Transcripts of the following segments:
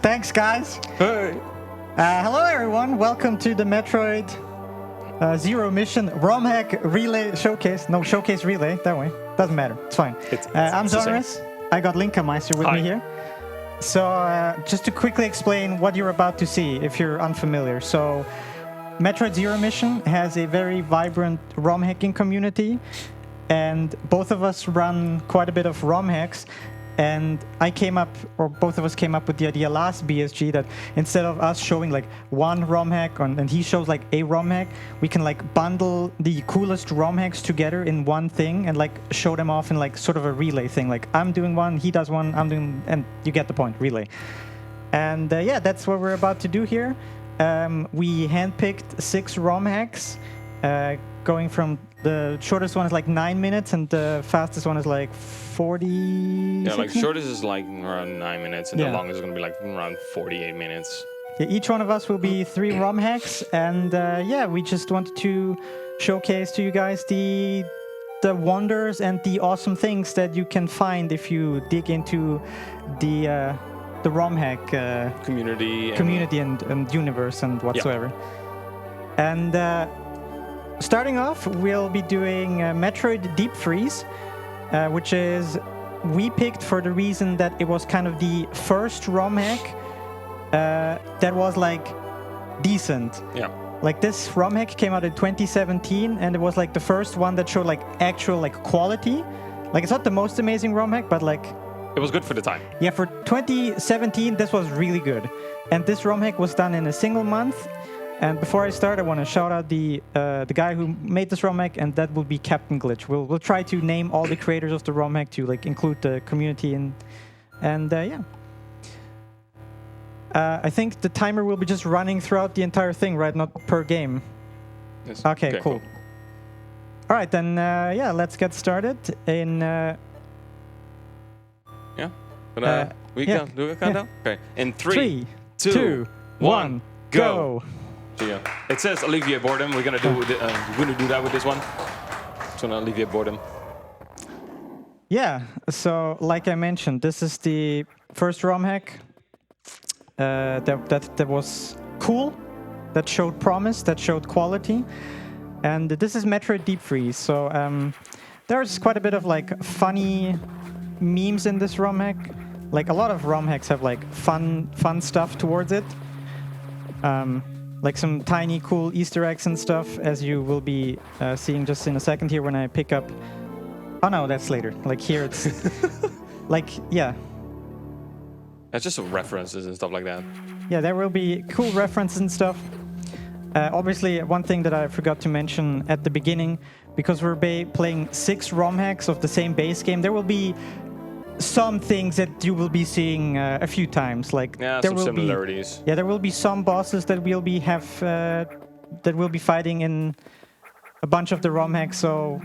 Thanks, guys. Hey. Hello, everyone. Welcome to the Metroid Zero Mission ROM-Hack Relay Showcase. No, Showcase Relay. That way. Doesn't matter. It's fine. I'm XONEris. I got LinkaMeister with me here. So just to quickly explain what you're about to see, if you're unfamiliar. So Metroid Zero Mission has a very vibrant ROM hacking community, and both of us run quite a bit of ROM hacks. And I came up, or both of us came up with the idea last BSG that instead of us showing like one ROM hack and he shows like a ROM hack, we can like bundle the coolest ROM hacks together in one thing and like show them off in like sort of a relay thing. Like I'm doing one, he does one, I'm doing, and you get the point, relay. And yeah, that's what we're about to do here. We handpicked 6 ROM hacks, going from the shortest one is like 9 minutes and the fastest one is like 40. Yeah, like shortest is like around 9 minutes and the longest is going to be like around 48 minutes. Yeah, each one of us will be 3 ROM hacks, and yeah, we just wanted to showcase to you guys the wonders and the awesome things that you can find if you dig into the ROM hack community and universe and whatsoever. Yeah. And starting off, we'll be doing Metroid Deep Freeze, which is we picked for the reason that it was kind of the first ROM hack that was like decent. Yeah. Like this ROM hack came out in 2017, and it was like the first one that showed like actual like quality. Like it's not the most amazing ROM hack, but like it was good for the time. Yeah, for 2017, this was really good. And this ROM hack was done in a single month. And before I start, I want to shout out the guy who made this ROM hack, and that will be Captain Glitch. We'll try to name all the creators of the ROM hack to like include the community and yeah. I think the timer will be just running throughout the entire thing, right? Not per game. Yes. Okay, cool. All right, then yeah, let's get started. Yeah, but we can do a countdown. Okay, in 3, 2, 1, go. Yeah. It says alleviate boredom. We're gonna do that with this one. It's gonna alleviate boredom. Yeah. So, like I mentioned, this is the first ROM hack that was cool, that showed promise, that showed quality, and this is Metroid Deep Freeze. So there's quite a bit of like funny memes in this ROM hack. Like a lot of ROM hacks have like fun stuff towards it. Like some tiny cool Easter eggs and stuff, as you will be seeing just in a second here when I pick up. Oh no, that's later. Like here it's like, yeah. That's just some references and stuff like that. Yeah, there will be cool references and stuff. Obviously, one thing that I forgot to mention at the beginning, because we're playing 6 ROM hacks of the same base game, there will be some things that you will be seeing a few times. Like there some will similarities. There will be some bosses that we'll be fighting in a bunch of the ROM hacks. So,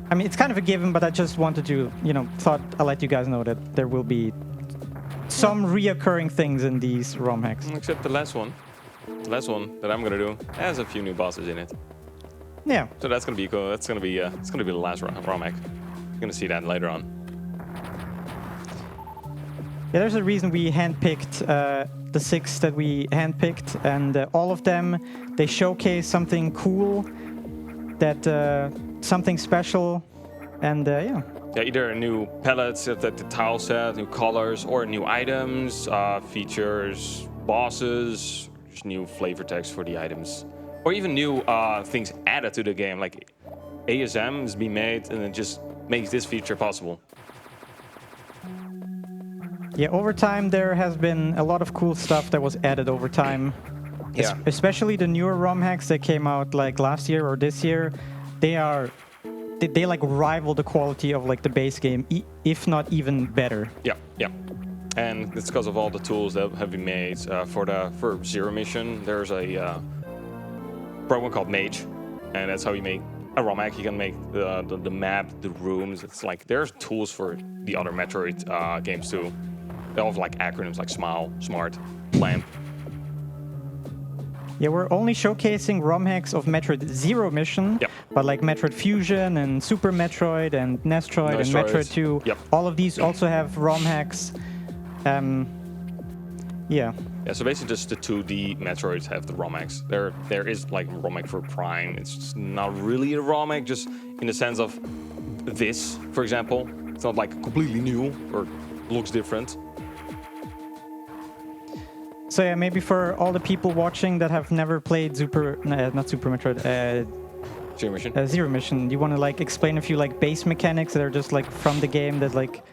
I mean, it's kind of a given, but I just wanted to, thought I'll let you guys know that there will be some reoccurring things in these ROM hacks. Except the last one. The last one that I'm gonna do has a few new bosses in it. Yeah. So that's gonna be cool. That's gonna be it's gonna be the last ROM hack. You're gonna see that later on. Yeah, there's a reason we handpicked the 6 that we handpicked, and all of them, they showcase something cool, that something special, and yeah. Yeah, either a new palettes, the tile set, new colors, or new items, features, bosses, just new flavor text for the items, or even new things added to the game, like ASM is being made, and it just makes this feature possible. Yeah, over time there has been a lot of cool stuff that was added over time. Yeah. Especially the newer ROM hacks that came out like last year or this year, they like rival the quality of like the base game, if not even better. Yeah, yeah. And it's because of all the tools that have been made for Zero Mission. There's a program called Mage, and that's how you make a ROM hack. You can make the map, the rooms. It's like there's tools for the other Metroid games too. They all have like acronyms like SMILE, SMART, LAMP. Yeah, we're only showcasing ROM hacks of Metroid Zero Mission, but like Metroid Fusion and Super Metroid and Nestroid and Metroid 2, all of these also have ROM hacks. Yeah, so basically just the 2D Metroids have the ROM hacks. There is like a ROM hack for Prime. It's just not really a ROM hack, just in the sense of this, for example. It's not like completely new or looks different. So yeah, maybe for all the people watching that have never played not Super Metroid, Zero Mission. Zero Mission, do you want to like explain a few like base mechanics that are just like from the game that like...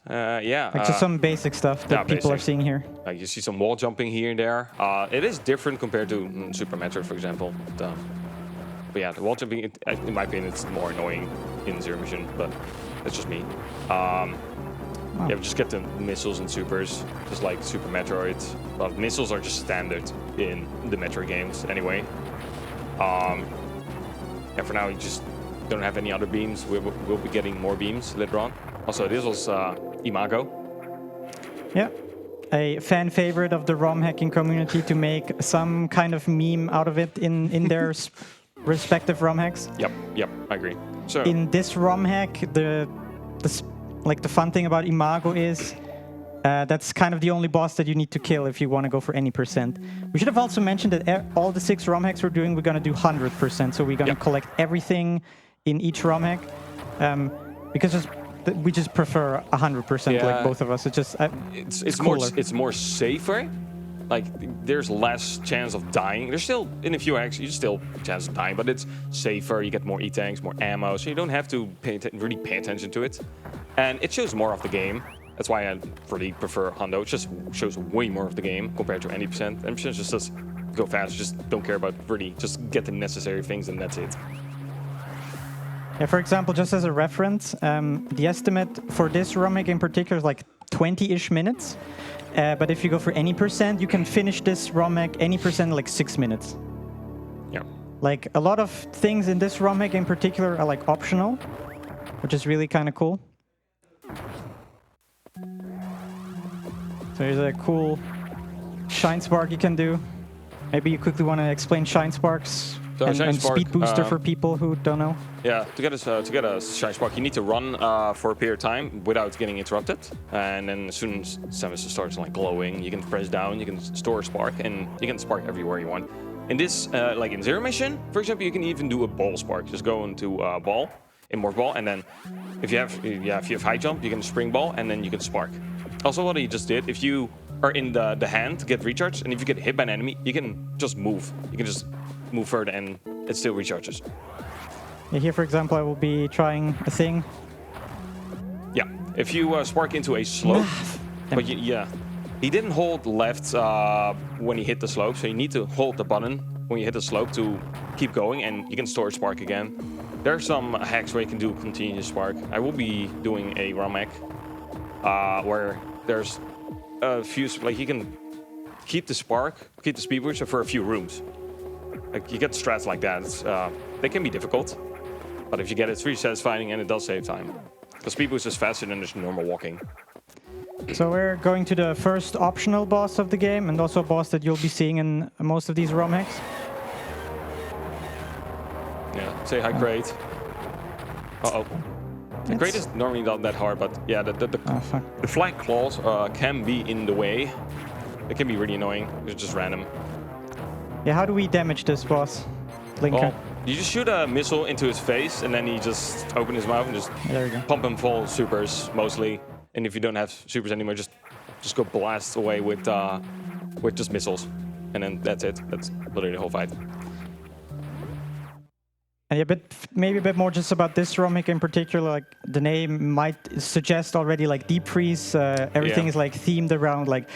Like just some basic stuff that people are seeing here. Like you see some wall jumping here and there. It is different compared to Super Metroid, for example. But yeah, the wall jumping, in my opinion, it's more annoying in Zero Mission, but that's just me. Yeah, we just get the missiles and supers, just like Super Metroid. But missiles are just standard in the Metroid games anyway. Yeah, for now, you just don't have any other beams. We'll be getting more beams later on. Also, this was Imago. Yeah, a fan favorite of the ROM hacking community to make some kind of meme out of it in their respective ROM hacks. Yep, I agree. So in this ROM hack, the fun thing about Imago is that's kind of the only boss that you need to kill if you want to go for any percent. We should have also mentioned that all the 6 ROM hacks we're doing, we're going to do 100%. So we're going to collect everything in each ROM hack because we just prefer 100%, like both of us. It's just it's more safer. Like there's less chance of dying. There's still in a few hacks you still chance of dying, but it's safer. You get more E-tanks, more ammo, so you don't have to really pay attention to it. And it shows more of the game. That's why I really prefer Hundo. It just shows way more of the game compared to any percent. And percent just says go fast. Just don't care about really. Just get the necessary things and that's it. Yeah, for example, just as a reference, the estimate for this ROM hack in particular is like 20-ish minutes. But if you go for any percent, you can finish this ROM hack any percent in like 6 minutes. Yeah. Like a lot of things in this ROM hack in particular are like optional, which is really kind of cool. So here's a cool Shine Spark you can do. Maybe you quickly want to explain Shine Sparks and Speed Booster for people who don't know. Yeah, to get a Shine Spark, you need to run for a period of time without getting interrupted. And then as soon as Samus starts like glowing, you can press down, you can store a spark, and you can spark everywhere you want. In this, like in Zero Mission, for example, you can even do a ball spark. Just go into ball, Immortal Ball, and then if you have high jump, you can spring ball, and then you can spark. Also, what he just did, if you are in the hand to get recharged, and if you get hit by an enemy, you can just move. You can just move further, and it still recharges. Yeah, here, for example, I will be trying a thing. Yeah, if you spark into a slope, but he didn't hold left when he hit the slope, so you need to hold the button when you hit the slope to keep going, and you can store spark again. There are some hacks where you can do continuous spark. I will be doing a ROM hack where there's a few, like you can keep the speed booster for a few rooms. Like you get strats like that. They can be difficult, but if you get it, it's really satisfying and it does save time. The speed boost is faster than just normal walking. So we're going to the first optional boss of the game, and also a boss that you'll be seeing in most of these ROM hacks. Yeah, say hi, Crate. Uh-oh. The Crate is normally not that hard, but yeah, the flag claws can be in the way. It can be really annoying. It's just random. Yeah, how do we damage this boss, Linka? Well, you just shoot a missile into his face, and then he just open his mouth and just pump him full supers, mostly. And if you don't have supers anymore, just go blast away with just missiles. And then that's it. That's literally the whole fight. And yeah, but maybe a bit more just about this ROM hack in particular. Like the name might suggest already, like deep freeze. Everything is like themed around like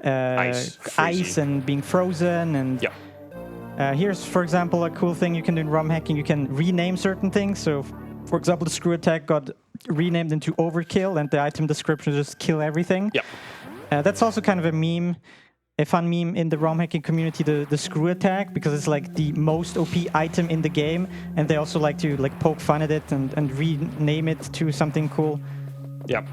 ice and being frozen. And here's, for example, a cool thing you can do in ROM hacking. You can rename certain things. So, for example, the screw attack got renamed into overkill, and the item description just kill everything. That's also kind of a meme. A fun meme in the ROM hacking community, the screw attack, because it's like the most OP item in the game, and they also like to like poke fun at it and rename it to something cool. Yeah,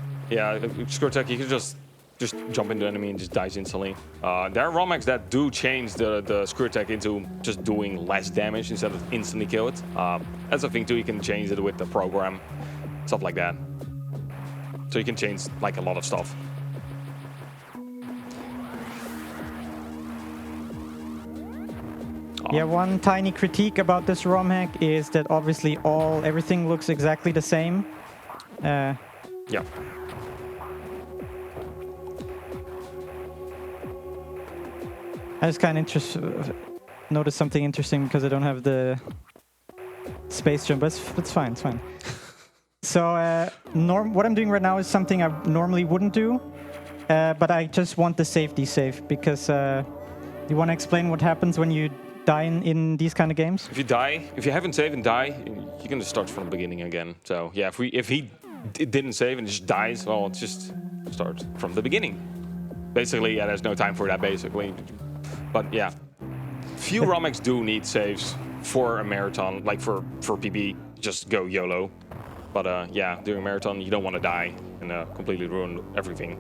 screw attack. You can just just jump into the enemy and just dies instantly. There are ROM-hacks that do change the screw attack into just doing less damage instead of instantly kill it. That's a thing too, you can change it with the program, stuff like that. So you can change like a lot of stuff. Yeah, one tiny critique about this ROM hack is that obviously everything looks exactly the same. Yeah. I just kind of noticed something interesting because I don't have the space jump, but it's fine, it's fine. So what I'm doing right now is something I normally wouldn't do, but I just want the safety safe because you want to explain what happens when you die in these kind of games? If you haven't saved and die, you're gonna start from the beginning again. So yeah, if he didn't save and just dies, well, it's just start from the beginning. Basically, yeah, there's no time for that, basically. But yeah, few ROM-hacks do need saves for a marathon, like for PB, just go YOLO. But yeah, during a marathon, you don't want to die and completely ruin everything.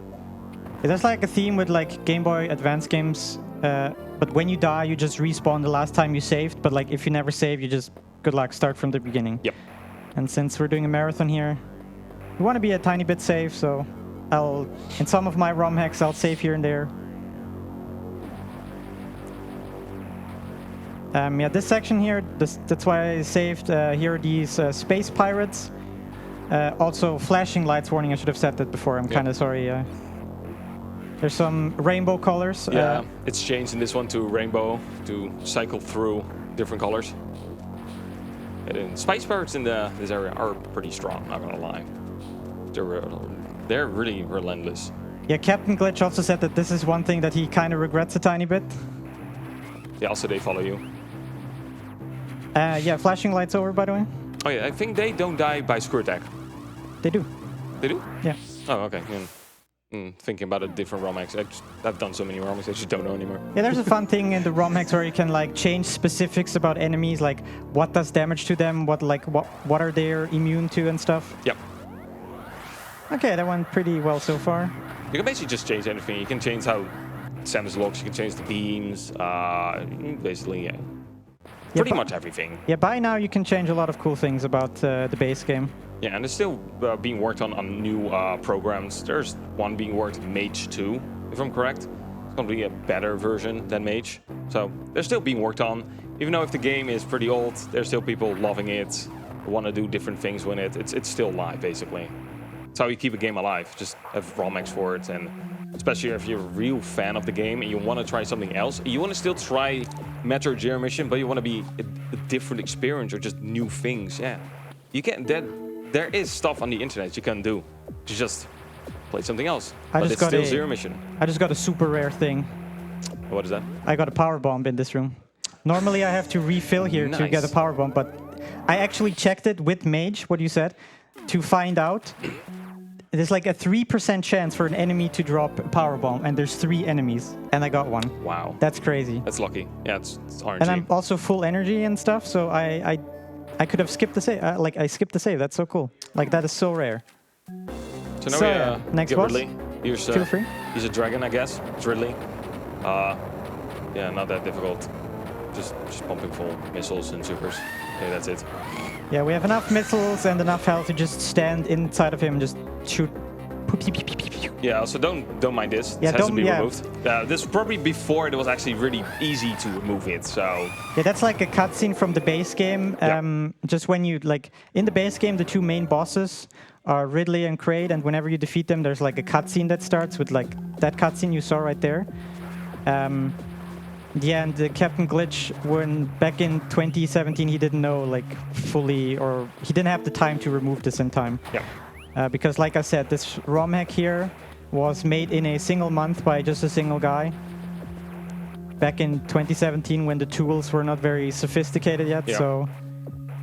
There's like a theme with like Game Boy Advance games, but when you die, you just respawn the last time you saved. But like if you never save, you just, good luck, start from the beginning. Yep. And since we're doing a marathon here, we want to be a tiny bit safe, so in some of my ROM hacks, I'll save here and there. Yeah, this section here, that's why I saved. Here are these space pirates. Also, flashing lights warning, I should have said that before. I'm kind of sorry. There's some rainbow colors. Yeah, it's changed in this one to rainbow to cycle through different colors. And space pirates in this area are pretty strong, not gonna lie. They're really relentless. Yeah, Captain Glitch also said that this is one thing that he kind of regrets a tiny bit. Yeah, also they follow you. Yeah, flashing lights over, by the way. Oh yeah, I think they don't die by screw attack. They do. They do? Yeah. Oh, okay. Thinking about a different ROM hacks. I've done so many ROM hacks, I just don't know anymore. Yeah, there's a fun thing in the ROM hacks where you can like change specifics about enemies, like what does damage to them, what are they immune to and stuff. Yep. Okay, that went pretty well so far. You can basically just change anything. You can change how Samus looks, you can change the beams, basically, yeah. Pretty much everything. Yeah, by now you can change a lot of cool things about the base game. Yeah, and it's still being worked on new programs. There's one being worked, Mage 2, if I'm correct. It's going to be a better version than Mage. So they're still being worked on. Even though if the game is pretty old, there's still people loving it, who want to do different things with it. It's still live, basically. It's how you keep a game alive. Just have ROM hacks for it, and especially if you're a real fan of the game and you want to try something else. You want to still try Metroid Zero Mission, but you want to be a different experience or just new things. Yeah, you can. There is stuff on the internet you can do to just play something else. But it's still Zero Mission. I just got a super rare thing. What is that? I got a power bomb in this room. Normally I have to refill here to get a power bomb, but I actually checked it with Mage, what you said, to find out. There's like a 3% chance for an enemy to drop a power bomb, and there's 3 enemies, and I got one. Wow. That's crazy. That's lucky. Yeah, it's RNG. And I'm also full energy and stuff, so I could have skipped the save. I skipped the save. That's so cool. Like, that is so rare. So now we next get boss. Ridley. Feel free. He's a dragon, I guess. It's Ridley. Yeah, not that difficult. Just pumping full missiles and supers. Okay, that's it. Yeah, we have enough missiles and enough health to just stand inside of him and just shoot. Yeah, also don't mind this. Yeah, this has to be removed. This was probably before it was actually really easy to remove it, so... Yeah, that's like a cutscene from the base game. Just when you, like, in the base game, the 2 main bosses are Ridley and Kraid, and whenever you defeat them, there's like a cutscene that starts with, like, that cutscene you saw right there. Yeah, and the Captain Glitch, when back in 2017, he didn't know, like, fully, or he didn't have the time to remove this in time. Yeah. Because, like I said, this ROM hack here was made in a single month by just a single guy. Back in 2017, when the tools were not very sophisticated yet, so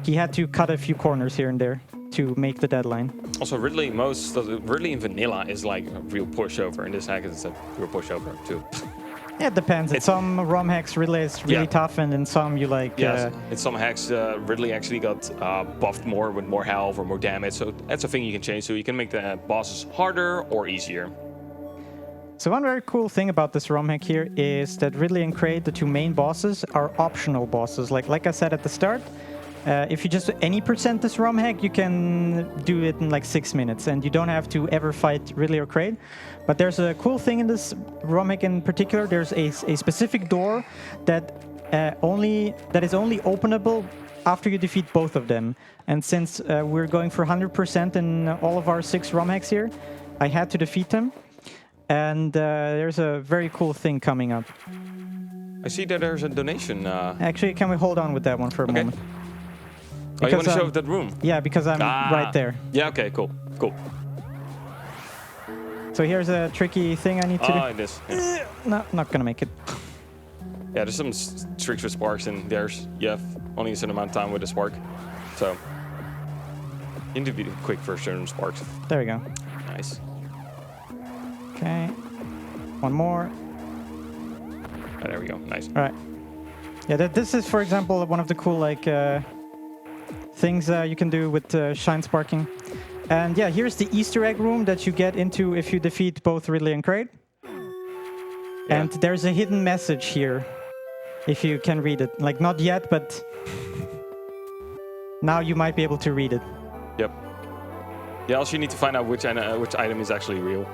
he had to cut a few corners here and there to make the deadline. Also, Ridley in vanilla is like a real pushover. In this hack, it's a real pushover too. Yeah, it depends. In some ROM hacks, Ridley is really tough, and in some you like... Yes, in some hacks, Ridley actually got buffed more with more health or more damage, so that's a thing you can change. So you can make the bosses harder or easier. So one very cool thing about this ROM hack here is that Ridley and Kraid, the two main bosses, are optional bosses. Like I said at the start, if you just any % this ROM hack, you can do it in like 6 minutes, and you don't have to ever fight Ridley or Kraid. But there's a cool thing in this ROM hack in particular. There's a specific door that is only openable after you defeat both of them. And since we're going for 100% in all of our 6 ROM hacks here, I had to defeat them. And there's a very cool thing coming up. I see that there's a donation. Actually, can we hold on with that one for a moment? Oh, you want to show that room? Yeah, because I'm right there. Yeah, okay, cool. So here's a tricky thing I need to do. Oh, it is. Yeah. No, not gonna make it. Yeah, there's some tricks with sparks, and you have only a certain amount of time with the spark. So, you need to be quick for certain sparks. There we go. Nice. Okay. One more. Oh, there we go. Nice. All right. Yeah, this is, for example, one of the cool things you can do with shine sparking. And yeah, here's the Easter egg room that you get into if you defeat both Ridley and Kraid. Yeah. And there's a hidden message here, if you can read it. Like, not yet, but now you might be able to read it. Yep. Yeah, also you need to find out which item is actually real.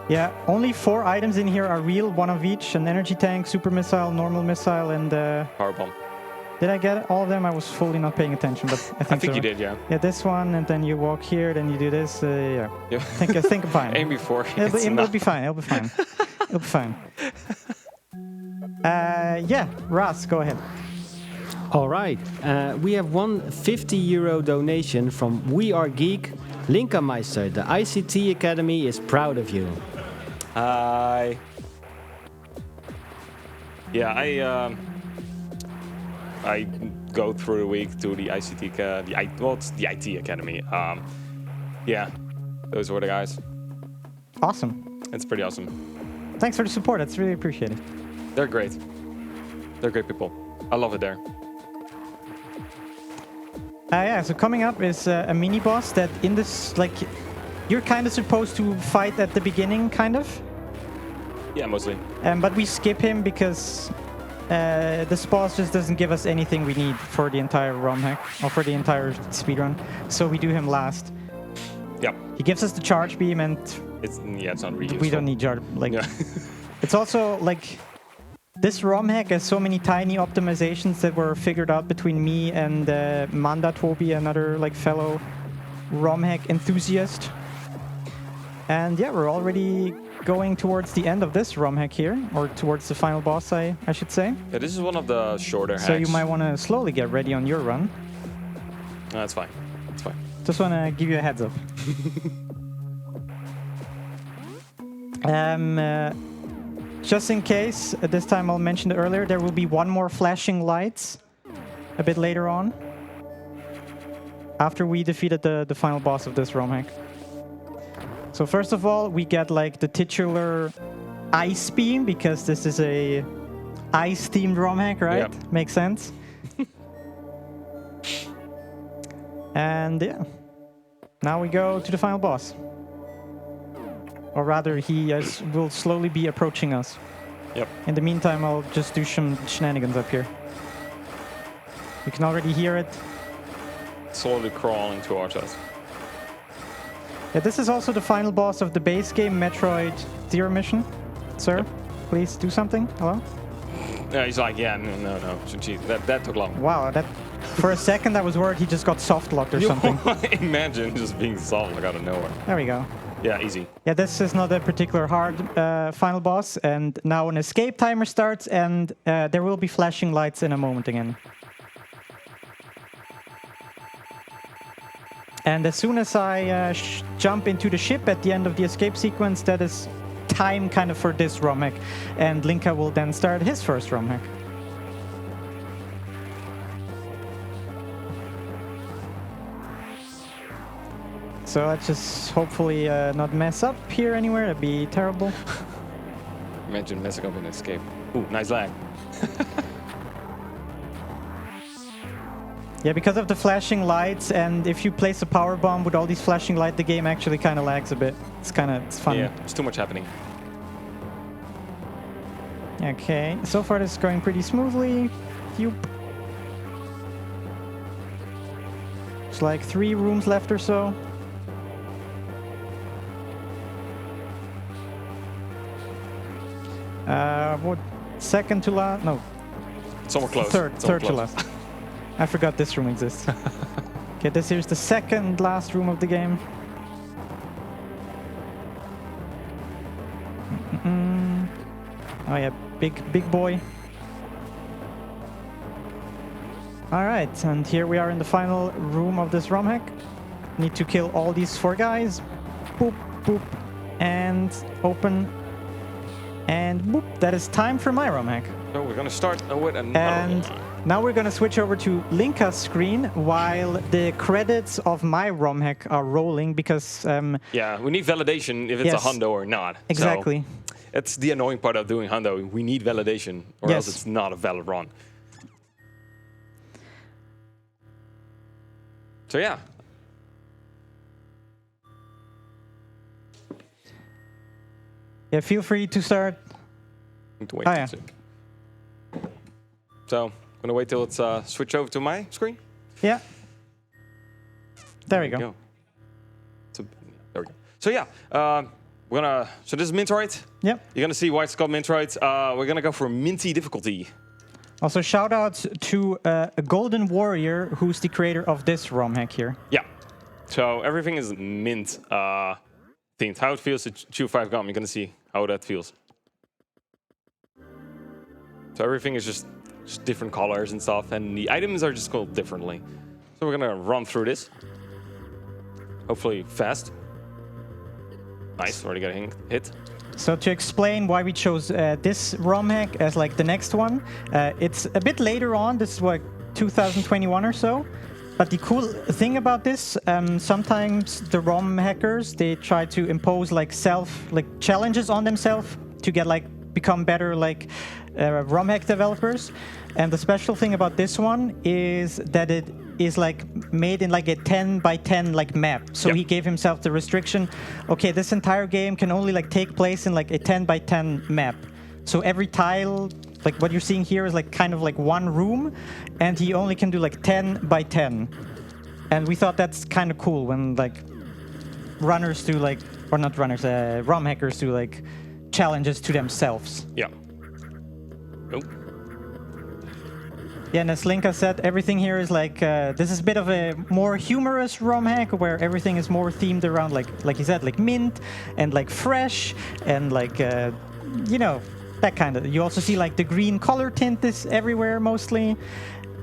Yeah, only 4 items in here are real, 1 of each. An energy tank, super missile, normal missile, and... Power bomb. Did I get all of them? I was fully not paying attention, but I think so. You did, yeah. Yeah, this one, and then you walk here, then you do this. Yeah. I think I'm fine. Aim before. It'll be fine. It'll be fine. It'll be fine. Yeah, Rhass, go ahead. All right. We have one €50 donation from We Are Geek. LinkaMeister, the ICT Academy is proud of you. Hi. Yeah, I go through a week to the ICT, it's the IT Academy. Yeah, those were the guys. Awesome. It's pretty awesome. Thanks for the support. That's really appreciated. They're great. They're great people. I love it there. Yeah, so coming up is a mini boss that in this, like, you're kind of supposed to fight at the beginning, kind of. Yeah, mostly. But we skip him because this boss just doesn't give us anything we need for the entire ROM hack or for the entire speedrun. So we do him last. Yep. He gives us the charge beam, and it's not really useful. We don't need charge. Like, yeah. It's also like this ROM hack has so many tiny optimizations that were figured out between me and Manda Toby, another like fellow ROM hack enthusiast. And yeah, we're already going towards the end of this ROM hack here, or towards the final boss, I should say. Yeah, this is one of the shorter hacks. So you might want to slowly get ready on your run. No, that's fine. That's fine. Just want to give you a heads up. Just in case, this time I'll mention it earlier, there will be one more flashing lights a bit later on, after we defeated the final boss of this ROM hack. So first of all, we get like the titular ice beam, because this is a ice-themed ROM hack, right? Yep. Makes sense. And yeah, now we go to the final boss. Or rather, he will slowly be approaching us. Yep. In the meantime, I'll just do some shenanigans up here. You can already hear it. Slowly crawling towards us. Yeah, this is also the final boss of the base game, Metroid Zero Mission. Sir, yep. Please do something. Hello? Yeah, he's like, yeah, no. That took long. Wow, that for a second I was worried he just got soft locked or something. Imagine just being soft like out of nowhere. There we go. Yeah, easy. Yeah, this is not a particular hard final boss, and now an escape timer starts, and there will be flashing lights in a moment again. And as soon as I jump into the ship at the end of the escape sequence, that is time kind of for this ROM hack, and Linka will then start his first ROM hack. So let's just hopefully not mess up here anywhere. That'd be terrible. Imagine messing up in escape. Ooh, nice lag. Yeah, because of the flashing lights, and if you place a power bomb with all these flashing lights, the game actually kind of lags a bit. It's funny. Yeah, there's too much happening. Okay, so far this is going pretty smoothly. Phew. It's like 3 rooms left or so. What? Second to last? No. Somewhere close. Third Somewhere to close. last. I forgot this room exists. Okay, this here's the second last room of the game. Oh yeah, big boy. All right, and here we are in the final room of this ROM-Hack. Need to kill all these 4 guys. Boop, boop, and open. And boop, that is time for my ROM-Hack. So we're gonna start with another And one. now we're gonna switch over to Linka's screen while the credits of my ROM-Hack are rolling because... Yeah, we need validation if it's Yes. a hundo or not. Exactly. So it's the annoying part of doing hundo. We need validation or Yes. else it's not a valid run. So yeah. Yeah, feel free to start. Need to wait Oh, yeah. So I'm gonna wait till it's switched over to my screen. Yeah. There we go. So, there we go. So yeah, we're gonna. So this is Metroid. Yep. You're gonna see why it's called Metroid. We're gonna go for minty difficulty. Also, shout out to a Golden Warrior, who's the creator of this ROM-Hack here. Yeah. So everything is mint themed. How it feels to chew 5 gum. You're gonna see how that feels. So everything is just different colors and stuff, and the items are just called differently. So we're gonna run through this. Hopefully fast. Nice, already got hit. So to explain why we chose this ROM-Hack as like the next one, it's a bit later on. This is what 2021 or so. But the cool thing about this, sometimes the ROM hackers, they try to impose like challenges on themselves to get like become better like ROM hack developers. And the special thing about this one is that it is like made in like a 10 by 10 like map. So Yep. he gave himself the restriction, okay, this entire game can only like take place in like a 10 by 10 map. So every tile, like what you're seeing here is like kind of like one room, and he only can do like 10 by 10. And we thought that's kind of cool when like runners do like, or not runners, ROM hackers do like challenges to themselves. Yeah. Oh. Yeah, and as Linka said, everything here is like, this is a bit of a more humorous ROM hack where everything is more themed around like he said, like mint and like fresh and like, you know, that kind of. You also see like the green color tint is everywhere mostly.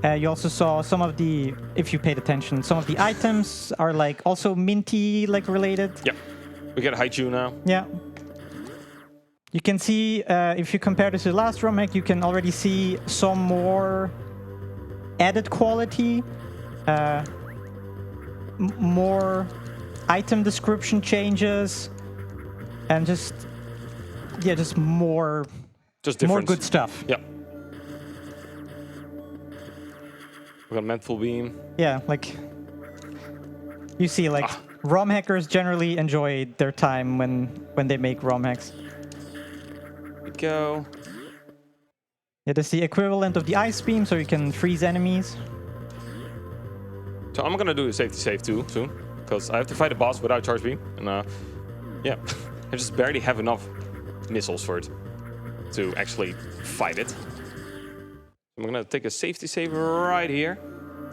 You also saw some of the, if you paid attention, some of the items are like also minty like related. Yeah. We get a haiku now. Yeah. You can see, if you compare this to the last ROM hack, you can already see some more added quality, more item description changes, and just more good stuff. Yeah. We got mental beam. Yeah, like you see, like ROM hackers generally enjoy their time when they make ROM hacks. Here we go. Yeah, that's the equivalent of the ice beam, so you can freeze enemies. So I'm gonna do a safety save too soon, because I have to fight a boss without charge beam, and yeah, I just barely have enough missiles for it to actually fight it. I'm gonna take a safety save right here.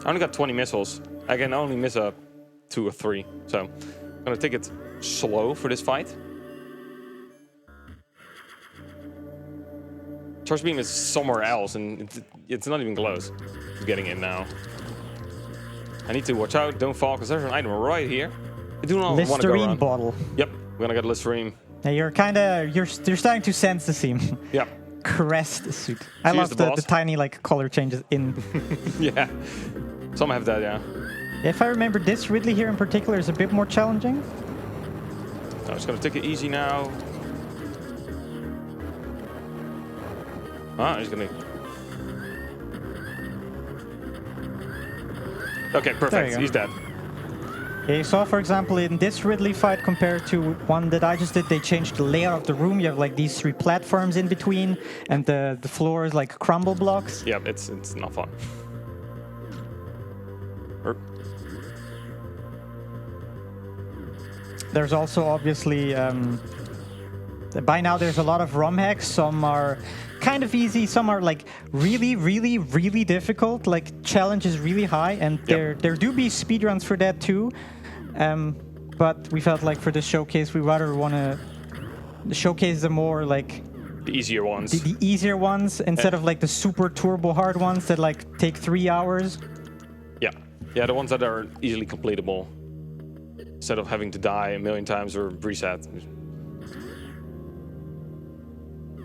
I only got 20 missiles. I can only miss a 2 or 3, so I'm gonna take it slow for this fight. Charge beam is somewhere else, and it's not even close to getting it now. I need to watch out, don't fall, because there's an item right here. I do not want to go Listerine around. bottle. Yep, we're gonna get a Listerine. Yeah, you're starting to sense the theme. Yep. Crest suit. I She's love the the boss. tiny like color changes in. Yeah. Some have that, yeah. If I remember, this Ridley here in particular is a bit more challenging. I'm just gonna take it easy now. He's gonna. Okay, perfect. go. He's dead. Yeah, you saw, for example, in this Ridley fight compared to one that I just did, they changed the layout of the room. You have like these 3 platforms in between, and the floor is like crumble blocks. Yeah, it's not fun. There's also obviously, by now there's a lot of ROM hacks. Some are kind of easy, some are like really, really, really difficult. Like challenge is really high, and there do be speedruns for that too. But we felt like for this showcase, we rather want to showcase the more like the easier ones. The easier ones instead of like the super turbo hard ones that like take 3 hours. Yeah, the ones that are easily completable instead of having to die a million times or reset.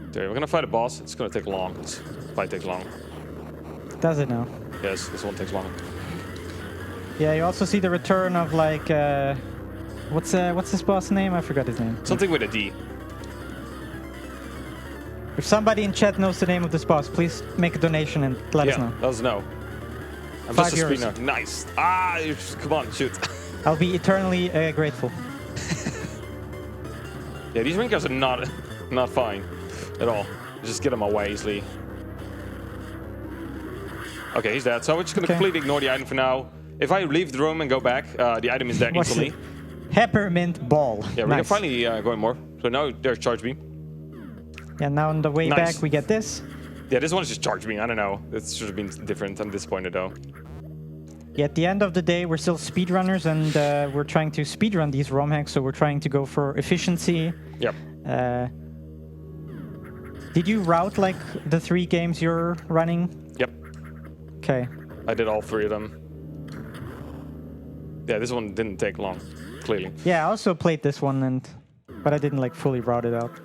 Okay, we're gonna fight a boss. It's gonna take long. This fight takes long. Does it now? Yes, this one takes long. Yeah, you also see the return of like what's this boss name? I forgot his name. Something with a D. If somebody in chat knows the name of this boss, please make a donation and let us know. Let us know. I'm €5. just a speedrunner. Nice. Come on, shoot. I'll be eternally grateful. Yeah, these ringers are not fine at all. Just get them away easily. Okay, he's dead. So we're just gonna completely ignore the item for now. If I leave the room and go back, the item is there instantly. Peppermint ball. Yeah, we can finally go more. So now there's charge beam. Yeah, now on the way back we get this. Yeah, this one is just charge beam. I don't know. It should have been different. I'm disappointed though. Yeah, at the end of the day, we're still speedrunners, and we're trying to speedrun these ROM hacks, so we're trying to go for efficiency. Yep. Did you route like the 3 games you're running? Yep. Okay. I did all 3 of them. Yeah, this one didn't take long, clearly. Yeah, I also played this one, but I didn't like fully route it out.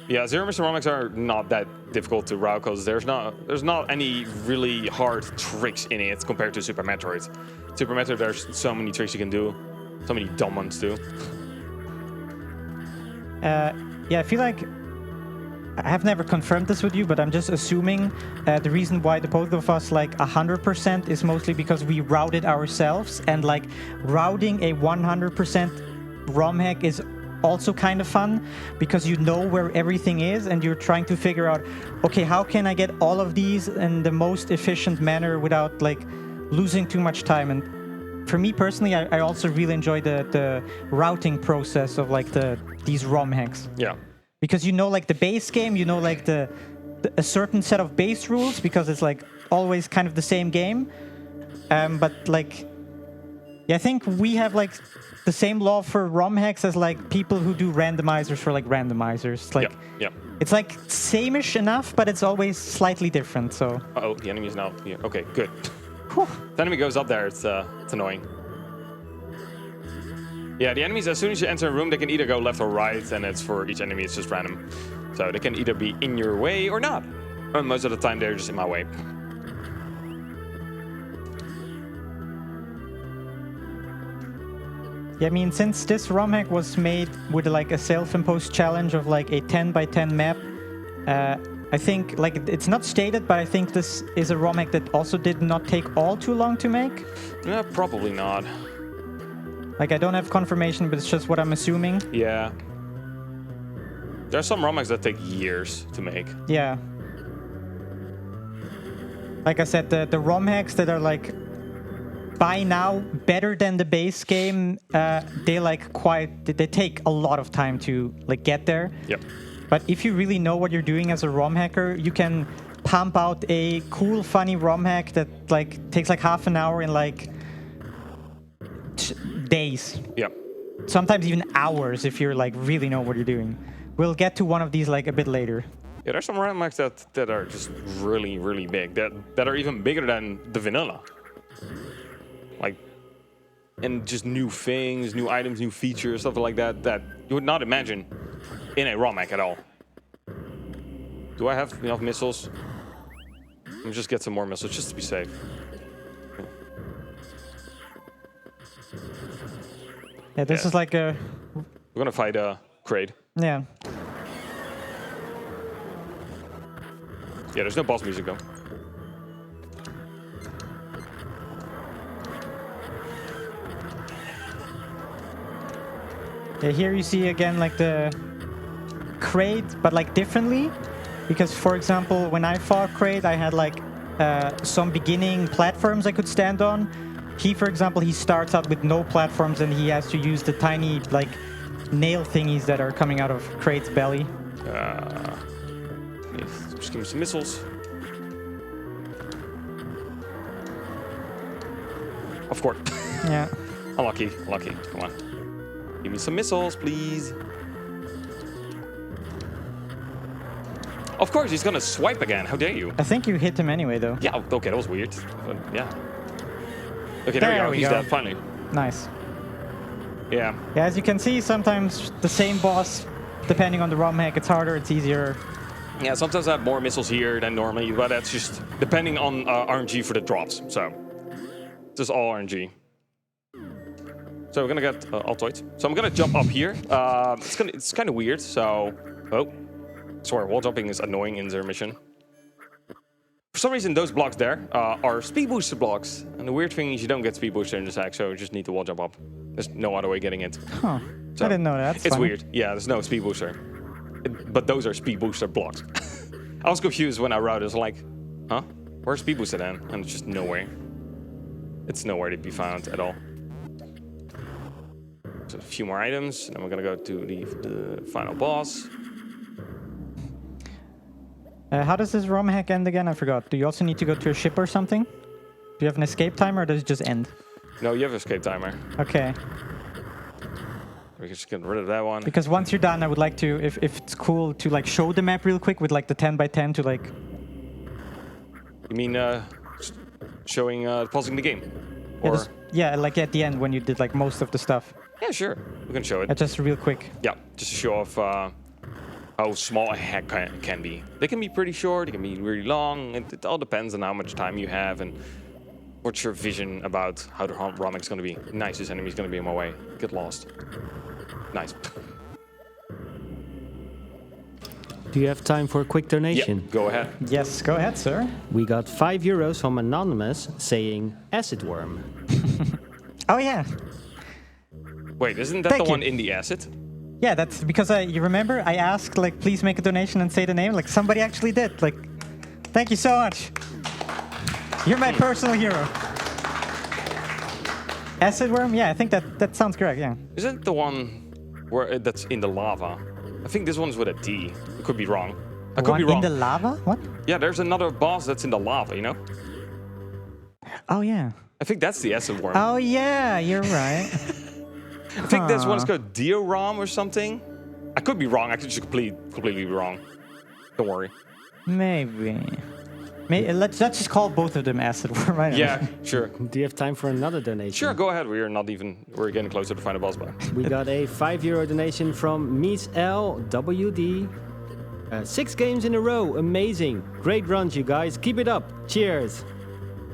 Yeah, Zero Mission ROM hacks are not that difficult to route because there's not any really hard tricks in it compared to Super Metroid. Super Metroid, there's so many tricks you can do, so many dumb ones too. Yeah, I feel like I have never confirmed this with you, but I'm just assuming the reason why the both of us like 100% is mostly because we routed ourselves, and like routing a 100% ROM hack is also kind of fun because you know where everything is and you're trying to figure out, okay, how can I get all of these in the most efficient manner without like losing too much time. And for me personally, I also really enjoy the routing process of like these ROM hacks. Yeah. Because you know like the base game, you know like a certain set of base rules because it's like always kind of the same game. But like, yeah, I think we have like the same law for ROM hacks as like people who do randomizers for like randomizers. Like, yeah. It's like same-ish enough, but it's always slightly different. So. Oh, the enemy is now here. Okay, good. The enemy goes up there. It's annoying. Yeah, the enemies, as soon as you enter a room, they can either go left or right, and it's for each enemy, it's just random. So they can either be in your way or not. And most of the time, they're just in my way. Yeah, I mean, since this ROM hack was made with like a self-imposed challenge of like a 10 by 10 map, I think, like, it's not stated, but I think this is a ROM hack that also did not take all too long to make. Yeah, probably not. Like, I don't have confirmation, but it's just what I'm assuming. Yeah. There are some ROM hacks that take years to make. Yeah. Like I said, the ROM hacks that are like by now better than the base game, they take a lot of time to like get there. Yep. But if you really know what you're doing as a ROM hacker, you can pump out a cool, funny ROM hack that like takes like half an hour in like days. Yep. Sometimes even hours if you're like really know what you're doing. We'll get to one of these like a bit later. Yeah, there's some ROM hacks that are just really, really big. That are even bigger than the vanilla. Like, and just new things, new items, new features, stuff like that you would not imagine in a ROM hack at all. Do I have enough missiles? Let me just get some more missiles just to be safe. Yeah, this is like a... We're gonna fight Kraid. Yeah. Yeah, there's no boss music though. Here you see again like the crate, but like differently. Because for example, when I fought crate, I had like some beginning platforms I could stand on. He, for example, he starts out with no platforms and he has to use the tiny like nail thingies that are coming out of crate's belly. Just give me some missiles. Of course. Yeah. Unlucky. Come on. Give me some missiles, please. Of course, he's gonna swipe again. How dare you? I think you hit him anyway, though. Yeah, okay, that was weird. Yeah. Okay, there we go. He's dead, finally. Nice. Yeah. Yeah, as you can see, sometimes the same boss, depending on the ROM hack, it's harder, it's easier. Yeah, sometimes I have more missiles here than normally, but that's just depending on RNG for the drops. So, it's just all RNG. So we're gonna get Altoid. So I'm gonna jump up here. It's kind of weird. So, sorry, wall jumping is annoying in their mission. For some reason, those blocks there are speed booster blocks. And the weird thing is you don't get speed booster in this hack, so you just need to wall jump up. There's no other way getting it. Huh. So, I didn't know that. It's weird. Yeah, there's no speed booster. But those are speed booster blocks. I was confused when I wrote it. I was like, huh? Where's speed booster then? And it's just nowhere. It's nowhere to be found at all. So a few more items, and then we're gonna go to the final boss. How does this ROM hack end again? I forgot. Do you also need to go to a ship or something? Do you have an escape timer, or does it just end? No, you have an escape timer. Okay. We can just get rid of that one. Because once you're done, I would like to, if it's cool, to like show the map real quick with like the 10x10 to like... You mean showing, pausing the game? Or... Yeah, like at the end when you did like most of the stuff. Yeah, sure. We can show it. Just real quick. Yeah, just to show off how small a hack can be. They can be pretty short, they can be really long. It all depends on how much time you have and what's your vision about how the ROM hack is going to be. Nice, this enemy's going to be in my way. Get lost. Nice. Do you have time for a quick donation? Yeah, go ahead. Yes, go ahead, sir. We got €5 from Anonymous saying acid worm. Oh, yeah. Wait, isn't that the one in the acid? Yeah, that's because you remember I asked, like, please make a donation and say the name. Like, somebody actually did. Like, thank you so much. You're my personal hero. Acid worm? Yeah, I think that sounds correct, yeah. Isn't the one where that's in the lava? I think this one's with a D. I could be wrong. I could be wrong. In the lava? What? Yeah, there's another boss that's in the lava, you know? Oh, yeah. I think that's the acid worm. Oh, yeah, you're right. I think this one's called Dio-ROM or something. I could be wrong. I could just completely be wrong. Don't worry. Maybe let's just call both of them acid worm, right? Yeah, sure. Do you have time for another donation? Sure, go ahead. We're getting closer to final boss battle. We got a €5 donation from Mies LWD. 6 games in a row, amazing. Great runs, you guys. Keep it up. Cheers.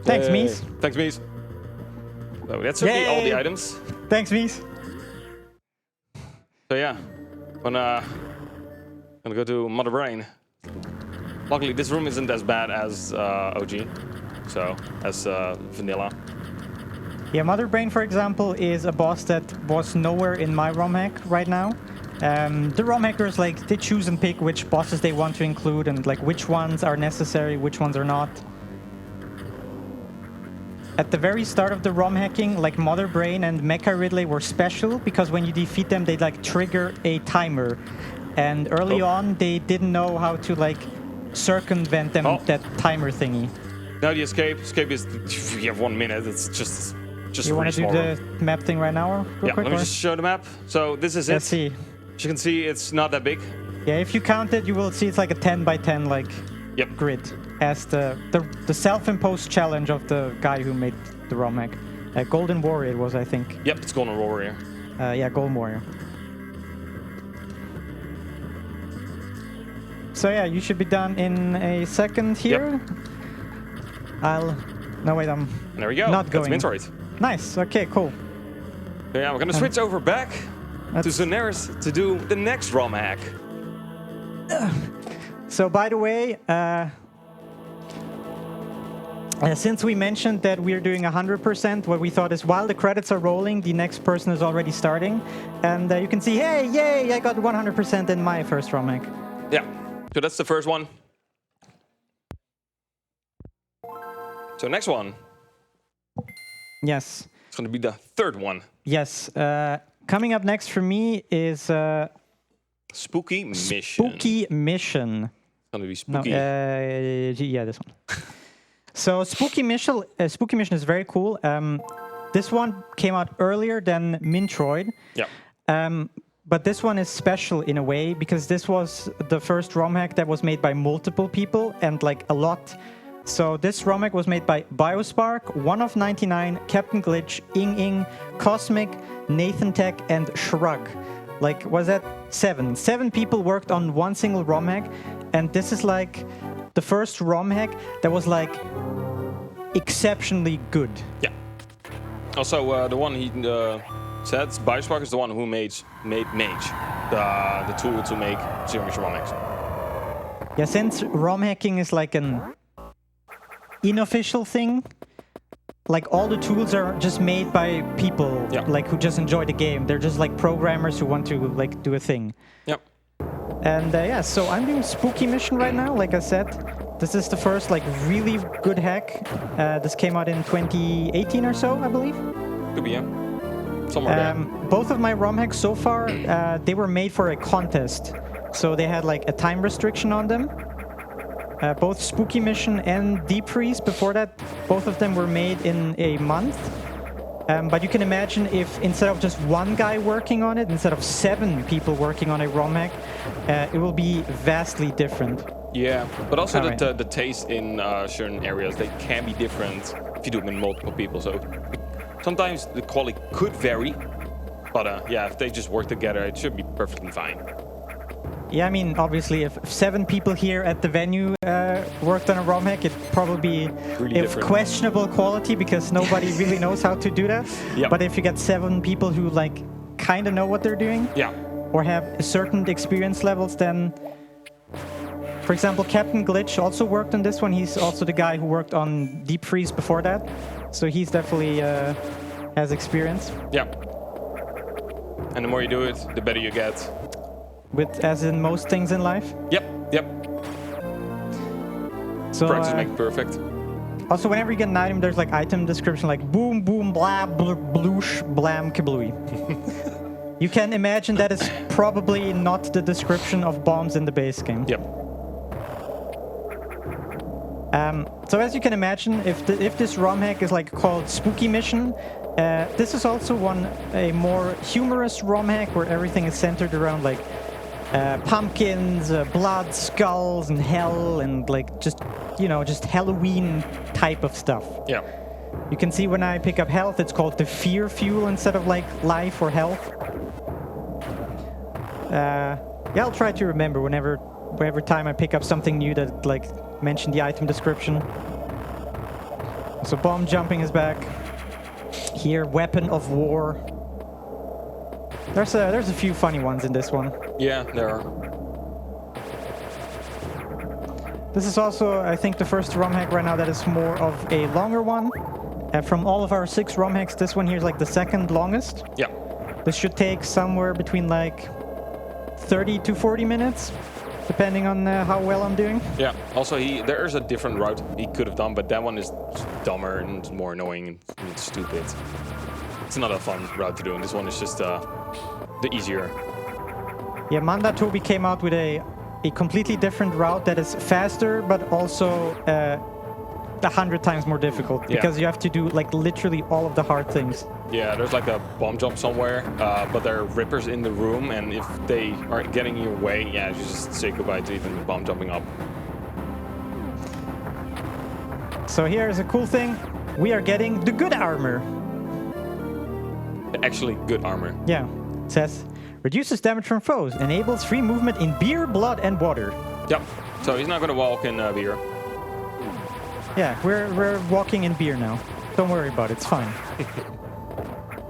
Thanks, Mies. Thanks, Mies. So that's certainly all the items. Thanks, Mies. So yeah, gonna go to Mother Brain. Luckily, this room isn't as bad as OG, so as vanilla. Yeah, Mother Brain, for example, is a boss that was nowhere in my ROM hack right now. The ROM hackers, like, they choose and pick which bosses they want to include and like which ones are necessary, which ones are not. At the very start of the ROM hacking, like Mother Brain and Mecha Ridley were special because when you defeat them, they like trigger a timer. And early on, they didn't know how to like circumvent them that timer thingy. Now the escape is you have 1 minute. It's just. You want to do the map thing right now, real quick? Let me just show the map. So this is it. Let's see. As you can see, it's not that big. Yeah, if you count it, you will see it's like a 10x10 like grid. As the self-imposed challenge of the guy who made the ROM hack. Golden Warrior it was, I think. Yep, it's Golden Warrior. Yeah, Golden Warrior. So yeah, you should be done in a second here. Yep. No, wait, I'm there we go. not going. That's Metroid. Nice, okay, cool. So yeah, we're gonna switch over back to xoneris to do the next ROM hack. So by the way, Since we mentioned that we're doing 100%, what we thought is while the credits are rolling, the next person is already starting. And you can see, hey, yay, I got 100% in my first ROM-Hack. Yeah, so that's the first one. So next one. Yes. It's going to be the third one. Yes. Coming up next for me is... Spooky Mission. Spooky Mission. It's going to be spooky. Yeah, this one. So Spooky Mission is very cool. This one came out earlier than Metroid. Yeah. But this one is special in a way because this was the first ROM-Hack that was made by multiple people and like a lot. So this ROM-Hack was made by Biospark, One of 99, Captain Glitch, Ing, Cosmic, Nathan Tech, and Shrug. Like, was that 7? 7 people worked on one single ROM-Hack, and this is like the first ROM-Hack that was like exceptionally good. Yeah. Also, the one he said, Biospark is the one who made Mage, the tool to make Zero Mission ROM-Hacks. Yeah, since ROM-Hacking is like an unofficial thing, like all the tools are just made by people like who just enjoy the game. They're just like programmers who want to like do a thing. Yep. And yeah, so I'm doing Spooky Mission right now. Like I said, this is the first like really good hack. This came out in 2018 or so, I believe. Could be, yeah. Somewhere there. Both of my ROM hacks so far, they were made for a contest. So they had like a time restriction on them. Both Spooky Mission and Deep Freeze, before that, both of them were made in a month. But you can imagine if instead of just one guy working on it, instead of 7 people working on a ROM hack, it will be vastly different. Yeah, but also the taste in certain areas, they can be different if you do them in multiple people. So sometimes the quality could vary, but yeah, if they just work together, it should be perfectly fine. Yeah, I mean, obviously, if 7 people here at the venue worked on a ROM hack, it'd probably be really of questionable quality because nobody really knows how to do that. Yep. But if you get 7 people who like kind of know what they're doing, or have certain experience levels, then, for example, Captain Glitch also worked on this one. He's also the guy who worked on Deep Freeze before that, so he's definitely has experience. Yeah. And the more you do it, the better you get. With, as in most things in life. Yep. So practice makes perfect. Also, whenever you get an item, there's like item description like boom, boom, blah, bloosh, blam, kablooey. You can imagine that is probably not the description of bombs in the base game. Yep. So as you can imagine, if this ROM hack is like called Spooky Mission, this is also a more humorous ROM hack where everything is centered around like pumpkins, blood, skulls, and hell, and like just Halloween type of stuff. Yeah. You can see when I pick up health, it's called the fear fuel instead of like life or health. Yeah, I'll try to remember whenever time I pick up something new that like mention the item description. So bomb jumping is back. Here, weapon of war. There's a few funny ones in this one. Yeah, there are. This is also, I think, the first ROM hack right now that is more of a longer one. From all of our 6 ROM hacks, this one here is like the second longest. Yeah. This should take somewhere between like 30 to 40 minutes, depending on how well I'm doing. Yeah. Also, there is a different route he could have done, but that one is dumber and more annoying and stupid. It's not a fun route to do, and this one is just the easier. Yeah, Manda Tobi came out with a completely different route that is faster, but also 100 times more difficult because you have to do like literally all of the hard things. Yeah, there's like a bomb jump somewhere, but there are rippers in the room, and if they are getting in your way, you just say goodbye to even bomb jumping up. So here's a cool thing. We are getting the good armor. The actually good armor. Yeah. It says, reduces damage from foes, enables free movement in beer, blood, and water. Yep. So he's not going to walk in beer. Yeah, we're walking in beer now. Don't worry about it, it's fine.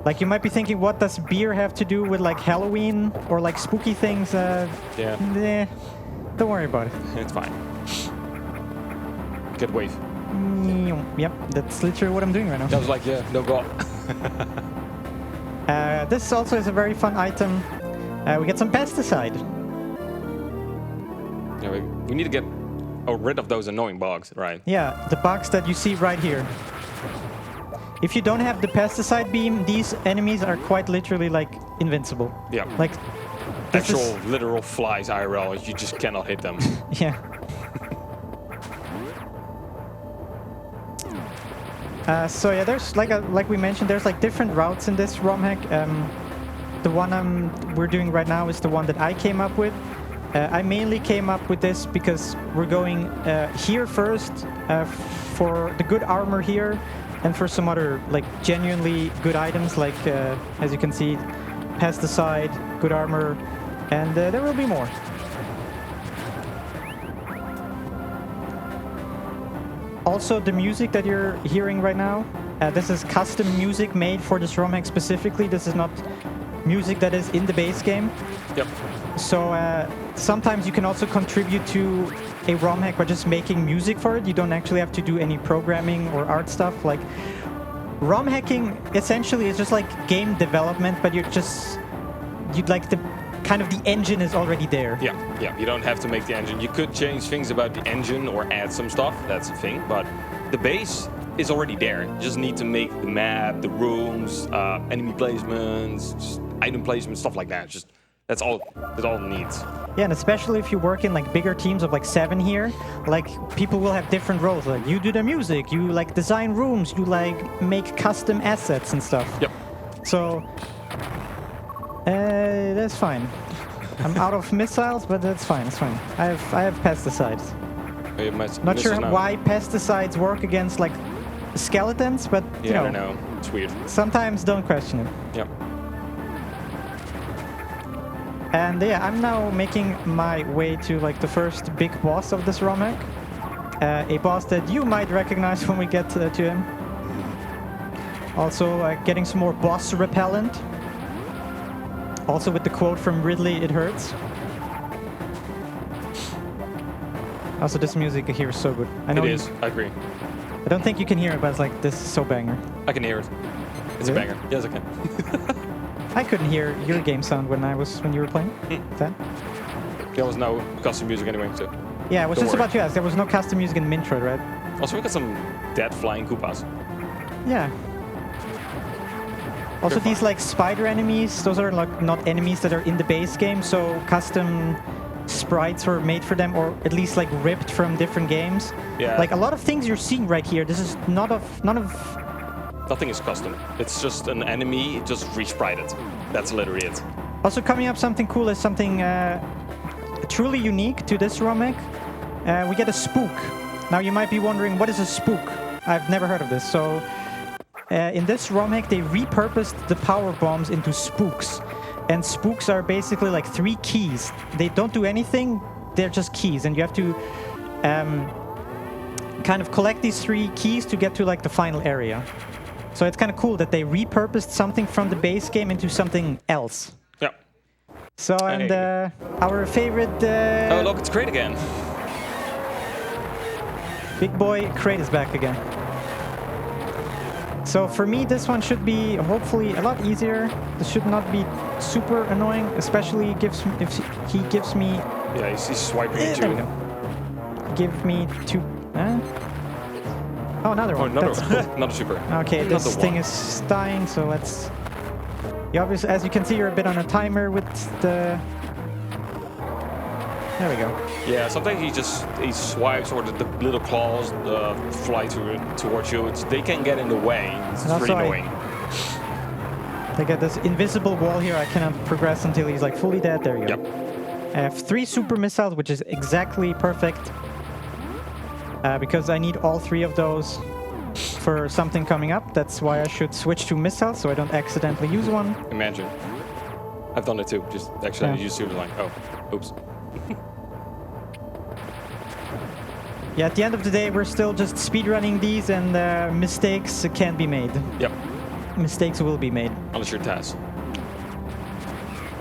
Like, you might be thinking, what does beer have to do with, like, Halloween or, like, spooky things? Don't worry about it. It's fine. Good wave. Yep, that's literally what I'm doing right now. I was like, yeah, no go. This also is a very fun item. We get some pesticide. Yeah, we need to get rid of those annoying bugs, right? Yeah, the bugs that you see right here. If you don't have the pesticide beam, these enemies are quite literally like invincible. Yeah. Like actual literal flies IRL, you just cannot hit them. Yeah. So yeah, there's like we mentioned, there's like different routes in this ROM-Hack. The one we're doing right now is the one that I came up with. I mainly came up with this because we're going here first for the good armor here, and for some other like genuinely good items, like as you can see, pesticide, good armor, and there will be more. Also, the music that you're hearing right now, this is custom music made for this ROM-Hack specifically. This is not music that is in the base game. Yep. So sometimes you can also contribute to a ROM-Hack by just making music for it. You don't actually have to do any programming or art stuff. Like ROM hacking essentially is just like game development, but you'd like the kind of the engine is already there. Yeah, yeah. You don't have to make the engine. You could change things about the engine or add some stuff. That's a thing. But the base is already there. You just need to make the map, the rooms, enemy placements, just item placement, stuff like that. Just that's all it needs. Yeah, and especially if you work in like bigger teams of like 7 here, like people will have different roles. Like you do the music, you like design rooms, you like make custom assets and stuff. Yep. So that's fine. I'm out of missiles, but that's fine. It's fine. I have pesticides. Not sure why pesticides work against like skeletons, but you know, I don't know. It's weird. Sometimes don't question it. Yep. And yeah, I'm now making my way to like the first big boss of this ROM-Hack. A boss that you might recognize when we get to him. Also getting some more boss repellent. Also with the quote from Ridley, "It hurts." Also, this music here is so good. I know it is. I agree. I don't think you can hear it, but it's like, this is so banger. I can hear it. It's a banger. Yes, I can. I couldn't hear your game sound when you were playing that. There was no custom music anyway, so. Yeah, I was just about to ask. There was no custom music in Metroid, right? Also, we got some dead flying Koopas. Yeah. Also, these like spider enemies, those are like not enemies that are in the base game, so custom sprites were made for them, or at least like ripped from different games. Yeah. Like a lot of things you're seeing right here, this is none of. Nothing is custom. It's just an enemy, just resprited. That's literally it. Also, coming up, something cool is something truly unique to this ROM-Hack. We get a spook. Now you might be wondering, what is a spook? I've never heard of this. So in this ROM-Hack, they repurposed the power bombs into spooks. And spooks are basically like 3 keys. They don't do anything, they're just keys. And you have to kind of collect these 3 keys to get to like the final area. So it's kind of cool that they repurposed something from the base game into something else. Yeah. So, and our favorite... oh, look, it's Crate again. Big boy Crate is back again. So for me, this one should be hopefully a lot easier. This should not be super annoying, especially if he gives me... Yeah, he's swiping at there you. we go. Give me 2... Oh, another one. Another That's one. cool. Another super. Okay, this thing is dying, so let's... Yeah, obviously, as you can see, you're a bit on a timer with the... There we go. Yeah, sometimes he swipes, or the little claws fly towards you. They can get in the way. It's pretty annoying. They got this invisible wall here. I cannot progress until he's like fully dead. There you go. Yep. I have 3 super missiles, which is exactly perfect. Because I need all 3 of those for something coming up. That's why I should switch to missiles, so I don't accidentally use one. Imagine. I've done it too. Just actually use super like, oh, oops. Yeah, at the end of the day, we're still just speedrunning these, and mistakes can be made. Yep. Mistakes will be made. Unless you're Taz.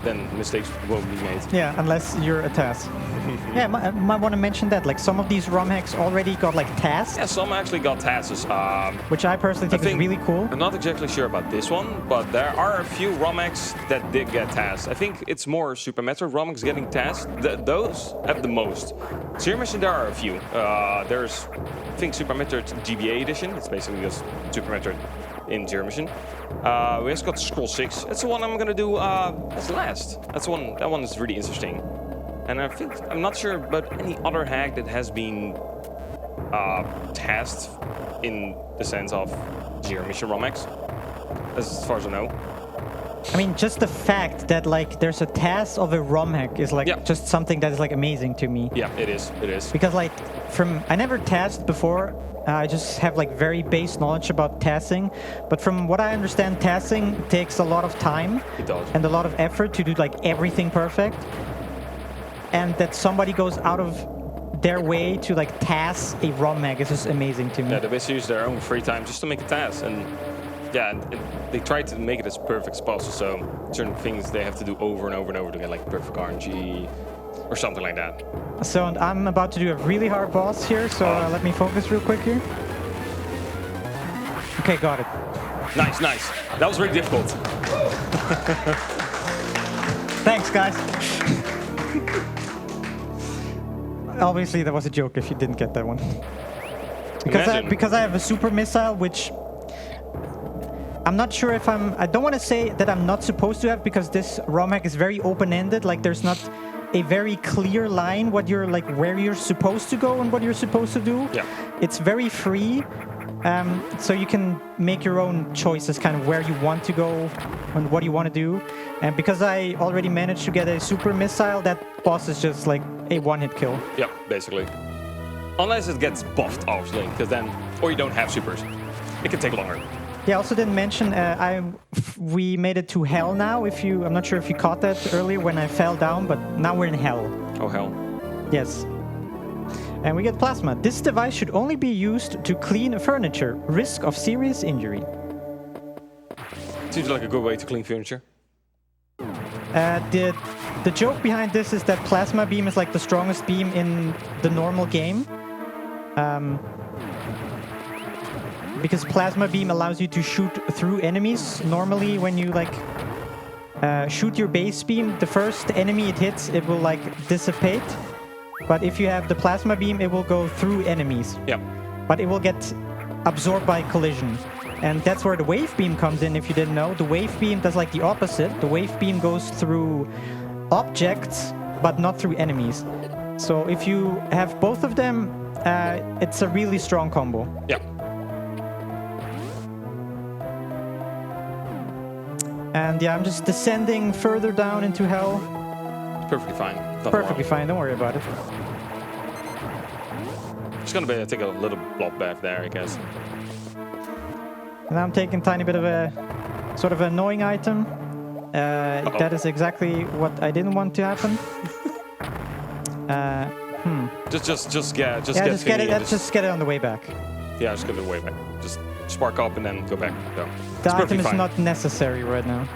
then mistakes won't be made. Yeah, unless you're a TAS. Yeah, I might want to mention that. Like some of these ROM hacks already got like tasks. Yeah, some actually got tasks. Which I personally think is really cool. I'm not exactly sure about this one, but there are a few ROM hacks that did get tasks. I think it's more Super Metroid ROM hacks getting tasks. Those have the most. Zero Mission, there are a few. There's, I think, Super Metroid GBA edition. It's basically just Super Metroid in Zero Mission. We also got Scroll 6. That's the one I'm gonna do as last. That one is really interesting. And I'm not sure about any other hack that has been tasked in the sense of Zero Mission ROM hacks, as far as I know. I mean, just the fact that like there's a task of a ROM hack is like just something that is like amazing to me. Yeah, it is. It is. Because like I never tasked before. I just have like very base knowledge about tasking, but from what I understand, tasking takes a lot of time. It does. And a lot of effort to do like everything perfect. And that somebody goes out of their way to like task a ROM hack is just amazing to me. Yeah, they basically use their own free time just to make a task, and yeah, they try to make it as perfect as possible. So certain things they have to do over and over and over to get like perfect RNG or something like that. So I'm about to do a really hard boss here, so let me focus real quick here. Okay, got it. Nice, nice. That was really difficult. Thanks, guys. Obviously, that was a joke if you didn't get that one. Because I have a super missile, which I'm not sure if I don't want to say that I'm not supposed to have, because this ROM hack is very open-ended. Like, there's not a very clear line where you're supposed to go and what you're supposed to do. Yeah. It's very free, so you can make your own choices, kind of where you want to go and what you want to do. And because I already managed to get a super missile, that boss is just like a one-hit kill. Yeah, basically. Unless it gets buffed, obviously, because then, or you don't have supers. It can take longer. Yeah, I also didn't mention, we made it to hell now. I'm not sure if you caught that earlier when I fell down, but now we're in hell. Oh, hell. Yes. And we get plasma. This device should only be used to clean furniture. Risk of serious injury. Seems like a good way to clean furniture. The joke behind this is that plasma beam is like the strongest beam in the normal game. Because plasma beam allows you to shoot through enemies. Normally, when you like shoot your base beam, the first enemy it hits, it will like dissipate. But if you have the plasma beam, it will go through enemies. Yeah. But it will get absorbed by collision. And that's where the wave beam comes in, if you didn't know. The wave beam does like the opposite. The wave beam goes through objects, but not through enemies. So if you have both of them, it's a really strong combo. Yeah. And yeah, I'm just descending further down into hell. It's perfectly fine. Perfectly fine, don't worry about it. It's gonna take a little blob bath there, I guess. And I'm taking a tiny bit of a sort of annoying item. That is exactly what I didn't want to happen. Just get it. Just get it on the way back. Yeah, just get it way back. Just spark up and then go back. So, the item is not necessary right now.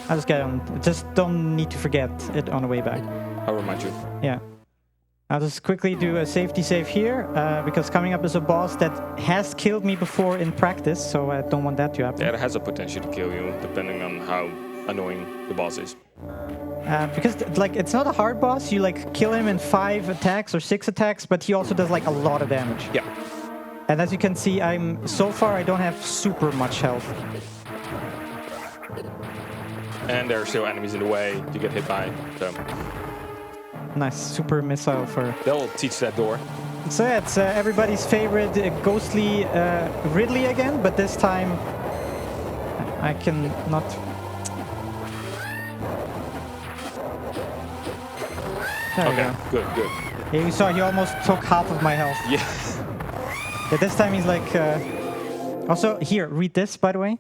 I'll just get on. Just don't need to forget it on the way back. I'll remind you. Yeah. I'll just quickly do a safety save here, because coming up is a boss that has killed me before in practice, so I don't want that to happen. Yeah, it has a potential to kill you, depending on how annoying the boss is. Because like it's not a hard boss, you like kill him in 5 attacks or 6 attacks, but he also does like a lot of damage. Yeah. And as you can see, so far I don't have super much health. And there are still enemies in the way you get hit by, so... Nice super missile for... They'll teach that door. So yeah, it's everybody's favorite ghostly Ridley again, but this time I can not... There okay, good. Yeah, you saw he almost took half of my health. Yeah, this time he's like... Also, here, read this, by the way.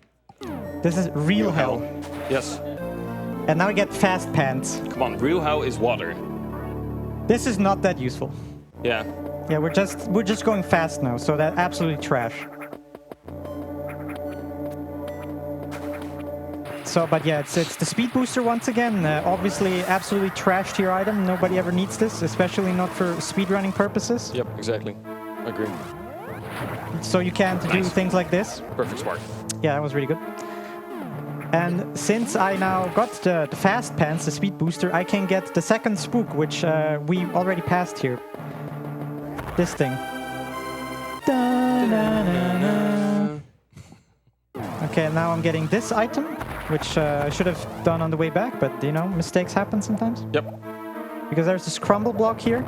This is real hell. Yes. And now I get fast pants. Come on, real hell is water. This is not that useful. Yeah. Yeah, we're just going fast now, so that's absolutely trash. So, but yeah, it's the speed booster once again. Obviously, absolutely trash tier item. Nobody ever needs this, especially not for speedrunning purposes. Yep, exactly. Agree. So you can't do things like this. Perfect spark. Yeah, that was really good. And since I now got the fast pants, the speed booster, I can get the second spook, which we already passed here. This thing. Okay, now I'm getting this item, which I should have done on the way back, but you know, mistakes happen sometimes. Yep. Because there's this crumble block here.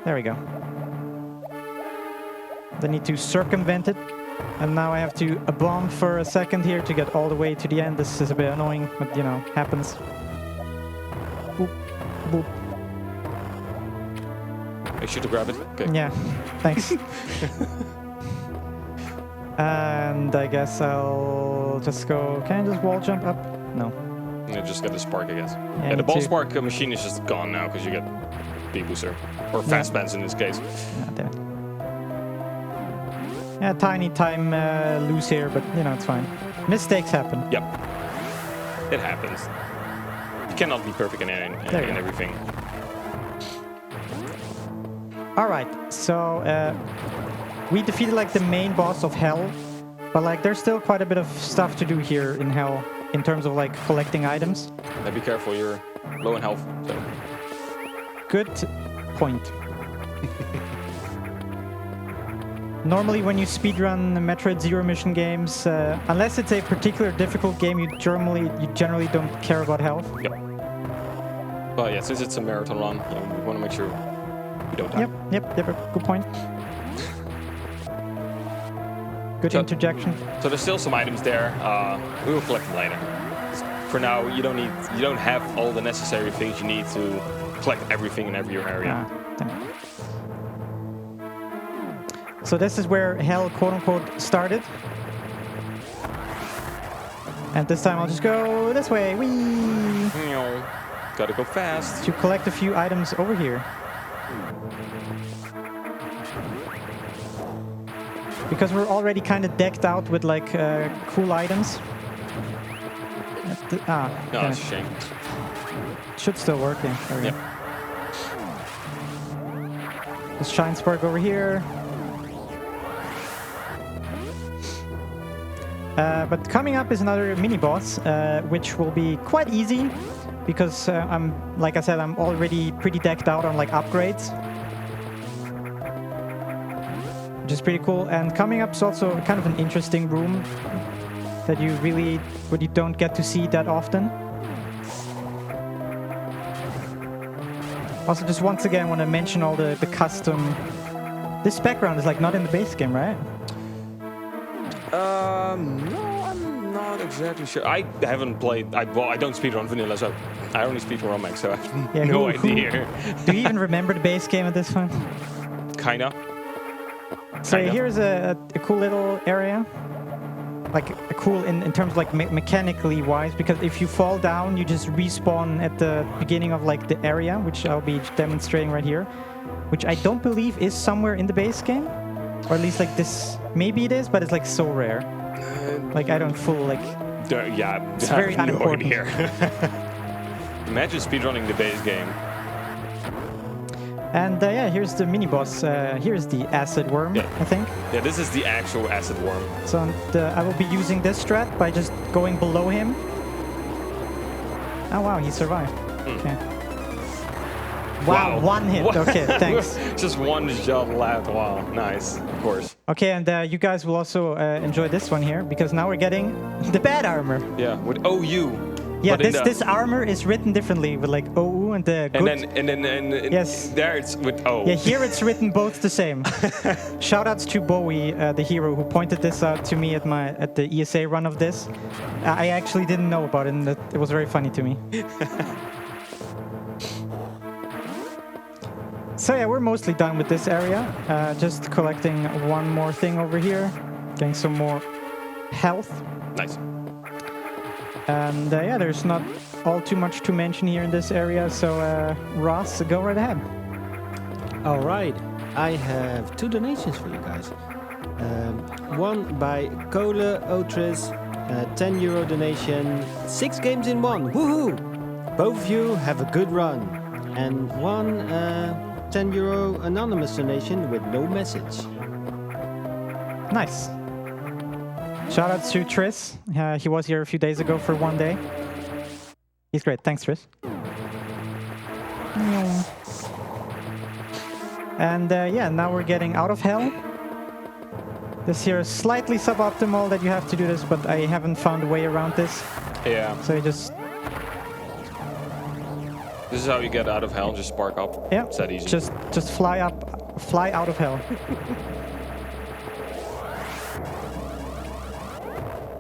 There we go. Then need to circumvent it. And now I have to bomb for a second here to get all the way to the end. This is a bit annoying, but you know, happens. Boop, boop. Make sure to grab it. Okay. Yeah, thanks. And I guess I'll just go... Can I just wall jump up? No. Yeah, just get the spark, I guess. Yeah, Yeah, the me ball too. spark machine is just gone now because you get speed booster. Or fast pants in this case. Ah, damn it. Yeah, tiny time lose here, but you know, it's fine. Mistakes happen. Yep. It happens. You cannot be perfect in everything. Alright, so we defeated like the main boss of Hell, but like there's still quite a bit of stuff to do here in Hell in terms of like collecting items. Now be careful, you're low in health. So. Good point. Normally when you speedrun Metroid Zero Mission games, unless it's a particular difficult game, you generally don't care about health. Yep. But yeah, since it's a marathon run, you know, we want to make sure we don't die. Yep, good point. Good interjection. So there's still some items there. We will collect them later. For now, you don't have all the necessary things you need to collect everything in every area. Damn. So this is where Hell, quote-unquote, started. And this time I'll just go this way. Whee! Gotta go fast. To collect a few items over here. Because we're already kind of decked out with like cool items. No, that's a shame. Should still work, yeah. There we Yep. go. This Shine Spark over here. But coming up is another mini-boss, which will be quite easy, because like I said, I'm already pretty decked out on like upgrades, which is pretty cool. And coming up is also kind of an interesting room that you don't get to see that often. Also, just once again, want to mention all the custom. This background is like not in the base game, right? No, I'm not exactly sure. I haven't played. I don't speedrun vanilla, so I only speedrun ROM-Hack, so I have no idea. Do you even remember the base game at this point? Kinda. So here's a cool little area. Like a cool in terms of like mechanically wise, because if you fall down, you just respawn at the beginning of like the area, which I'll be demonstrating right here, which I don't believe is somewhere in the base game. Or at least like this, maybe it is, but it's like so rare. Like I don't full like. Yeah, it's very unimportant here. Imagine speedrunning the base game. And yeah, here's the mini boss. Here's the acid worm, I think. Yeah, this is the actual acid worm. So I will be using this strat by just going below him. Oh wow, he survived. Okay. Wow, one hit. Okay, thanks. Just one shot left. Wow, nice. Of course. Okay, and you guys will also enjoy this one here, because now we're getting the bad armor. Yeah, with OU. Yeah, this armor is written differently with like OU and the good. And then yes, there it's with O. Yeah, here it's written both the same. Shoutouts to Bowie, the hero, who pointed this out to me at the ESA run of this. I actually didn't know about it, and it was very funny to me. So yeah, we're mostly done with this area. Just collecting one more thing over here, getting some more health. Nice. And yeah, there's not all too much to mention here in this area, so Rhass, go right ahead. All right, I have 2 donations for you guys. One by Cole Otris. a 10 euro donation. 6 games in one. Woohoo! Both of you have a good run. And one 10 euro anonymous donation with no message. Nice. Shout out to Triss. He was here a few days ago for one day. He's great. Thanks, Triss. And yeah, now we're getting out of hell. This here is slightly suboptimal that you have to do this, but I haven't found a way around this. Yeah. So you just... This is how you get out of hell, just spark up. Yeah. It's that easy. Just fly up, fly out of hell.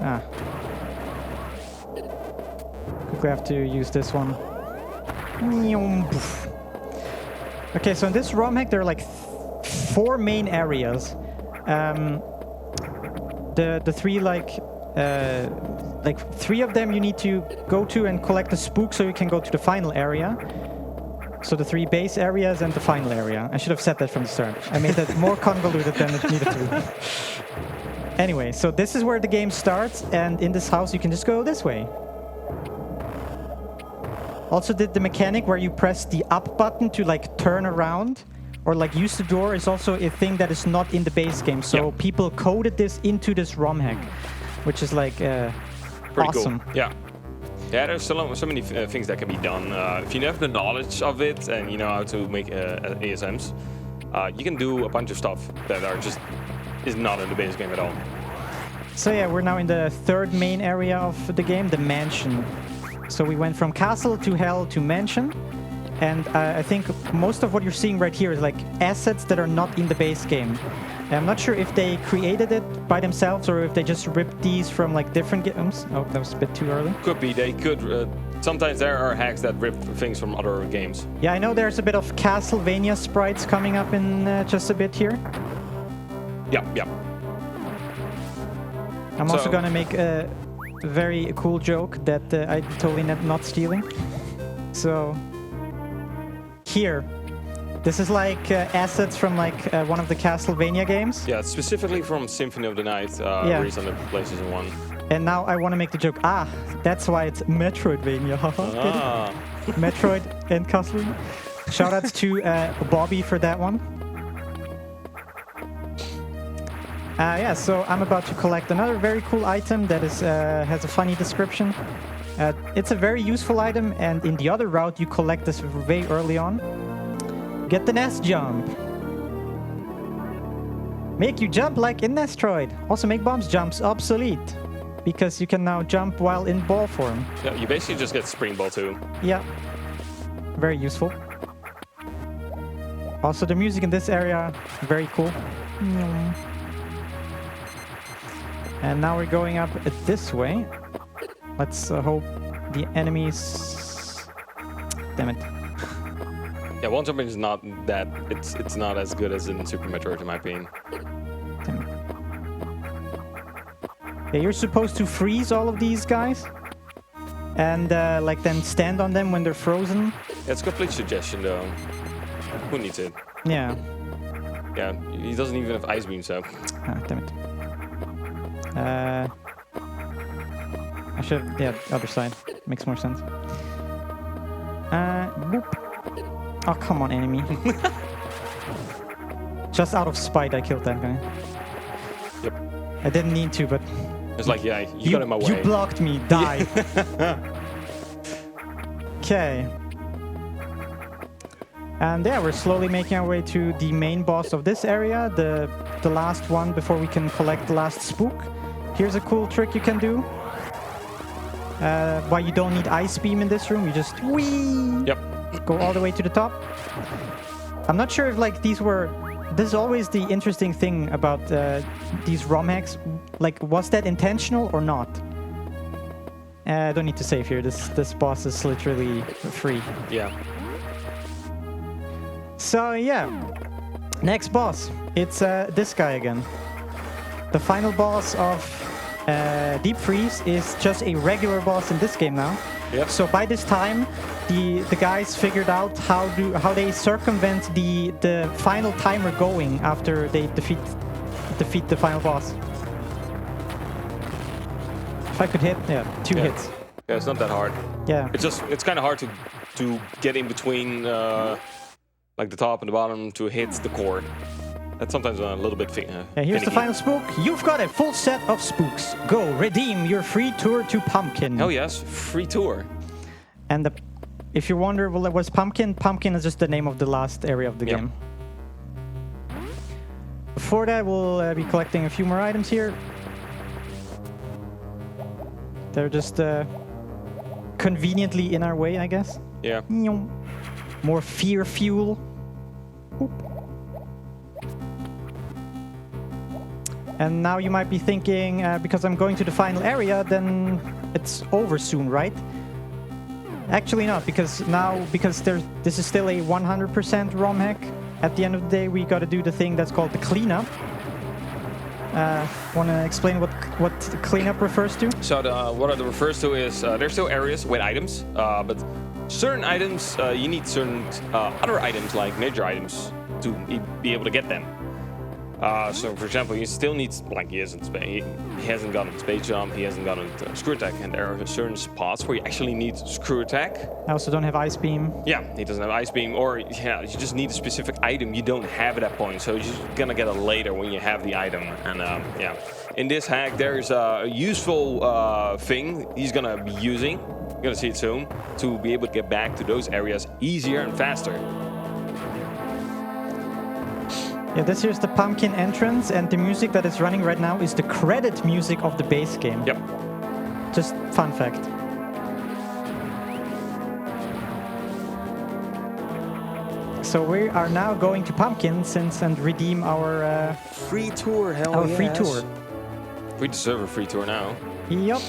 Ah. Quickly have to use this one. Okay, so in this ROM-Hack there are like 4 main areas. The 3 like 3 of them you need to go to and collect the spook so you can go to the final area. So the 3 base areas and the final area. I should have said that from the start. I made that more convoluted than it needed to be. Anyway, so this is where the game starts, and in this house you can just go this way. Also did the mechanic where you press the up button to like turn around or like use the door is also a thing that is not in the base game. So people coded this into this ROM-Hack, which is like awesome. Cool. Yeah. Yeah, there's so many things that can be done. If you have the knowledge of it and you know how to make ASMs, you can do a bunch of stuff that is not in the base game at all. So yeah, we're now in the 3rd main area of the game, the mansion. So we went from castle to hell to mansion. And I think most of what you're seeing right here is like assets that are not in the base game. I'm not sure if they created it by themselves or if they just ripped these from like different games. Oh, that was a bit too early. Could be. They could. Sometimes there are hacks that rip things from other games. Yeah, I know there's a bit of Castlevania sprites coming up in just a bit here. Yeah. I'm also gonna make a very cool joke that I totally not stealing. So here. This is like assets from like one of the Castlevania games. Yeah, specifically from Symphony of the Night, released on the PlayStation 1. And now I want to make the joke, that's why it's Metroidvania. Metroid and Castlevania. Shoutouts to Bobby for that one. Yeah, so I'm about to collect another very cool item that is has a funny description. It's a very useful item, and in the other route you collect this very early on. Get the nest jump. Make you jump like in Metroid. Also make bombs jumps obsolete, because you can now jump while in ball form. Yeah, you basically just get springboard too. Yeah, very useful. Also the music in this area, very cool. And now we're going up this way. Let's hope the enemies... Damn it. Yeah, wall jumping is not that. It's not as good as in Super Metroid, in my opinion. Yeah, you're supposed to freeze all of these guys, and like then stand on them when they're frozen. Yeah, it's a complete suggestion, though. Who needs it? Yeah. Yeah, he doesn't even have ice beam, so. Damn it. I should have. Yeah, other side makes more sense. Boop. Oh, come on, enemy. Just out of spite, I killed that guy. Yep. I didn't need to, but... It's like, yeah, you got in my way. You blocked me. Die. Okay. And yeah, we're slowly making our way to the main boss of this area, the last one before we can collect the last spook. Here's a cool trick you can do. Why you don't need ice beam in this room, you just whee! Yep. Go all the way to the top. I'm not sure if like these were... This is always the interesting thing about these ROM hacks. Like, was that intentional or not? I don't need to save here. This boss is literally free. Yeah. So yeah, next boss. It's this guy again. The final boss of Deep Freeze is just a regular boss in this game now. Yep. So by this time, the guys figured out how they circumvent the final timer going after they defeat the final boss. If I could hit, yeah, two hits. Yeah, it's not that hard. Yeah. It's kind of hard to get in between like the top and the bottom to hit the core. That's sometimes a little bit here's finicky. the final spook. You've got a full set of spooks. Go redeem your free tour to Pumpkin. Oh yes, free tour. And if you wonder, well, what's Pumpkin? Pumpkin is just the name of the last area of the game. Before that, we'll be collecting a few more items here. They're just conveniently in our way, I guess. Yeah. More fear fuel. Oop. And now you might be thinking, because I'm going to the final area, then it's over soon, right? Actually not, because this is still a 100% ROM hack. At the end of the day, we got to do the thing that's called the cleanup. Want to explain what cleanup refers to? So what it refers to is there's still areas with items, but certain items you need certain other items like major items to be able to get them. So for example, he still needs, like he hasn't gotten space jump, he hasn't gotten screw attack, and there are certain spots where you actually need screw attack. I also don't have ice beam. Yeah, he doesn't have ice beam, or you just need a specific item you don't have at that point, so you're gonna get it later when you have the item. And in this hack, there's a useful thing he's gonna be using. You're gonna see it soon to be able to get back to those areas easier and faster. Yeah, this here's the Pumpkin entrance, and the music that is running right now is the credit music of the base game. Yep. Just fun fact. So we are now going to Pumpkin and redeem our free tour. free tour. We deserve a free tour now. Yep.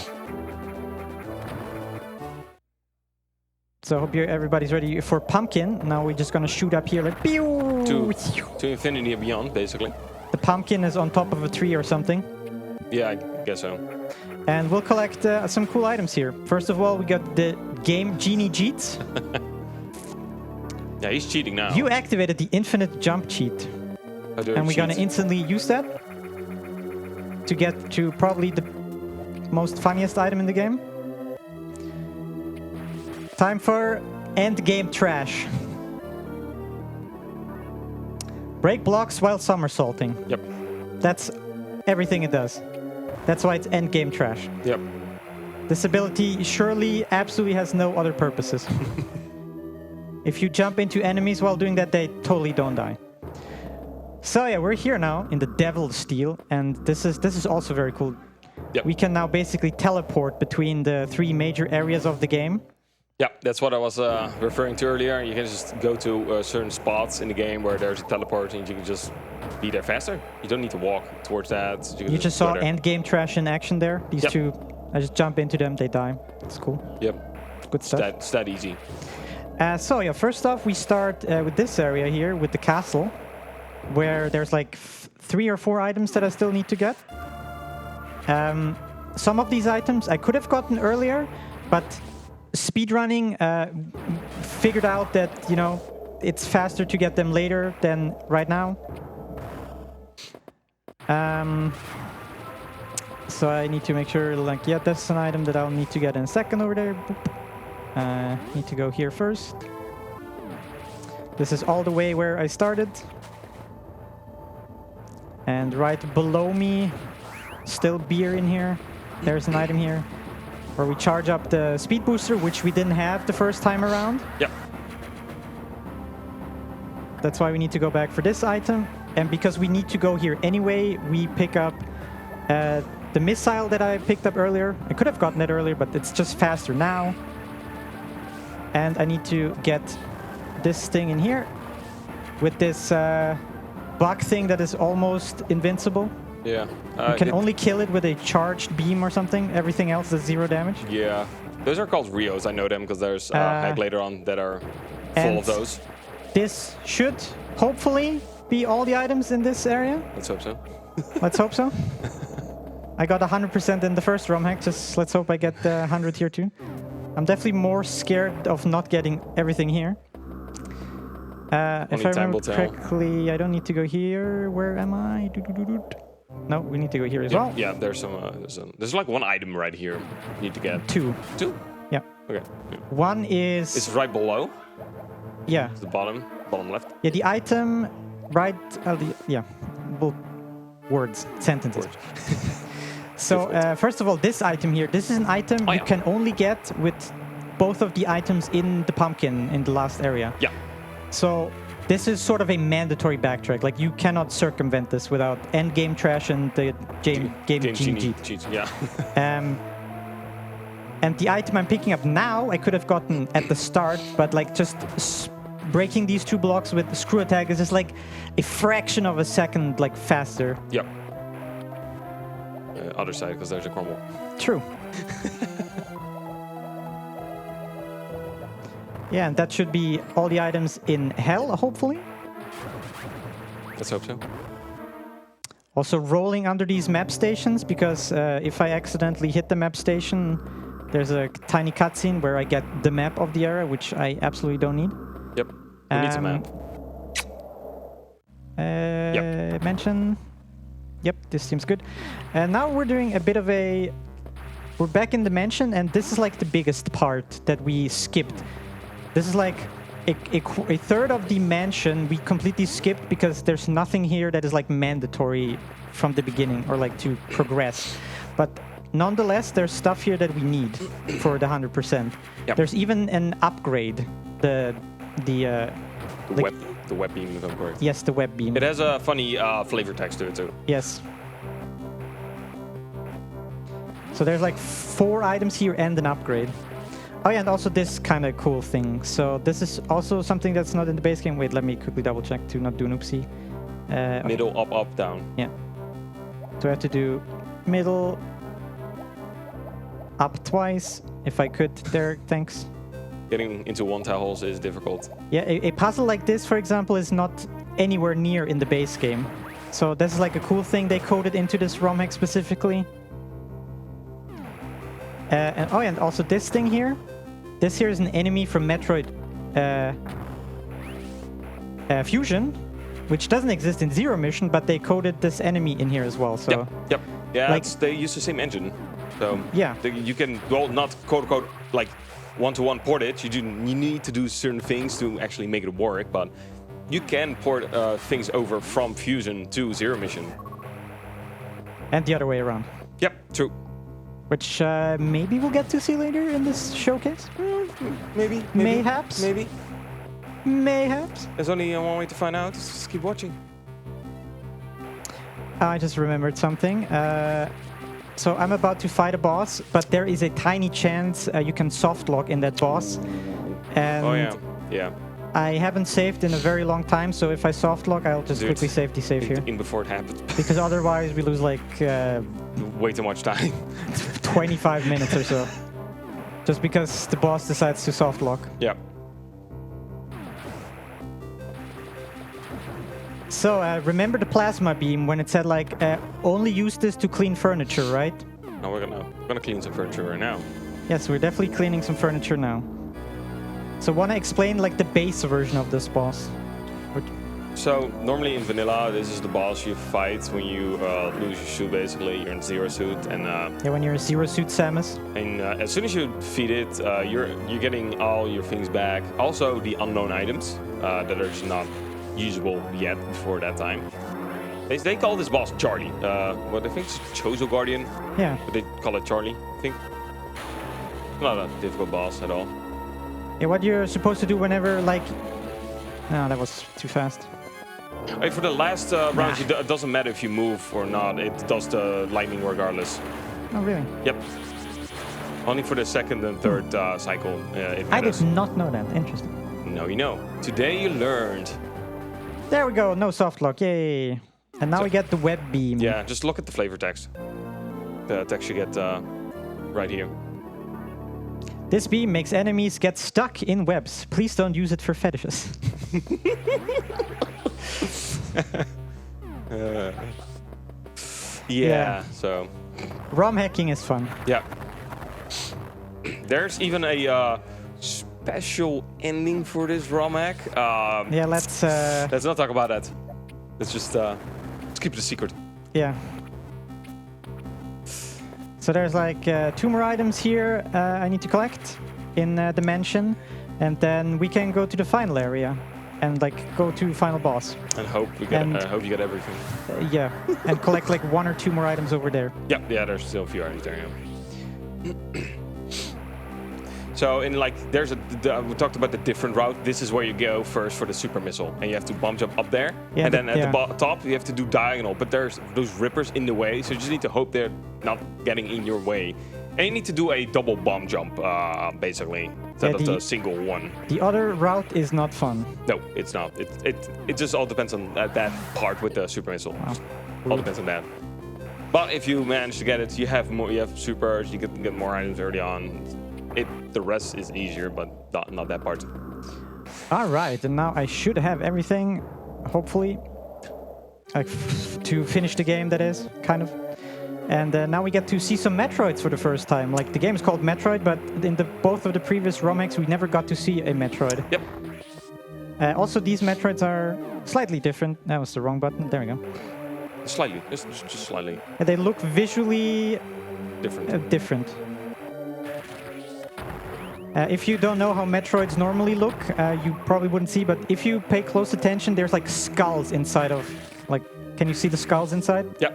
So I hope everybody's ready for Pumpkin. Now we're just gonna shoot up here like pew! To infinity and beyond, basically. The pumpkin is on top of a tree or something. Yeah, I guess so. And we'll collect some cool items here. First of all, we got the game Genie Jeets. Yeah, he's cheating now. You activated the infinite jump cheat. And we're gonna instantly use that to get to probably the most funniest item in the game. Time for end game trash. Break blocks while somersaulting. Yep. That's everything it does. That's why it's end game trash. Yep. This ability surely absolutely has no other purposes. If you jump into enemies while doing that, they totally don't die. So yeah, we're here now in the Devil Steel, and this is also very cool. Yep. We can now basically teleport between the three major areas of the game. Yeah, that's what I was referring to earlier. You can just go to certain spots in the game where there's a teleport and you can just be there faster. You don't need to walk towards that. You just saw end game trash in action there. These two, I just jump into them, they die. It's cool. Yep. Good stuff. It's that easy. So yeah, first off, we start with this area here with the castle, where there's like 3 or 4 items that I still need to get. Some of these items I could have gotten earlier, but speedrunning figured out that, you know, it's faster to get them later than right now. So I need to make sure, like, yeah, that's an item that I'll need to get in a second over there. Need to go here first. This is all the way where I started. And right below me, still beer in here. There's an item here where we charge up the speed booster, which we didn't have the first time around. Yep. That's why we need to go back for this item. And because we need to go here anyway, we pick up the missile that I picked up earlier. I could have gotten it earlier, but it's just faster now. And I need to get this thing in here with this bug thing that is almost invincible. Yeah. You can only kill it with a charged beam or something. Everything else does 0 damage. Yeah. Those are called Rios. I know them because there's hack later on that are full of those. This should hopefully be all the items in this area. Let's hope so. Let's hope so. I got 100% in the first ROM hack. Just let's hope I get 100 here too. I'm definitely more scared of not getting everything here. If I remember correctly, I don't need to go here. Where am I? No, we need to go here as Yeah, well. yeah, there's there's like one item right here you need to get. Two. Two? Yeah. Okay. Yeah. One is... It's right below. Yeah. It's the bottom left. Yeah, the item right... words, sentences. So, first of all, this item here, this is an item you can only get with both of the items in the pumpkin in the last area. Yeah. So, this is sort of a mandatory backtrack. Like, you cannot circumvent this without end game trash and the game genie cheats. Yeah. And the item I'm picking up now, I could have gotten at the start, but like just breaking these two blocks with the screw attack is just like a fraction of a second like faster. Yep. Other side, because there's a crumble. True. Yeah, and that should be all the items in hell, hopefully. Let's hope so. Also rolling under these map stations, because if I accidentally hit the map station, there's a tiny cutscene where I get the map of the area, which I absolutely don't need. Yep. Who needs a map? Yep. Mention. Yep, this seems good. And now we're doing a bit of a... We're back in the mansion, and this is like the biggest part that we skipped. This is like a third of the mansion we completely skipped because there's nothing here that is like mandatory from the beginning or like to progress. But nonetheless, there's stuff here that we need for the 100%. Yep. There's even an upgrade. The web beam, if I'm correct. Yes, the web beam. It has a funny flavor text to it too. Yes. So there's like 4 items here and an upgrade. Oh yeah, and also this kind of cool thing. So this is also something that's not in the base game. Wait, let me quickly double check to not do an oopsie. Middle, up, down. Yeah. So I have to do middle, up twice. If I could there, thanks. Getting into one tiles is difficult. Yeah, a puzzle like this, for example, is not anywhere near in the base game. So this is like a cool thing they coded into this ROM-Hack specifically. And also this thing here. This here is an enemy from Metroid Fusion, which doesn't exist in Zero Mission, but they coded this enemy in here as well. So Yep. Yeah, like, they use the same engine. So yeah, you can, well, not quote-unquote like one-to-one port it. You need to do certain things to actually make it work, but you can port things over from Fusion to Zero Mission. And the other way around. Yep, true. Which maybe we'll get to see later in this showcase. Maybe. Mayhaps. Maybe. Mayhaps. There's only one way to find out. Just keep watching. I just remembered something. So I'm about to fight a boss, but there is a tiny chance you can softlock in that boss. And oh yeah, yeah. I haven't saved in a very long time, so if I softlock, I'll just quickly save the save here. In before it happens. Because otherwise we lose like... way too much time. 25 minutes or so. Just because the boss decides to softlock. Yeah. So remember the plasma beam when it said like only use this to clean furniture, right? No, we're gonna clean some furniture right now. Yes, we're definitely cleaning some furniture now. So wanna explain like the base version of this boss? So normally in vanilla, this is the boss you fight when you lose your suit. Basically, you're in zero suit, and yeah, when you're in zero suit, Samus. And as soon as you defeat it, you're getting all your things back. Also the unknown items that are just not usable yet before that time. They call this boss Charlie. What I think it's Chozo Guardian. Yeah. But they call it Charlie, I think. Not a difficult boss at all. Yeah, what you're supposed to do whenever like... No, that was too fast. Hey, for the last round, it doesn't matter if you move or not. It does the lightning regardless. Oh, really? Yep. Only for the second and third cycle, it matters. I did not know that. Interesting. No, you know. Today you learned. There we go. No softlock. Yay. And now we get the web beam. Yeah, just look at the flavor text. The text you get right here. This beam makes enemies get stuck in webs. Please don't use it for fetishes. Yeah, so... ROM hacking is fun. Yeah. There's even a special ending for this ROM hack. Yeah, let's not talk about that. Let's just let's keep it a secret. Yeah. So there's like 2 more items here I need to collect in the mansion, and then we can go to the final area and like go to final boss. And hope we get. Hope you get everything. Yeah, and collect like 1 or 2 more items over there. Yeah, there's still a few items there. Yeah. So in like, we talked about the different route. This is where you go first for the super missile, and you have to bump jump up there, yeah, and then at the top you have to do diagonal. But there's those rippers in the way, so you just need to hope they're not getting in your way. And you need to do a double bomb jump, basically, instead of the single one. The other route is not fun. No, it's not. It just all depends on that part with the super missile. Wow. All depends on that. But if you manage to get it, you have more. You have supers. You get more items early on. The rest is easier, but not that part. All right, and now I should have everything, hopefully, to finish the game. That is kind of. And now we get to see some Metroids for the first time. Like, the game is called Metroid, but in both of the previous ROM-Hacks, we never got to see a Metroid. Yep. Also, these Metroids are slightly different. That was the wrong button. There we go. Slightly, just slightly. Yeah, they look visually different. If you don't know how Metroids normally look, you probably wouldn't see, but if you pay close attention, there's like skulls inside of, like, can you see the skulls inside? Yeah.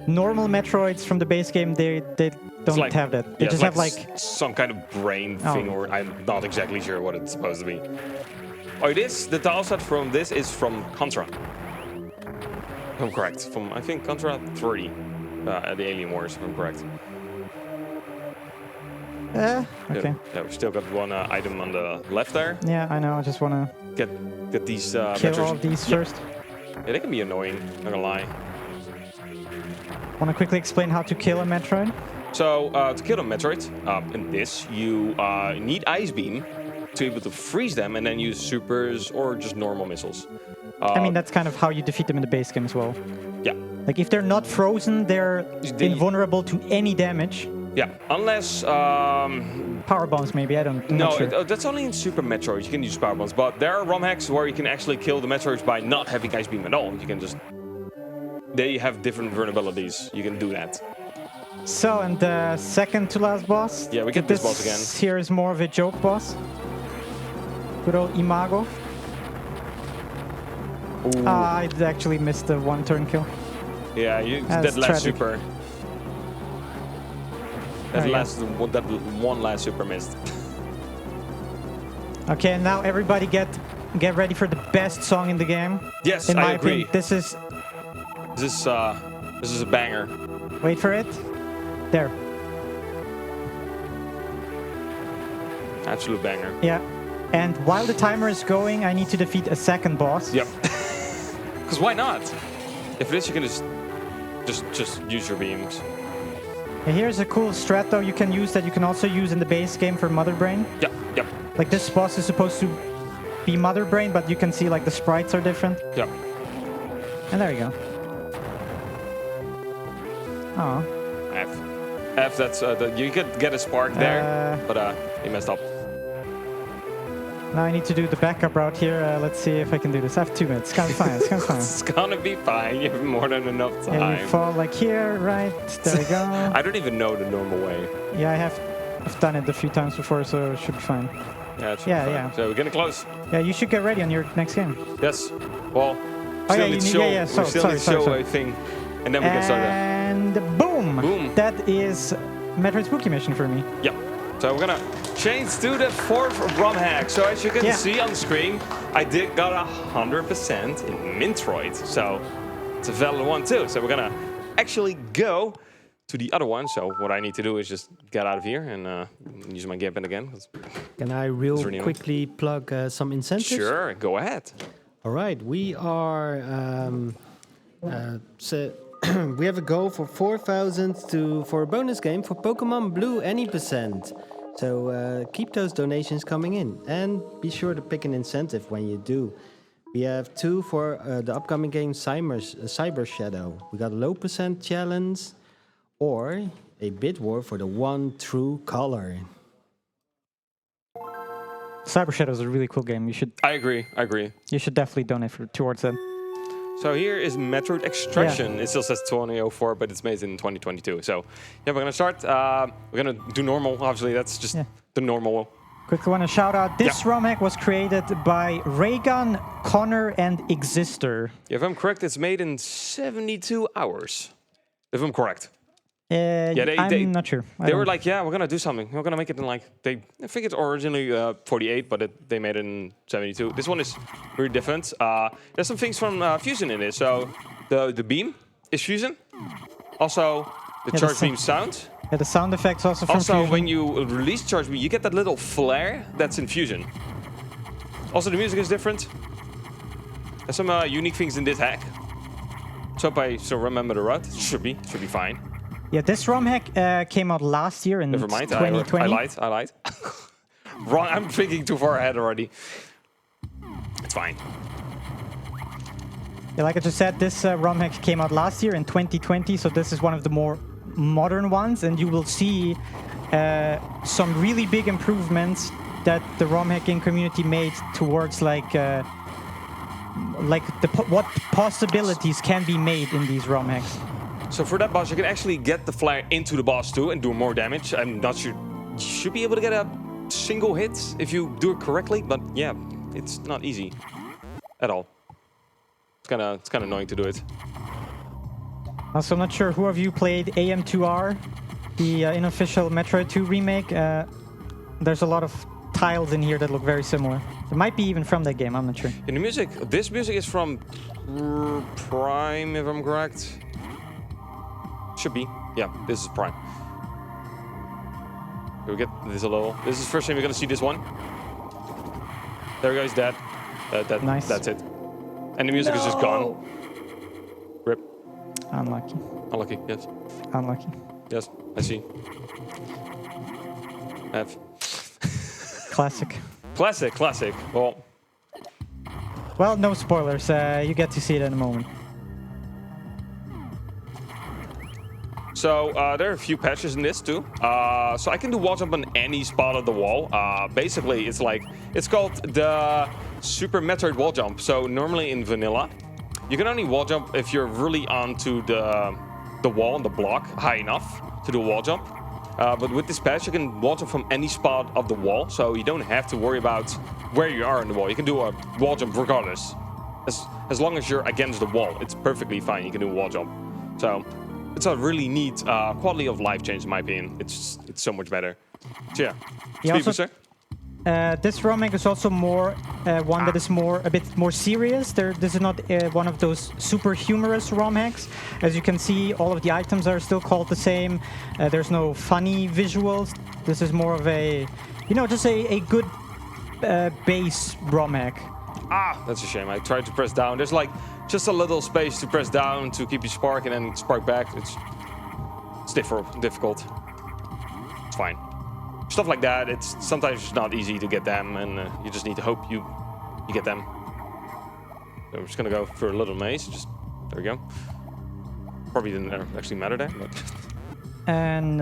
Normal Metroids from the base game, they don't have that. They just have like some kind of brain thing, or I'm not exactly sure what it's supposed to be. Oh, the tile set from this is from Contra. If I'm correct. From, I think, Contra 3, the Alien Wars, if I'm correct. okay. Yeah, we still got 1 item on the left there. Yeah, I know. I just want to get these kill Metroids. all of these first. Yeah, they can be annoying, not gonna lie. Want to quickly explain how to kill a Metroid? So, to kill a Metroid, in this, you need Ice Beam to be able to freeze them and then use supers or just normal missiles. I mean, that's kind of how you defeat them in the base game as well. Yeah. Like, if they're not frozen, they're invulnerable to any damage. Yeah, unless... Power bombs, maybe, I'm not sure. That's only in Super Metroid, you can use power bombs, but there are ROM hacks where you can actually kill the Metroids by not having Ice Beam at all. You can just... They have different vulnerabilities, you can do that. So, and the second to last boss? Yeah, we get this boss again. Here is more of a joke boss. Good old Imago. I actually missed the 1 turn kill. Yeah, that last super. That one last super missed. Okay, and now everybody get ready for the best song in the game. Yes, in my I agree. opinion, this is a banger. Wait for it. There. Absolute banger. Yeah. And while the timer is going, I need to defeat a second boss. Yep. Because why not? If this, you can just use your beams. And here's a cool strat though you can use that you can also use in the base game for Mother Brain. Yep, yep. Like this boss is supposed to be Mother Brain, but you can see like the sprites are different. Yep. And there we go. Oh. F, that's, you could get a spark there, but you messed up. Now I need to do the backup route here. Let's see if I can do this. I have 2 minutes. It's gonna be fine. It's gonna be fine. It's gonna be fine. You have more than enough time. And you fall like here, right? There we go. I don't even know the normal way. Yeah, I've done it a few times before, so it should be fine. Yeah, it should be fine. Yeah. So we're getting close. Yeah, you should get ready on your next game. Yes. Well, we still need to show a thing, and then we can start that. And boom! Boom. That is Metroid Spooky Mission for me. Yep. So we're gonna change to the 4th ROM-Hack. So as you can see on the screen, I got 100% in Metroid. So it's a valid one too. So we're gonna actually go to the other one. So what I need to do is just get out of here and use my gamepad again. Can I real quickly plug some incentives? Sure, go ahead. All right, we are we have a goal for 4,000 for a bonus game for Pokemon Blue any %. So keep those donations coming in and be sure to pick an incentive when you do. We have 2 for the upcoming game Cyber Shadow. We got a low % challenge or a bid war for the 1 true color. Cyber Shadow is a really cool game. You should. I agree. You should definitely donate towards it. So here is Metroid Extraction. It still says 2004, but it's made in 2022. So yeah, we're gonna start. We're gonna do normal. Obviously, that's just the normal. Quickly want to shout out, this ROM hack was created by Raygun, Connor, and Exister. If I'm correct, it's made in 72 hours. If I'm correct. I'm not sure. They were like, yeah, we're gonna do something. We're gonna make it in like I think it's originally 48, but they made it in 72. This one is really different. There's some things from Fusion in it. So the beam is Fusion. Also the charge beam sound. Yeah, the sound effects also from Fusion. Also, when you release charge beam, you get that little flare that's in Fusion. Also, the music is different. There's some unique things in this hack. So I remember the route. Should be fine. Yeah, this ROM hack came out last year in 2020. I lied. Wrong, I'm thinking too far ahead already. It's fine. Yeah, like I just said, this ROM hack came out last year in 2020, so this is one of the more modern ones, and you will see some really big improvements that the ROM hacking community made towards what possibilities can be made in these ROM hacks. So for that boss, you can actually get the flare into the boss too and do more damage. I'm not sure. You should be able to get a single hit if you do it correctly, but yeah, it's not easy at all. It's kind of annoying to do it. Also, I'm not sure who of you played AM2R, the unofficial Metroid 2 remake. There's a lot of tiles in here that look very similar. It might be even from that game, I'm not sure. In the music, this music is from Prime, if I'm correct. Should be. Yeah, this is Prime. Here we get this a little. This is the first time we're gonna see this one. There we go, he's dead. Nice. That's it. And the music is just gone. Rip. Unlucky. Unlucky, yes. Unlucky. Yes, I see. F. Classic. Classic. Well, no spoilers. You get to see it in a moment. So there are a few patches in this too. So I can do wall jump on any spot of the wall. Basically, it's called the Super Metroid wall jump. So normally in vanilla, you can only wall jump if you're really onto the wall and the block high enough to do a wall jump. But with this patch, you can wall jump from any spot of the wall, so you don't have to worry about where you are on the wall. You can do a wall jump regardless. As long as you're against the wall, it's perfectly fine. You can do a wall jump. So it's a really neat quality of life change, in my opinion. It's so much better. So yeah, Speed Booster. This ROM hack is also more one that is a bit more serious. This is not one of those super humorous ROM hacks. As you can see, all of the items are still called the same. There's no funny visuals. This is more of a, just a good base ROM hack. That's a shame. I tried to press down. There's just a little space to press down to keep you spark and then spark back. It's difficult. It's fine. Stuff like that, it's sometimes not easy to get them, and you just need to hope you get them. So I'm just gonna go for a little maze. There we go. Probably didn't actually matter there, but. And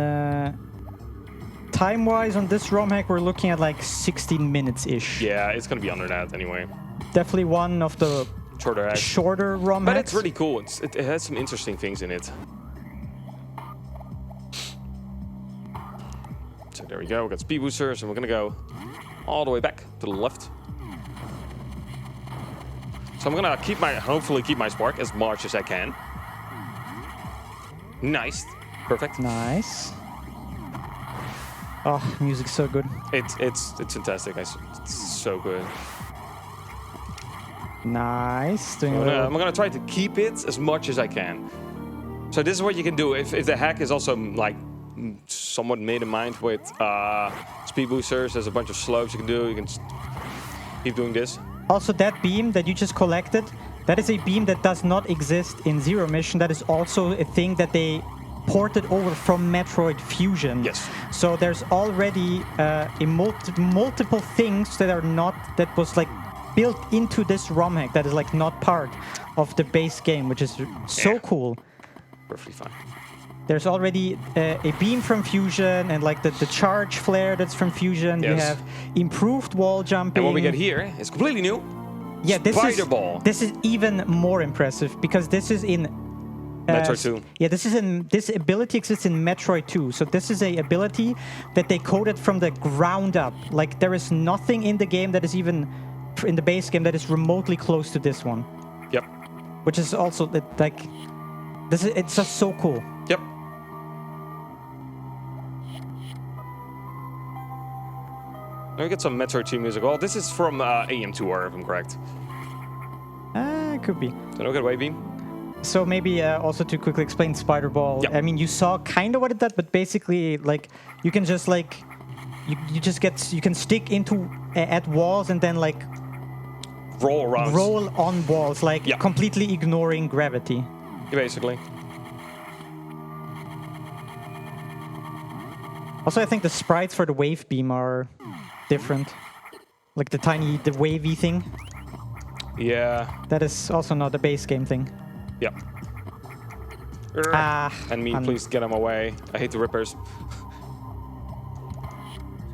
time-wise on this ROM hack, we're looking at 16 minutes-ish. Yeah, it's gonna be under that anyway. Definitely one of the shorter ROM hacks. But it's really cool. It has some interesting things in it. So there we go, we got speed boosters, and we're gonna go all the way back to the left. So I'm gonna hopefully keep my spark as much as I can. Nice, perfect. Nice. Oh, music's so good. It's fantastic. It's so good. Nice. I'm gonna try to keep it as much as I can. So this is what you can do if the hack is also somewhat made in mind with speed boosters. There's a bunch of slopes you can do. You can keep doing this. Also, that beam that you just collected, that is a beam that does not exist in Zero Mission. That is also a thing that they ported over from Metroid Fusion. Yes. So there's already multiple things that was built into this ROM hack that is not part of the base game, which is so cool. Perfectly fine. There's already a beam from Fusion and the charge flare that's from Fusion. Yes. You have improved wall jumping. And what we get here is completely new. Yeah, Spider-Ball. This is even more impressive because this is in Metroid 2. Yeah, this ability exists in Metroid 2. So this is a ability that they coded from the ground up. Like there is nothing in the game that is even in the base game that is remotely close to this one. Yep. Which is also like it's just so cool. Yep. Now we get some Metroid 2 music. Oh, this is from AM2R, if I'm correct. Could be. So no good way, Beam. So maybe also to quickly explain Spider Ball. Yep. I mean, you saw kind of what it did, but basically, like, you can just like, you can stick into at walls and then like roll around. Roll on walls, like completely ignoring gravity. Basically. Also, I think the sprites for the wave beam are different. Like the wavy thing. Yeah. That is also not a base game thing. Yep. And me, please get him away. I hate the rippers. Just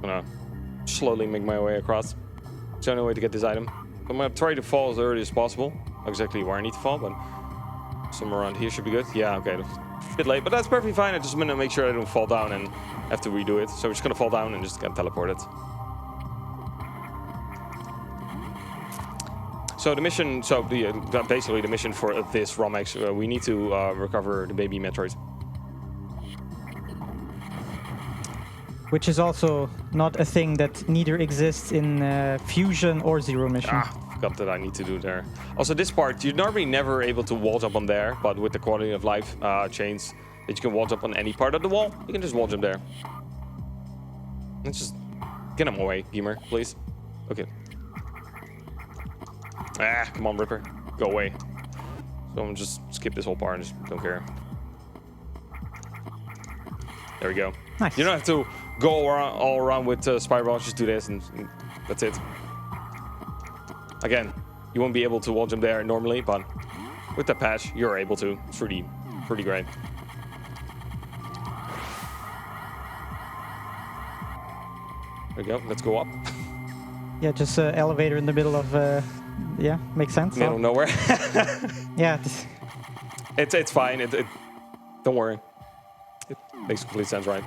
gonna slowly make my way across. It's the only way to get this item. I'm gonna try to fall as early as possible. Not exactly where I need to fall, but somewhere around here should be good. Yeah, okay. A bit late, but that's perfectly fine. I just want to make sure I don't fall down and have to redo it. So we're just gonna fall down and just get teleported. So the mission, basically the mission for this ROM-Hack, we need to recover the baby Metroid. Which is also not a thing that neither exists in Fusion or Zero Mission. Forgot that I need to do there. Also, this part, you're normally never able to wall jump on there, but with the quality of life chains, that you can wall jump on any part of the wall, you can just wall jump there. Let's just get him away, Gamer, please. Okay. Come on, Ripper. Go away. So I'm just skip this whole part and just don't care. There we go. Nice. You don't have to go all around with Spider Balls. Just do this and that's it. Again, you won't be able to wall jump there normally, but with the patch, you're able to. It's pretty great. There we go. Let's go up. Yeah, just elevator in the middle of... yeah, makes sense. Middle of nowhere. Yeah. It's fine. Don't worry. It makes complete sense, right?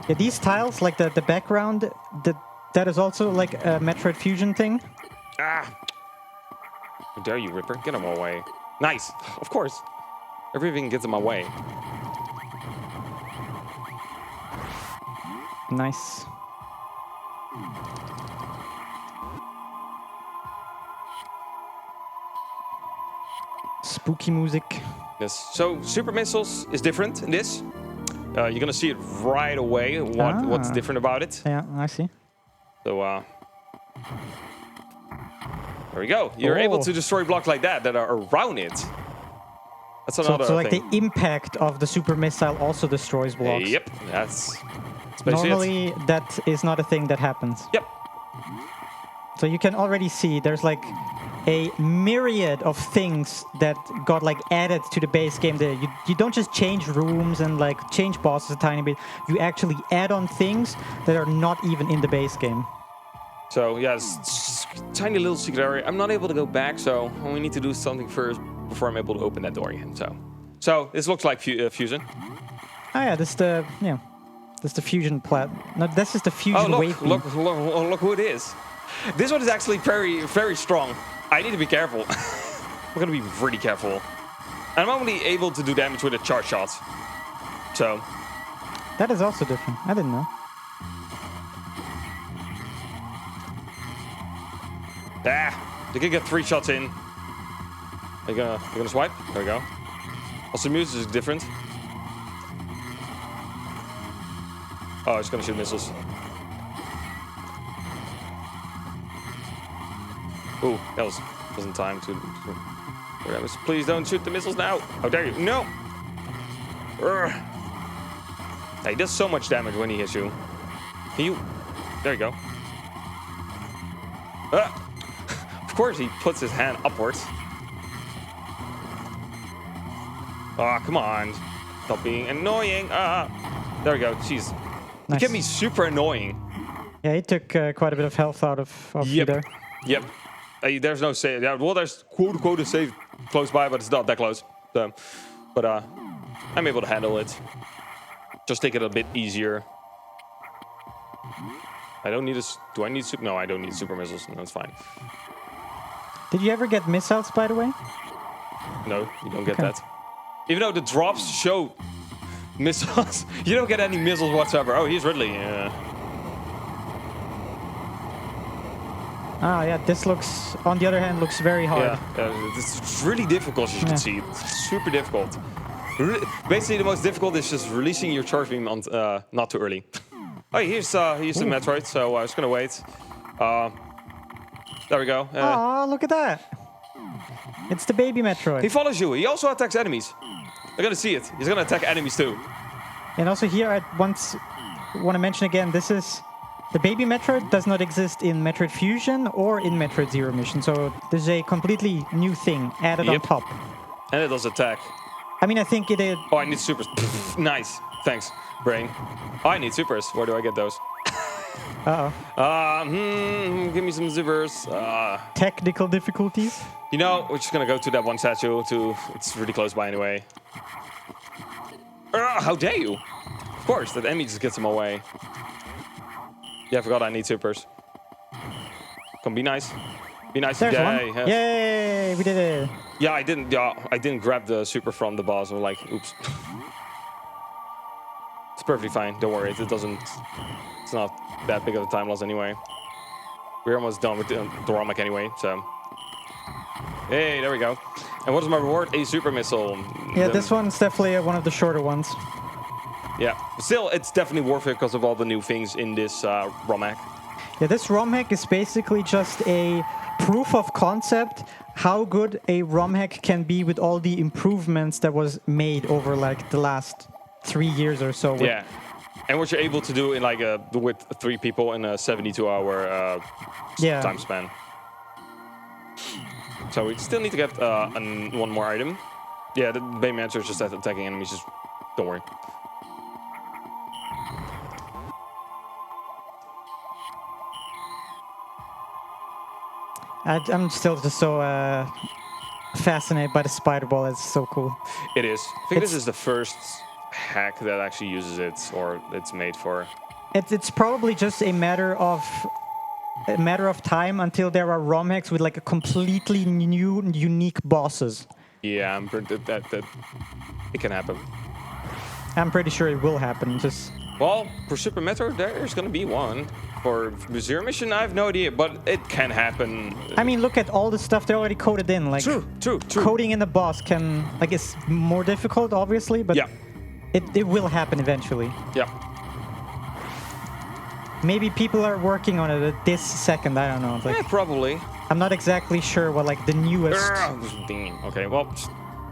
Yeah, these tiles, like the background, that is also like a Metroid Fusion thing. How dare you, Ripper? Get him away. Nice. Of course. Everything gets in my way. Nice. Spooky music. Yes. So super missiles is different in this. You're gonna see it right away. What's different about it? Yeah, I see. So there we go. You're able to destroy blocks like that are around it. That's another so like thing. the impact of the super missile also destroys blocks. Yep. That's basically normally that is not a thing that happens. Yep. So you can already see there's like a myriad of things that got like added to the base game there. You don't just change rooms and like change bosses a tiny bit. You actually add on things that are not even in the base game. So yeah, it's tiny little secret area. I'm not able to go back, so we need to do something first before I'm able to open that door again. So this looks like Fusion. Oh yeah, this is the Fusion plat. No, this is the Fusion wave. Look who it is. This one is actually very strong. I need to be careful. We're gonna be really careful. I'm only able to do damage with a charge shot. So that is also different. I didn't know. You can get 3 shots in. You're gonna swipe? There we go. Also, music is different. Oh, it's gonna shoot missiles. Ooh, that wasn't time to. Please don't shoot the missiles now. How dare you? No. He does so much damage when he hits you. There you go. Of course, he puts his hand upwards. Oh, come on. Stop being annoying. There we go. Jeez. Nice. You get me super annoying. Yeah, he took quite a bit of health out of you there. Yep. there's no save. Yeah, well, there's quote-unquote a save close by, but it's not that close. So, but I'm able to handle it. Just take it a bit easier. I don't need a... Do I need super... No, I don't need super missiles. No, that's fine. Did you ever get missiles, by the way? No, you don't get that. Even though the drops show missiles, you don't get any missiles whatsoever. Oh, here's Ridley. Yeah. Ah, yeah, this looks... On the other hand, looks very hard. Yeah, it's really difficult, as you can see. It's super difficult. Basically, the most difficult is just releasing your charge beam on, not too early. Oh, here's the Metroid, so I was gonna wait. There we go. Oh, look at that! It's the baby Metroid. He follows you. He also attacks enemies. You're gonna see it. He's gonna attack enemies too. And also here, I want to mention again, this is... The baby Metroid does not exist in Metroid Fusion or in Metroid Zero Mission, so this is a completely new thing added on top. And it does attack. I mean, I think it is... Oh, I need supers. Nice. Thanks, brain. Oh, I need supers. Where do I get those? Uh-oh. Give me some zippers. Technical difficulties? You know, we're just gonna go to that one statue. It's really close by anyway. How dare you? Of course, that enemy just gets him away. Yeah, I forgot I need supers. Come, be nice. Be nice today. Yes. Yay, we did it. Yeah, I didn't grab the super from the boss. I'm like, oops. It's perfectly fine. Don't worry. It's not that big of a time loss anyway. We're almost done with the ROM-Hack anyway, so. Hey, there we go. And what is my reward? A super missile. Yeah, this one's definitely one of the shorter ones. Yeah, still, it's definitely worth it because of all the new things in this ROM-Hack. Yeah, this ROM-Hack is basically just a proof of concept how good a ROM-Hack can be with all the improvements that was made over like the last 3 years or so. Yeah, and what you're able to do in like with 3 people in a 72-hour time span. So we still need to get one more item. Yeah, the baby Metroid is just attacking enemies. Just don't worry. I'm still just so fascinated by the spider ball. It's so cool. It is. I think this is the first hack that actually uses it, or it's made for. It's probably just a matter of time until there are ROM hacks with like a completely new, unique bosses. Yeah, I'm pretty that it can happen. I'm pretty sure it will happen. Well, for Super Metroid, there's gonna be one. For Zero Mission, I have no idea, but it can happen. I mean, look at all the stuff they already coded in. Like, true. Coding in the boss can, like, it's more difficult, obviously, but yeah, it will happen eventually. Yeah. Maybe people are working on it at this second. I don't know. Like, yeah, probably. I'm not exactly sure what like the newest. Okay, well,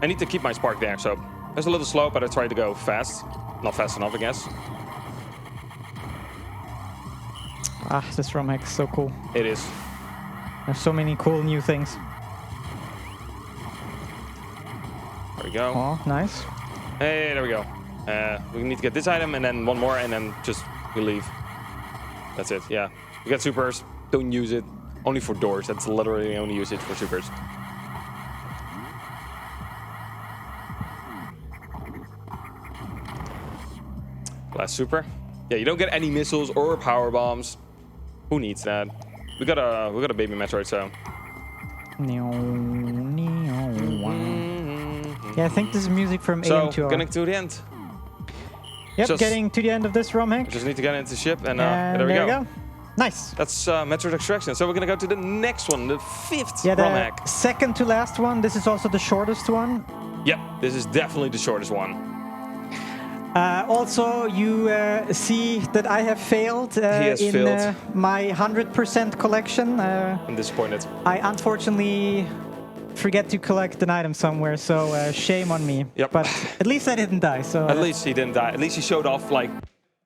I need to keep my spark there, so it's a little slow, but I try to go fast. Not fast enough, I guess. Ah, this ROM-Hack is so cool. It is. There's so many cool new things. There we go. Oh, nice. Hey, there we go. We need to get this item and then one more, and then just we leave. That's it. Yeah, we got supers. Don't use it. Only for doors. That's literally the only usage for supers. Last super. Yeah, you don't get any missiles or power bombs. Who needs that? We got a baby Metroid, so. Yeah, I think this is music from So, AM2R. getting to the end. Yep, getting to the end of this ROM-Hack. Just need to get into the ship, and there we go. Nice. That's Metroid Extraction. So we're gonna go to the next one, the 5th Yeah, ROM-Hack. the second to last one. This is also the shortest one. Yep, this is definitely the shortest one. Also, you see that I have failed in my 100% collection. I'm disappointed. I unfortunately forget to collect an item somewhere, so shame on me. Yep. But at least I didn't die. So at least he didn't die. At least he showed off like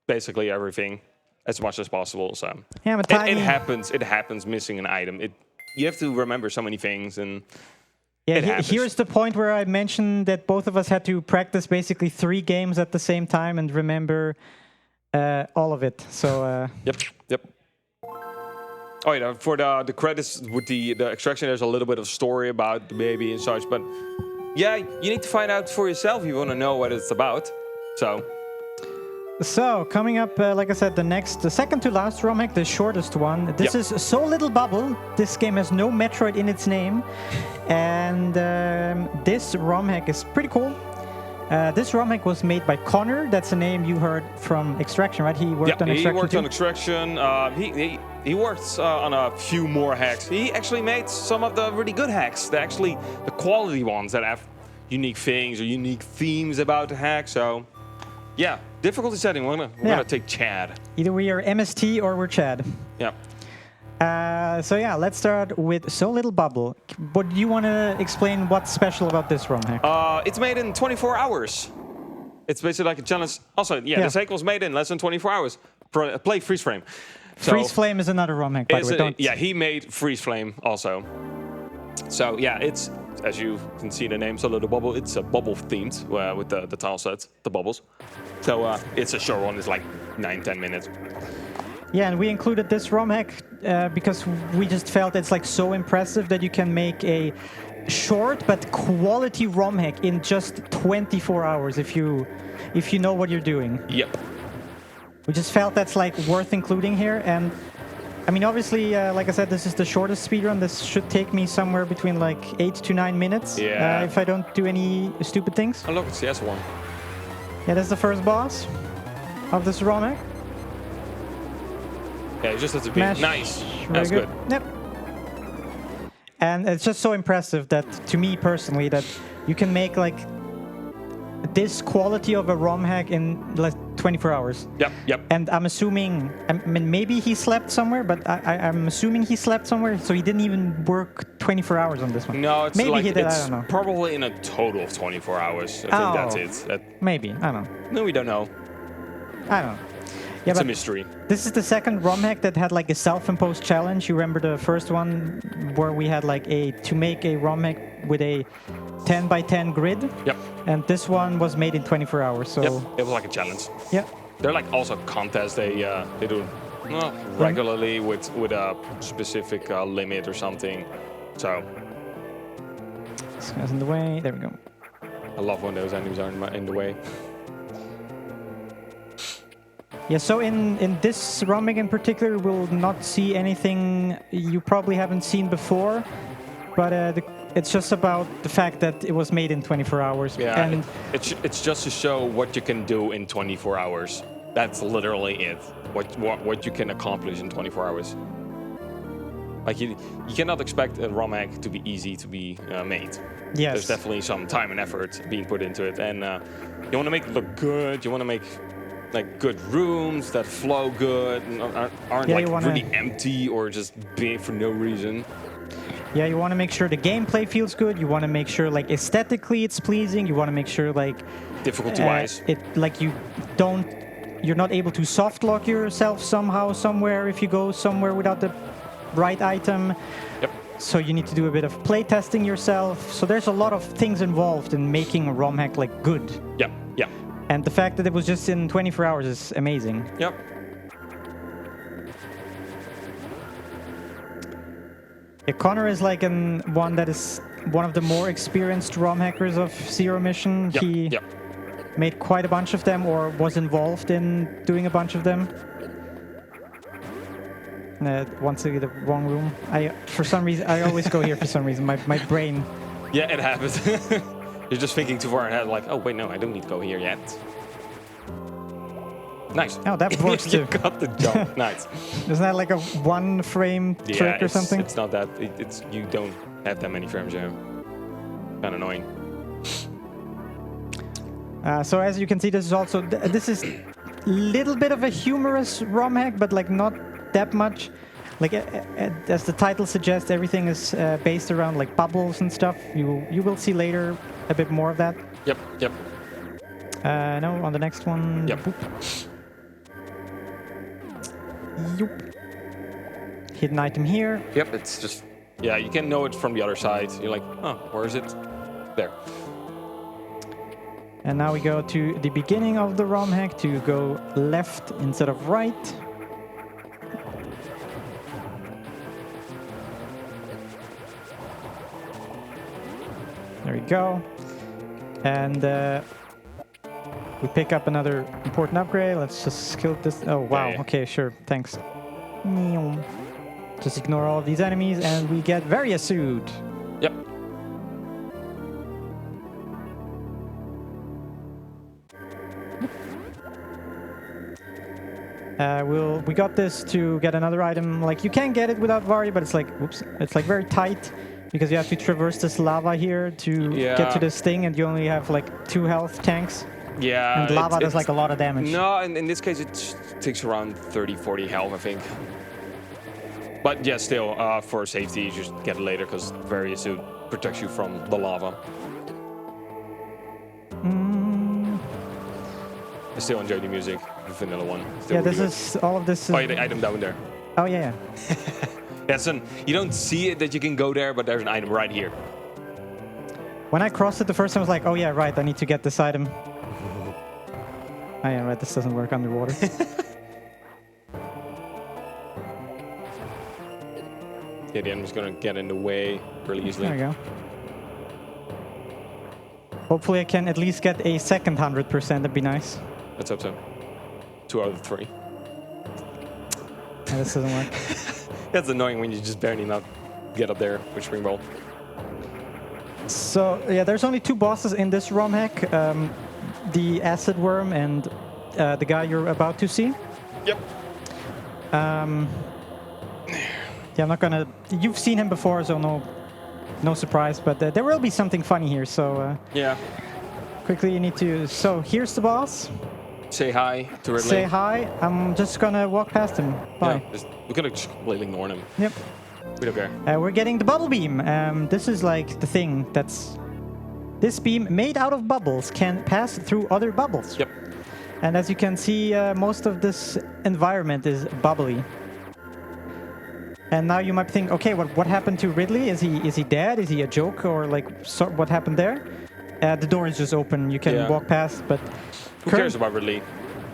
basically everything as much as possible. So yeah, but it happens. It happens missing an item. You have to remember so many things and. Yeah, here's the point where I mentioned that both of us had to practice basically 3 games at the same time and remember all of it. So Yep. Oh, yeah, for the credits with the extraction, there's a little bit of story about the baby and such, but yeah, you need to find out for yourself if you want to know what it's about. So, coming up, like I said, the second to last ROM hack, the shortest one. This is So Little Bubble. This game has no Metroid in its name. And this ROM hack is pretty cool. This ROM hack was made by Connor. That's a name you heard from Extraction, right? He worked on Extraction. He worked on Extraction. He worked on a few more hacks. He actually made some of the really good hacks. The quality ones that have unique things or unique themes about the hack. So, yeah, difficulty setting. We're gonna take Chad. Either we are MST or we're Chad. Yeah. So yeah, let's start with So Little Bubble. But do you want to explain what's special about this ROM hack? It's made in 24 hours. It's basically like a challenge. Also, this hack was made in less than 24 hours. Play Freeze Frame. Freeze Flame is another ROM hack, by the way. Yeah, he made Freeze Flame also. So yeah, it's, as you can see the name, So Little Bubble, it's a bubble themed with the tile sets, the bubbles. So it's a short one, it's like 9-10 minutes. Yeah, and we included this ROM hack because we just felt it's like so impressive that you can make a short but quality ROM hack in just 24 hours if you know what you're doing. Yep. We just felt that's like worth including here, and I mean, obviously, like I said, this is the shortest speedrun. This should take me somewhere between like 8 to 9 minutes if I don't do any stupid things. Oh look, it's the S1. Yeah, that's the first boss of this ROM hack. Yeah, you just have to be nice. That's good. Yep. And it's just so impressive that, to me personally, that you can make like this quality of a ROM hack in less 24 hours. Yep. And I'm assuming, I mean, maybe he slept somewhere, but I'm assuming he slept somewhere, so he didn't even work 24 hours on this one. No, it's maybe like, he did, it's I don't know. probably in a total of 24 hours. I think that's it. Maybe, I don't know. No, we don't know. I don't know. Yeah, it's a mystery. This is the second ROM hack that had like a self-imposed challenge. You remember the first one where we had like to make a ROM hack with a 10 by 10 grid. Yep. And this one was made in 24 hours. So it was like a challenge. Yeah. They're like also contests they do regularly with a specific limit or something. So this guy's in the way. There we go. I love when those enemies are in the way. Yeah, so in this ROM hack in particular, we'll not see anything you probably haven't seen before, but it's just about the fact that it was made in 24 hours. Yeah, and it's just to show what you can do in 24 hours. That's literally it. What you can accomplish in 24 hours. Like you cannot expect a ROM hack to be easy to be made. Yes. There's definitely some time and effort being put into it, and you want to make it look good. You want to make like good rooms that flow good and aren't like really empty or just big for no reason. Yeah, you want to make sure the gameplay feels good. You want to make sure like aesthetically it's pleasing. You want to make sure like difficulty-wise, you're not able to soft lock yourself somehow somewhere if you go somewhere without the right item. Yep. So you need to do a bit of play testing yourself. So there's a lot of things involved in making a ROM hack like good. Yep. And the fact that it was just in 24 hours is amazing. Yep. Yeah, Connor is like one that is one of the more experienced ROM hackers of Zero Mission. Yep. He made quite a bunch of them or was involved in doing a bunch of them. Once again, the wrong room. For some reason, I always go here for some reason. My brain. Yeah, it happens. You're just thinking too far ahead, like, oh wait, no, I don't need to go here yet. Nice. Oh, that works too. You got the jump. Nice. Isn't that like a one frame trick or something? It's not that. You don't have that many frames. Yeah. Kind of annoying. So as you can see, this is also this is a little bit of a humorous ROM hack, but like not that much. Like as the title suggests, everything is based around like bubbles and stuff. You will see later a bit more of that. Yep. No, on the next one. Yep. Hidden item here. Yep, it's just, yeah, you can know it from the other side. You're like, oh, where is it? There. And now we go to the beginning of the ROM hack to go left instead of right. There we go. And we pick up another important upgrade. Let's just kill this. Oh, wow. Yeah. Okay, sure. Thanks. Just ignore all of these enemies and we get Various Suit. Yep. We got this to get another item. Like, you can get it without Vari, but it's like, oops, it's like very tight because you have to traverse this lava here to get to this thing, and you only have like 2 health tanks. Yeah. And lava does like a lot of damage. No, in this case it takes around 30-40 health, I think. But yeah, still, for safety, you just get it later because Various Suit protects you from the lava. I still enjoy the music, the vanilla one. Still Yeah, really this is all of this. Is, oh, yeah, the item down there. oh yeah. Yes, and you don't see it that you can go there, but there's an item right here. When I crossed it the first time, I was like, oh yeah, right, I need to get this item. Oh yeah, right, this doesn't work underwater. Yeah, the enemy's gonna get in the way really easily. There we go. Hopefully I can at least get a second 100%, that'd be nice. Let's hope so. 2 out of 3. Yeah, this doesn't work. That's annoying when you just barely not get up there with Spring Ball. So, yeah, there's only 2 bosses in this ROM-Hack. The Acid Worm and the guy you're about to see. Yep. Yeah, I'm not gonna... You've seen him before, so no surprise, but there will be something funny here, so... Yeah. Quickly, you need to... So, here's the boss. Say hi to Ridley. Say hi. I'm just gonna walk past him. Bye. Yeah, we're gonna just completely ignore him. Yep. We don't care. We're getting the bubble beam. This is like the thing that's... This beam, made out of bubbles, can pass through other bubbles. Yep. And as you can see, most of this environment is bubbly. And now you might think, okay, what happened to Ridley? Is he dead? Is he a joke? Or like, what happened there? The door is just open. You can walk past, but... Who cares about Ridley?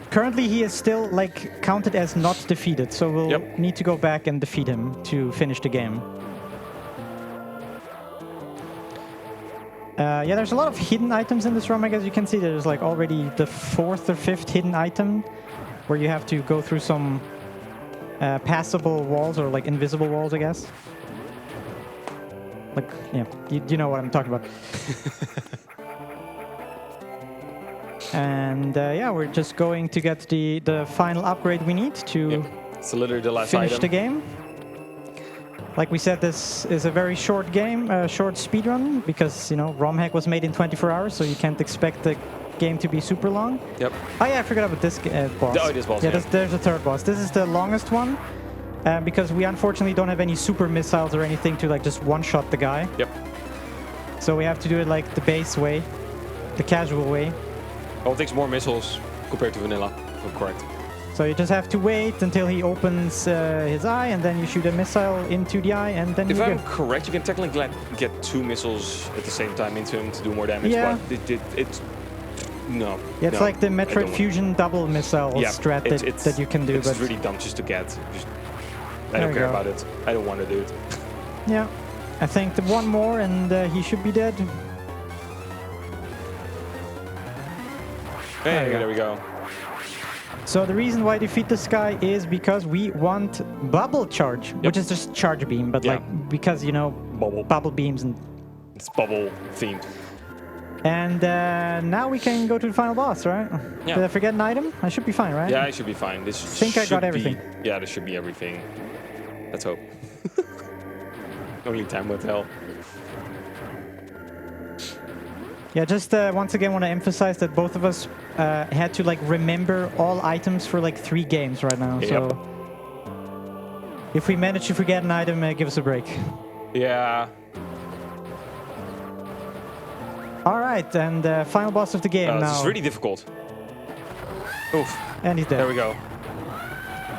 Currently, he is still like counted as not defeated, so we'll need to go back and defeat him to finish the game. Yeah, there's a lot of hidden items in this ROM, as you can see. There's like already the 4th or 5th hidden item where you have to go through some passable walls or like invisible walls, I guess. Like, yeah, you know what I'm talking about. And yeah, we're just going to get the final upgrade we need to so literally the last finish item. the game. Like we said, this is a very short game, short speedrun, because, you know, ROM-Hack was made in 24 hours, so you can't expect the game to be super long. Yep. Oh yeah, I forgot about this boss. Oh, this boss, yeah. There's a 3rd boss. This is the longest one, because we unfortunately don't have any super missiles or anything to like just one-shot the guy. Yep. So we have to do it like the base way, the casual way. Oh, it takes more missiles compared to vanilla, if I'm correct. So you just have to wait until he opens his eye, and then you shoot a missile into the eye, and then if you're I'm good. correct, you can technically get 2 missiles at the same time into him to do more damage, Yeah. but it's... No. Yeah, it's no, like the Metroid Fusion double missile strat that you can do. It's but really dumb just to get. I There don't we care go. about it. I don't want to do it. Yeah, I think the one more, and he should be dead. Hey, there we go. So the reason why I defeat this guy is because we want bubble charge, which is just charge beam, but like because, you know, bubble beams and... It's bubble themed. And now we can go to the final boss, right? Yeah. Did I forget an item? I should be fine, right? Yeah, I should be fine. This think I got everything. Yeah, this should be everything. Let's hope. Only time will tell. Yeah, just once again want to emphasize that both of us had to like remember all items for like 3 games right now. Yep. So if we manage to forget an item, give us a break. Yeah. All right, and final boss of the game now. This is really difficult. Oof. And he's dead. There we go.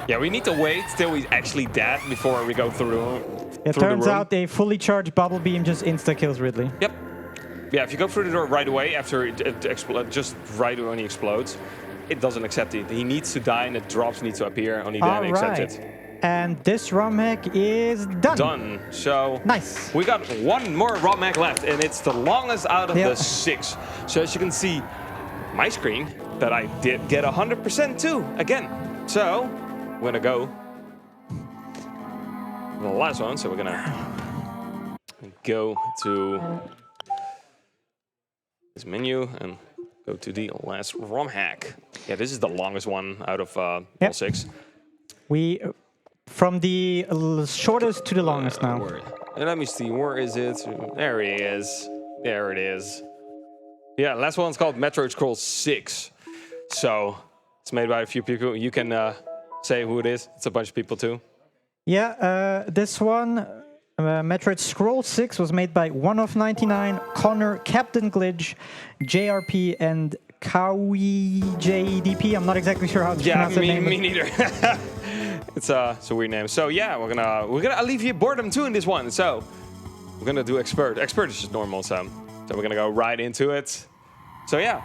Yeah, we need to wait till he's actually dead before we go through. It turns out a fully charged bubble beam just insta kills Ridley. Yep. Yeah, if you go through the door right away after it explodes, just right when he explodes, it doesn't accept it. He needs to die and the drops need to appear. Only then it accepts it. And this ROM hack is done. Done. So Nice. we got one more ROM hack left, and it's the longest out of the 6. So as you can see, my screen that I did get 100% too again. So we're gonna go the last one. So we're gonna go to this menu and go to the last ROM hack. Yeah, this is the longest one out of all 6. We from the shortest to the longest now. Let me see, where is it? There it is. There it is. Yeah, last one's called Metroid Scroll 6. So it's made by a few people. You can say who it is. It's a bunch of people too. Yeah, this one, Metroid Scroll 6, was made by One of 99, Connor, Captain Glitch, JRP, and KawJDP. I'm not exactly sure how to pronounce that name. Me neither. It's a weird name. So yeah, we're gonna alleviate boredom too in this one. So we're gonna do expert. Expert is just normal. So we're gonna go right into it. So yeah.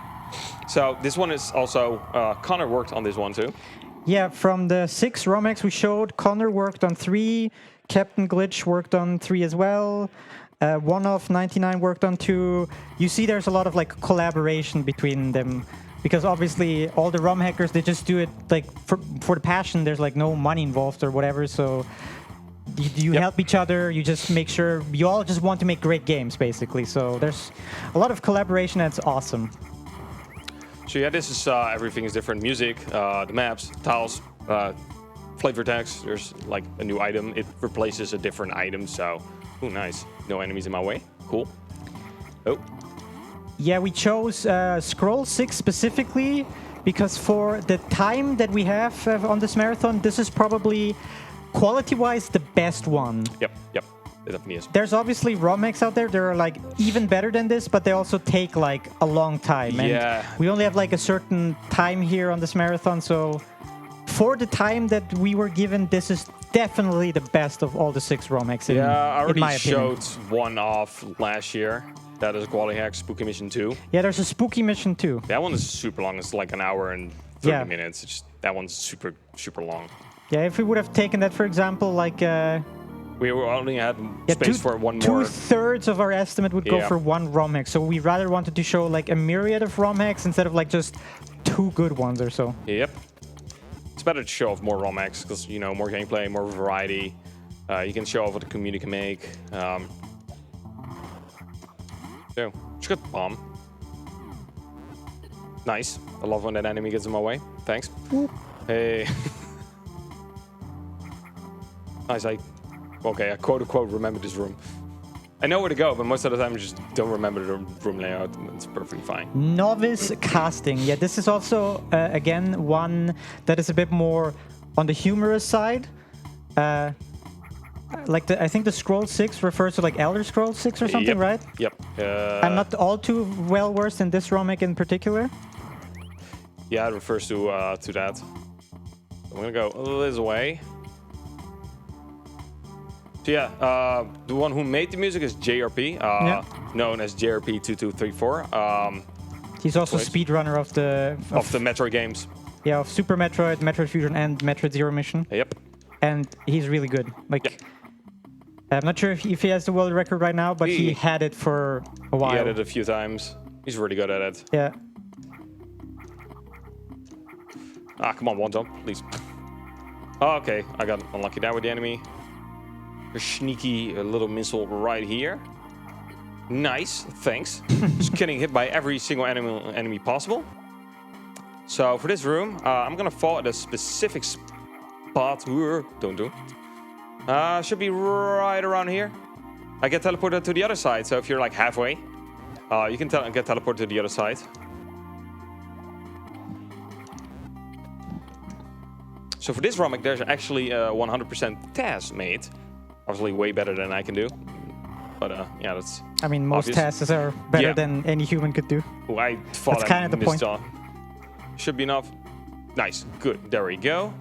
So this one is also Connor worked on this one too. Yeah, from the 6 ROM hacks we showed, Connor worked on 3, Captain Glitch worked on 3 as well. One of 99 worked on 2. You see, there's a lot of like collaboration between them. Because obviously all the ROM hackers, they just do it like for the passion. There's like no money involved or whatever. So you help each other. You just make sure you all just want to make great games, basically. So there's a lot of collaboration. That's awesome. So yeah, this is everything is different. Music, the maps, tiles, flavor text. There's like a new item. It replaces a different item. So, ooh, nice. No enemies in my way. Cool. Oh. Yeah, we chose Scroll 6 specifically because for the time that we have on this marathon, this is probably, quality-wise, the best one. Yep. It definitely is. There's obviously ROM hacks out there. They're like even better than this, but they also take like a long time. Yeah. And we only have like a certain time here on this marathon, so for the time that we were given, this is definitely the best of all the 6 ROM hacks. I already in my opinion. showed one off last year. That is a quality hack, Spooky Mission 2. Yeah, there's a Spooky Mission too. That one is super long. It's like an hour and 30 minutes. It's just, that one's super, super long. Yeah, if we would have taken that, for example, like... we only had space for one more. 2/3 of our estimate would go for one ROM hack. So we rather wanted to show like a myriad of ROM hacks instead of like just 2 good ones or so. Yep. It's better to show off more ROM hacks because, you know, more gameplay, more variety. You can show off what the community can make. So, just got the bomb. Nice. I love when that enemy gets in my way. Thanks. Hey. Nice. I quote-unquote remember this room. I know where to go, but most of the time I just don't remember the room layout. It's perfectly fine. Novice casting. Yeah, this is also, again, one that is a bit more on the humorous side. Like I think the Scroll 6 refers to like Elder Scrolls 6 or something, right? Yep. I'm not all too well versed in this ROM hack in particular. Yeah, it refers to that. I'm gonna go this way. So yeah, the one who made the music is JRP, known as JRP2234. He's also Speedrunner of the Metroid games. Yeah, of Super Metroid, Metroid Fusion, and Metroid Zero Mission. Yep. And he's really good. Like, I'm not sure if he has the world record right now, but he had it for a while. He had it a few times. He's really good at it. Yeah. Ah, come on, one jump, please. Oh, okay, I got unlucky there with the enemy. A sneaky little missile right here. Nice, thanks. Just getting hit by every single enemy possible. So for this room, I'm gonna fall at a specific spot. Don't do. Should be right around here. I get teleported to the other side. So if you're like halfway, you can get teleported to the other side. So for this ROM hack, there's actually 100% TAS made. Obviously way better than I can do. But yeah, that's I mean, most obvious. tasks are better than any human could do. Oh, I thought that's kind of the point. Should be enough. Nice, good. There we go.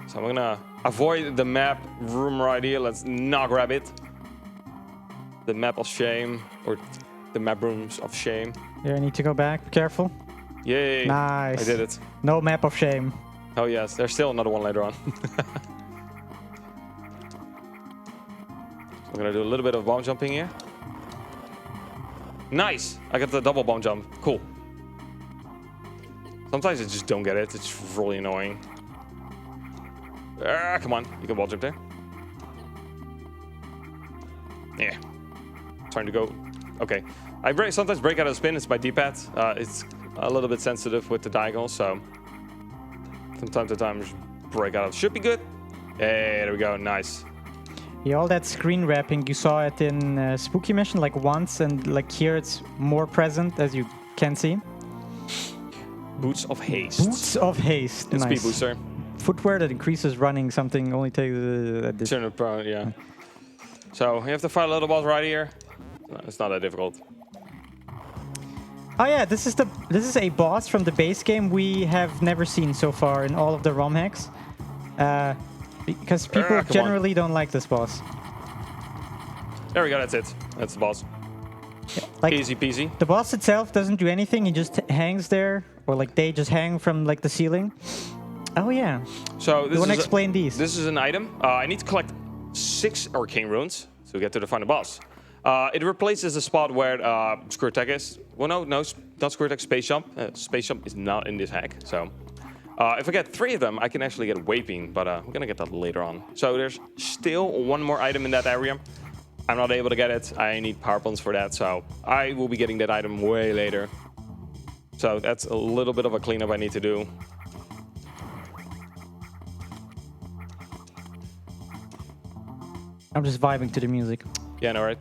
So I'm gonna avoid the map room right here. Let's not grab it. The map of shame, or the map rooms of shame. Yeah, I need to go back. Be careful. Yay! Nice. I did it. No map of shame. Oh yes, there's still another one later on. I'm gonna do a little bit of bomb jumping here. Nice! I got the double bomb jump. Cool. Sometimes I just don't get it. It's really annoying. Come on. You can wall jump there. Yeah. Trying to go. Okay. I sometimes break out of spin. It's my D-pad. It's a little bit sensitive with the diagonal, so from time to time, just break out. Should be good. Hey, there we go. Nice. Yeah, all that screen wrapping, you saw it in Spooky Mission like once, and like here it's more present, as you can see. Boots of haste. Boots of haste. And nice. speed booster. Footwear that increases running something only takes Turn it pro, yeah. So you have to fight a little boss right here. No, it's not that difficult. Oh yeah, this is a boss from the base game we have never seen so far in all of the ROM hacks. Because people generally don't like this boss. There we go, that's it. That's the boss. Yeah, like, easy peasy. The boss itself doesn't do anything, he just hangs there, or like they just hang from like the ceiling. Oh yeah. So this you want to explain these? This is an item. I need to collect 6 arcane runes to get to the final boss. It replaces the spot where Squirt Tech is. Well, no, not Squirt Tech, Space Jump. Space Jump is not in this hack, so... if I get 3 of them, I can actually get Waping, but we're gonna get that later on. So there's still one more item in that area. I'm not able to get it. I need power pawns for that, so I will be getting that item way later. So that's a little bit of a cleanup I need to do. I'm just vibing to the music. Yeah, no, right?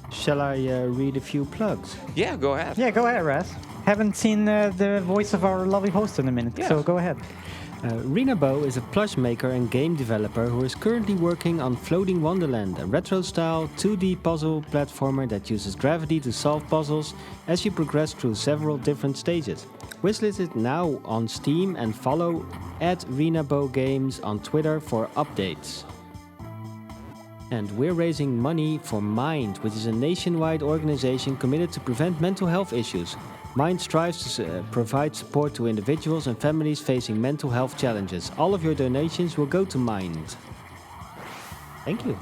Shall I read a few plugs? Yeah, go ahead. Yeah, go ahead, Rhass. Haven't seen the voice of our lovely host in a minute, so go ahead. Renabo is a plush maker and game developer who is currently working on Floating Wonderland, a retro-style 2D puzzle platformer that uses gravity to solve puzzles as you progress through several different stages. Wishlist it now on Steam and follow @RenaboGames on Twitter for updates. And we're raising money for Mind, which is a nationwide organization committed to prevent mental health issues. Mind strives to provide support to individuals and families facing mental health challenges. All of your donations will go to Mind. Thank you.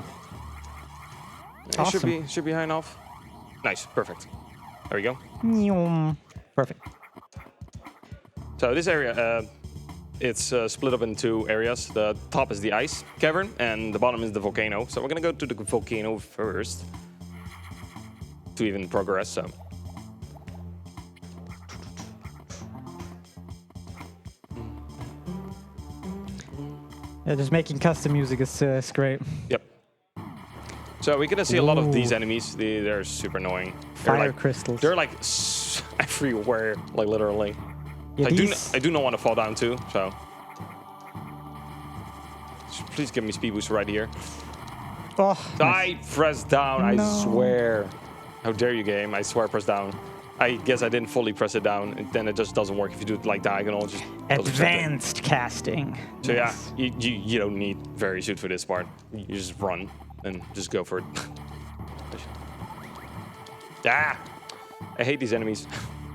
Awesome. Should be high enough. Nice, perfect. There we go. Perfect. So this area, it's split up in 2 areas. The top is the ice cavern, and the bottom is the volcano. So we're gonna go to the volcano first to even progress. So. Yeah, just making custom music is great. Yep. So we're gonna see a lot of these enemies. They're super annoying. Fire crystals. They're like everywhere, like literally. Yeah, I do not want to fall down too, so. Please give me speed boost right here. Oh, I pressed down, No. I swear. How dare you, game? I swear press down. I guess I didn't fully press it down, and then it just doesn't work if you do it like diagonal. Just advanced casting. So yeah, you don't need very shoot for this part. You just run and just go for it. Ah! I hate these enemies.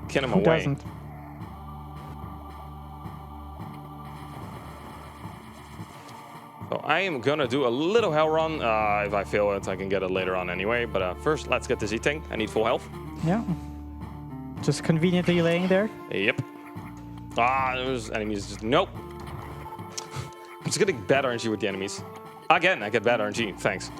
Get them Who away. doesn't? So I am gonna do a little hell run. If I fail it, I can get it later on anyway. But first, let's get this eating. I need full health. Yeah. Just conveniently laying there. Yep. Those enemies just... Nope. I'm just getting bad RNG with the enemies. Again, I get bad RNG. Thanks.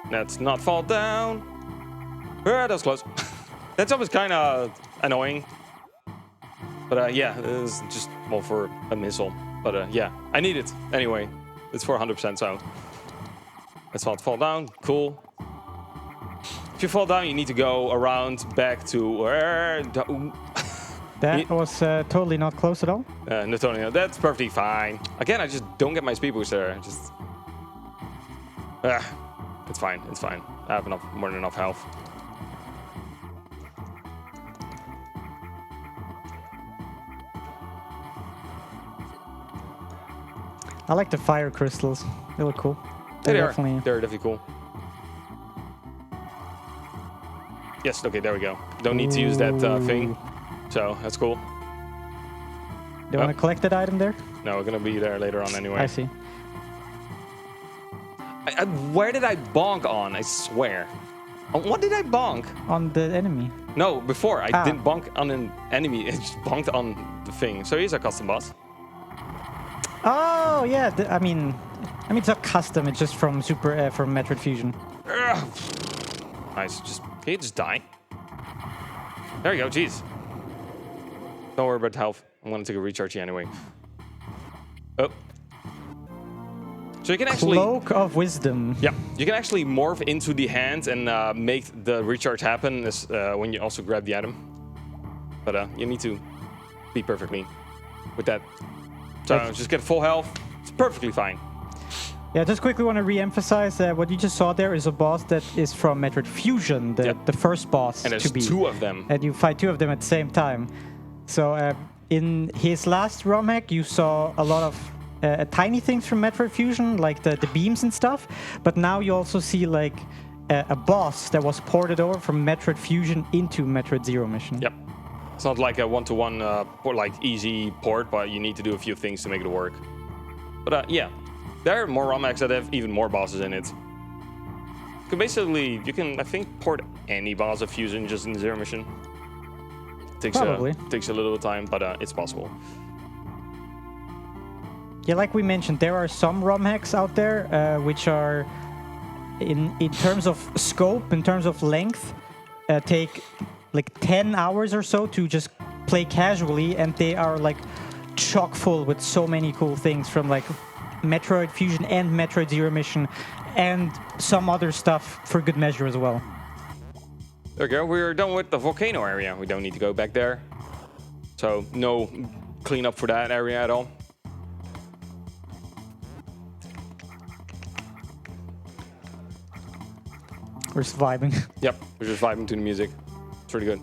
Let's not fall down. That was close. That's always kind of annoying. But yeah, it was just more for a missile. But yeah, I need it anyway. It's for 100%, so... Let's not fall down. Cool. If you fall down, you need to go around back to where... That was totally not close at all. Newtonia, that's perfectly fine. Again, I just don't get my speed boost there. Just... it's fine, it's fine. I have more than enough health. I like the fire crystals. They look cool. They're Definitely. definitely cool. Yes, okay, there we go. Don't need to use that thing. So, that's cool. Do you want to collect that item there? No, we're gonna be there later on anyway. I see. Where did I bonk on? I swear. On what did I bonk? On the enemy. No, before. I didn't bonk on an enemy. I just bonked on the thing. So here's a custom boss. Oh, yeah. I mean, it's not custom. It's just from from Metroid Fusion. Ugh. Nice. Can you just die? There you go. Jeez. Don't worry about health. I'm gonna take a recharge here anyway. Oh. So you can actually... Cloak of Wisdom. Yeah, you can actually morph into the hand and make the recharge happen when you also grab the item. But you need to be perfectly with that. So just get full health. It's perfectly fine. Yeah, just quickly want to re-emphasize that what you just saw there is a boss that is from Metroid Fusion, the first boss. And there's two of them. And you fight two of them at the same time. So in his last ROM-Hack, you saw a lot of tiny things from Metroid Fusion, like the beams and stuff. But now you also see like a boss that was ported over from Metroid Fusion into Metroid Zero Mission. Yep. It's not like a one-to-one like easy port, but you need to do a few things to make it work. But yeah, there are more ROM-Hacks that have even more bosses in it. You can, I think, port any boss of Fusion just in Zero Mission. Takes a little time, but it's possible. Yeah, like we mentioned, there are some ROM-Hacks out there which are, in terms of scope, in terms of length, take like 10 hours or so to just play casually, and they are like chock full with so many cool things from like Metroid Fusion and Metroid Zero Mission, and some other stuff for good measure as well. There we go. We're done with the volcano area. We don't need to go back there. So no cleanup for that area at all. We're just vibing. Yep, we're just vibing to the music. It's pretty good.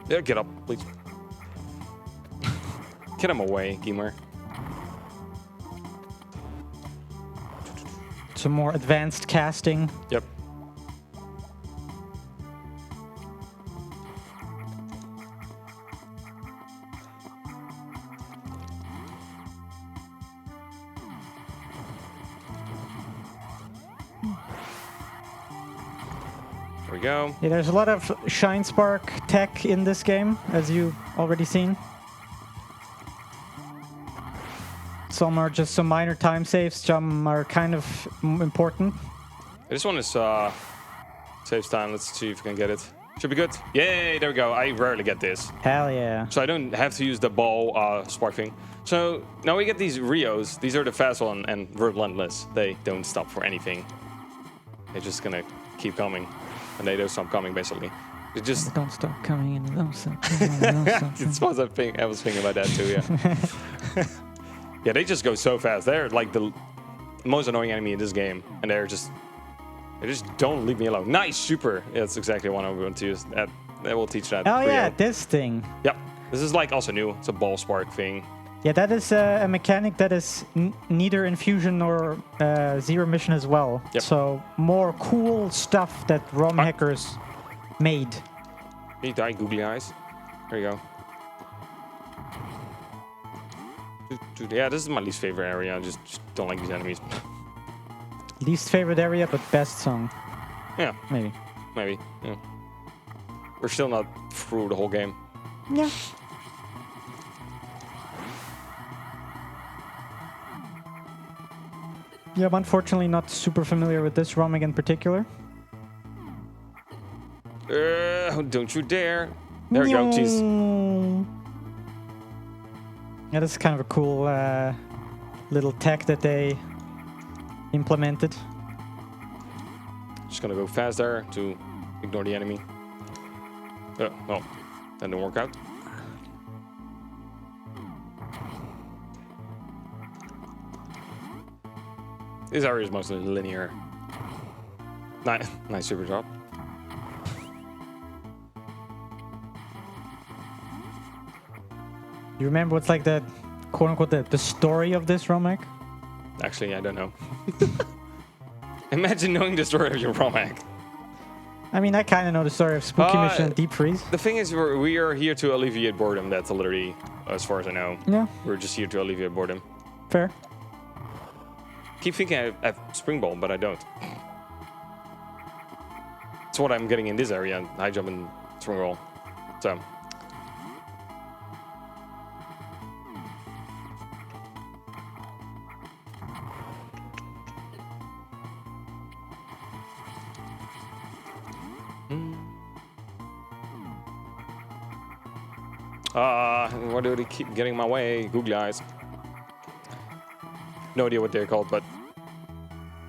Yeah, get up, please. Get him away, Gamer. Some more advanced casting. Yep. There we go. Yeah, there's a lot of Shine Spark tech in this game, as you've already seen. Some are just some minor time saves, some are kind of important. This one is saves time. Let's see if we can get it. Should be good. Yay, there we go. I rarely get this. Hell yeah. So I don't have to use the ball spark thing. So now we get these Rios. These are the fast one and relentless. They don't stop for anything. They're just gonna keep coming. And they don't stop coming, basically. It just... Don't stop coming and don't stop coming and don't stop coming. I was thinking about that too, yeah. Yeah, they just go so fast. They're like the most annoying enemy in this game. And they just don't leave me alone. Nice, super. Yeah, that's exactly what I'm going to use. That will teach that. Oh yeah, this thing. Yep. This is like also new. It's a ball spark thing. Yeah, that is a mechanic that is neither in Fusion nor Zero Mission as well. Yep. So more cool stuff that ROM hackers made. You die, googly eyes. There you go. Yeah, this is my least favorite area. I just don't like these enemies. Least favorite area, but best song. Yeah. Maybe. Maybe. Yeah. We're still not through the whole game. Yeah. Yeah, I'm unfortunately not super familiar with this ROM in particular. Don't you dare. There we go, jeez. Yeah, this is kind of a cool little tech that they implemented. Just gonna go fast there to ignore the enemy. Oh, that didn't work out. This area is mostly linear. Nice super drop. You remember what's like the quote-unquote, the story of this ROM-Hack? Actually, I don't know. Imagine knowing the story of your ROM-Hack. I mean, I kind of know the story of Spooky Mission and Deep Freeze. The thing is, we are here to alleviate boredom. That's literally, as far as I know. Yeah. We're just here to alleviate boredom. Fair. Keep thinking I have Spring Ball, but I don't. That's what I'm getting in this area, high jump and Spring Roll. So. Why do they keep getting my way? Googly eyes. No idea what they're called, but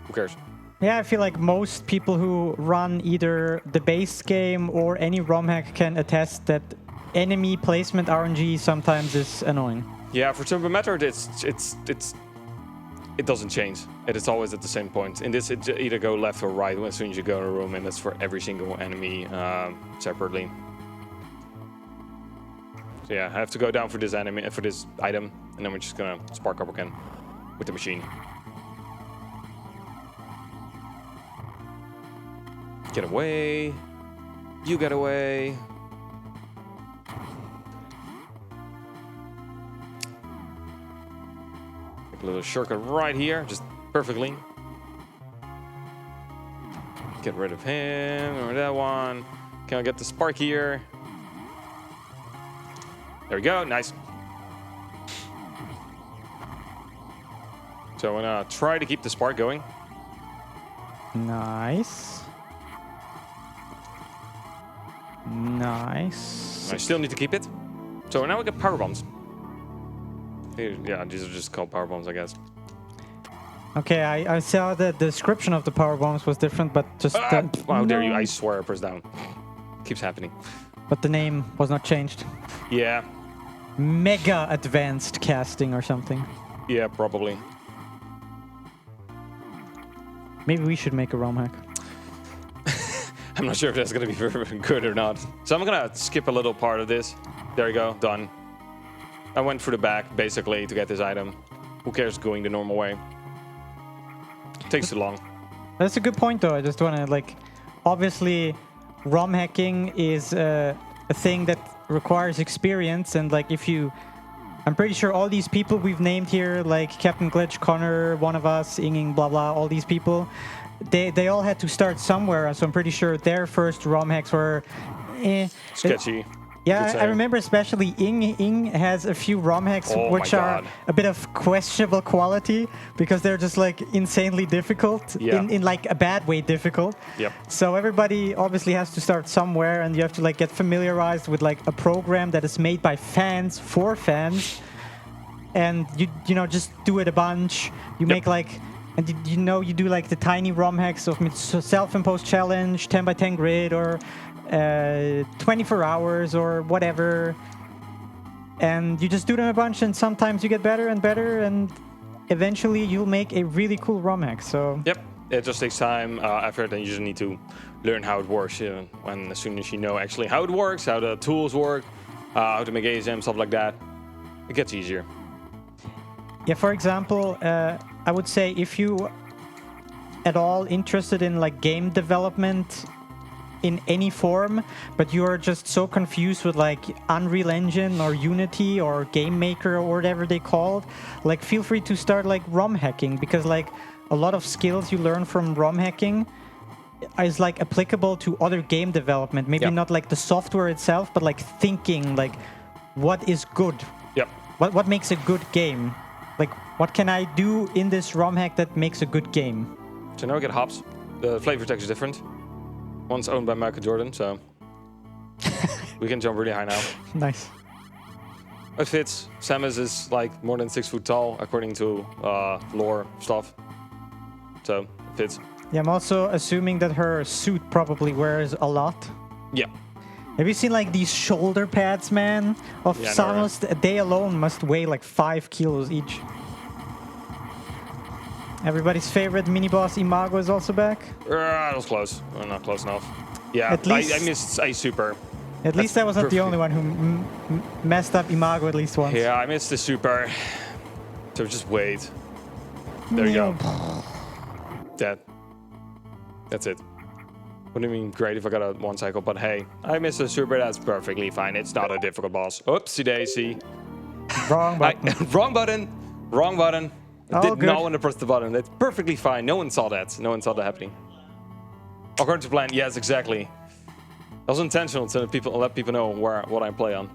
who cares? Yeah, I feel like most people who run either the base game or any ROM-Hack can attest that enemy placement RNG sometimes is annoying. Yeah, for Super Metroid, it doesn't change. It is always at the same point. In this, it either go left or right as soon as you go in a room, and that's for every single enemy separately. So yeah, I have to go down for this item, and then we're just gonna spark up again with the machine. Get away. You get away. Make a little shortcut right here, just perfectly. Get rid of him or that one. Can I get the spark here? There we go, nice. So I'm gonna try to keep the spark going. Nice. Nice. I still need to keep it. So now we get power bombs. Yeah, these are just called power bombs, I guess. Okay, I saw that the description of the power bombs was different, but just How dare you? I swear I pressed down. Keeps happening. But the name was not changed. Yeah. Mega advanced casting or something. Yeah, probably. Maybe we should make a ROM-Hack. I'm not sure if that's going to be very good or not. So I'm going to skip a little part of this. There you go, done. I went through the back, basically, to get this item. Who cares going the normal way? Takes too long. That's a good point, though. I just want to, like, obviously, ROM hacking is a thing that requires experience, and, like, if you... I'm pretty sure all these people we've named here, like Captain Glitch, Connor, one of us, Inging, blah, blah, all these people, they all had to start somewhere, so I'm pretty sure their first ROM hacks were... sketchy. Yeah, I remember especially Ing has a few ROM hacks which are a bit of questionable quality because they're just like insanely difficult, in like a bad way difficult. Yep. So everybody obviously has to start somewhere, and you have to like get familiarized with like a program that is made by fans for fans, and you know just do it a bunch. You make like, and you do like the tiny ROM hacks of self-imposed challenge, 10 by 10 grid, or 24 hours or whatever, and you just do them a bunch, and sometimes you get better and better, and eventually you'll make a really cool ROM hack. So yep, it just takes time, effort, and you just need to learn how it works. When as soon as you know actually how it works, how the tools work, how to make ASM, stuff like that, it gets easier. Yeah, for example, I would say if you at all interested in like game development in any form, but you are just so confused with like Unreal Engine or Unity or Game Maker or whatever they called, like feel free to start like ROM hacking, because like a lot of skills you learn from ROM hacking is like applicable to other game development. Maybe not like the software itself, but like thinking like what is good. Yep. What makes a good game? Like what can I do in this ROM hack that makes a good game? So now we get hops. The flavor text is different. One's owned by Michael Jordan, so we can jump really high now. Nice. It fits. Samus is like more than 6 foot tall, according to lore stuff. So it fits. Yeah, I'm also assuming that her suit probably wears a lot. Yeah. Have you seen like these shoulder pads, man? Of Samus, they alone must weigh like 5 kilos each. Everybody's favorite mini-boss Imago is also back. That was close. Not close enough. Yeah, At least I missed a super. At least I wasn't the only one who messed up Imago at least once. Yeah, I missed the super. So just wait. There you go. Dead. That's it. Wouldn't have been great if I got a 1 cycle, but hey, I missed the super. That's perfectly fine. It's not a difficult boss. Oopsie daisy. Wrong button. Wrong button. Wrong button. I Oh, did good. not want to press the button. That's perfectly fine. No one saw that. No one saw that happening. According to plan, yes, exactly. That was intentional to let people know what I play on.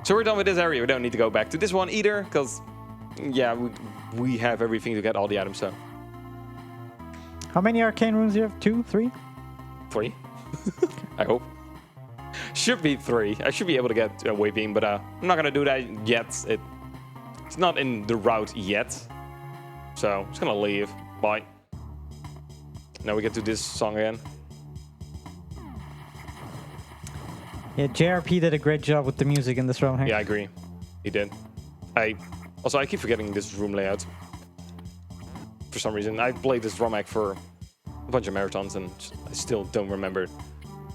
So we're done with this area. We don't need to go back to this one either, because yeah, we have everything to get all the items. So How many arcane runes do you have? 2, 3? 3, I hope. Should be 3. I should be able to get a wave beam, but I'm not gonna do that yet. It's not in the route yet, so I'm just gonna leave. Bye. Now we get to this song again. Yeah, JRP did a great job with the music in this ROM-Hack. Yeah, I agree. He did. I keep forgetting this room layout. For some reason, I played this ROM-Hack for a bunch of marathons, and I still don't remember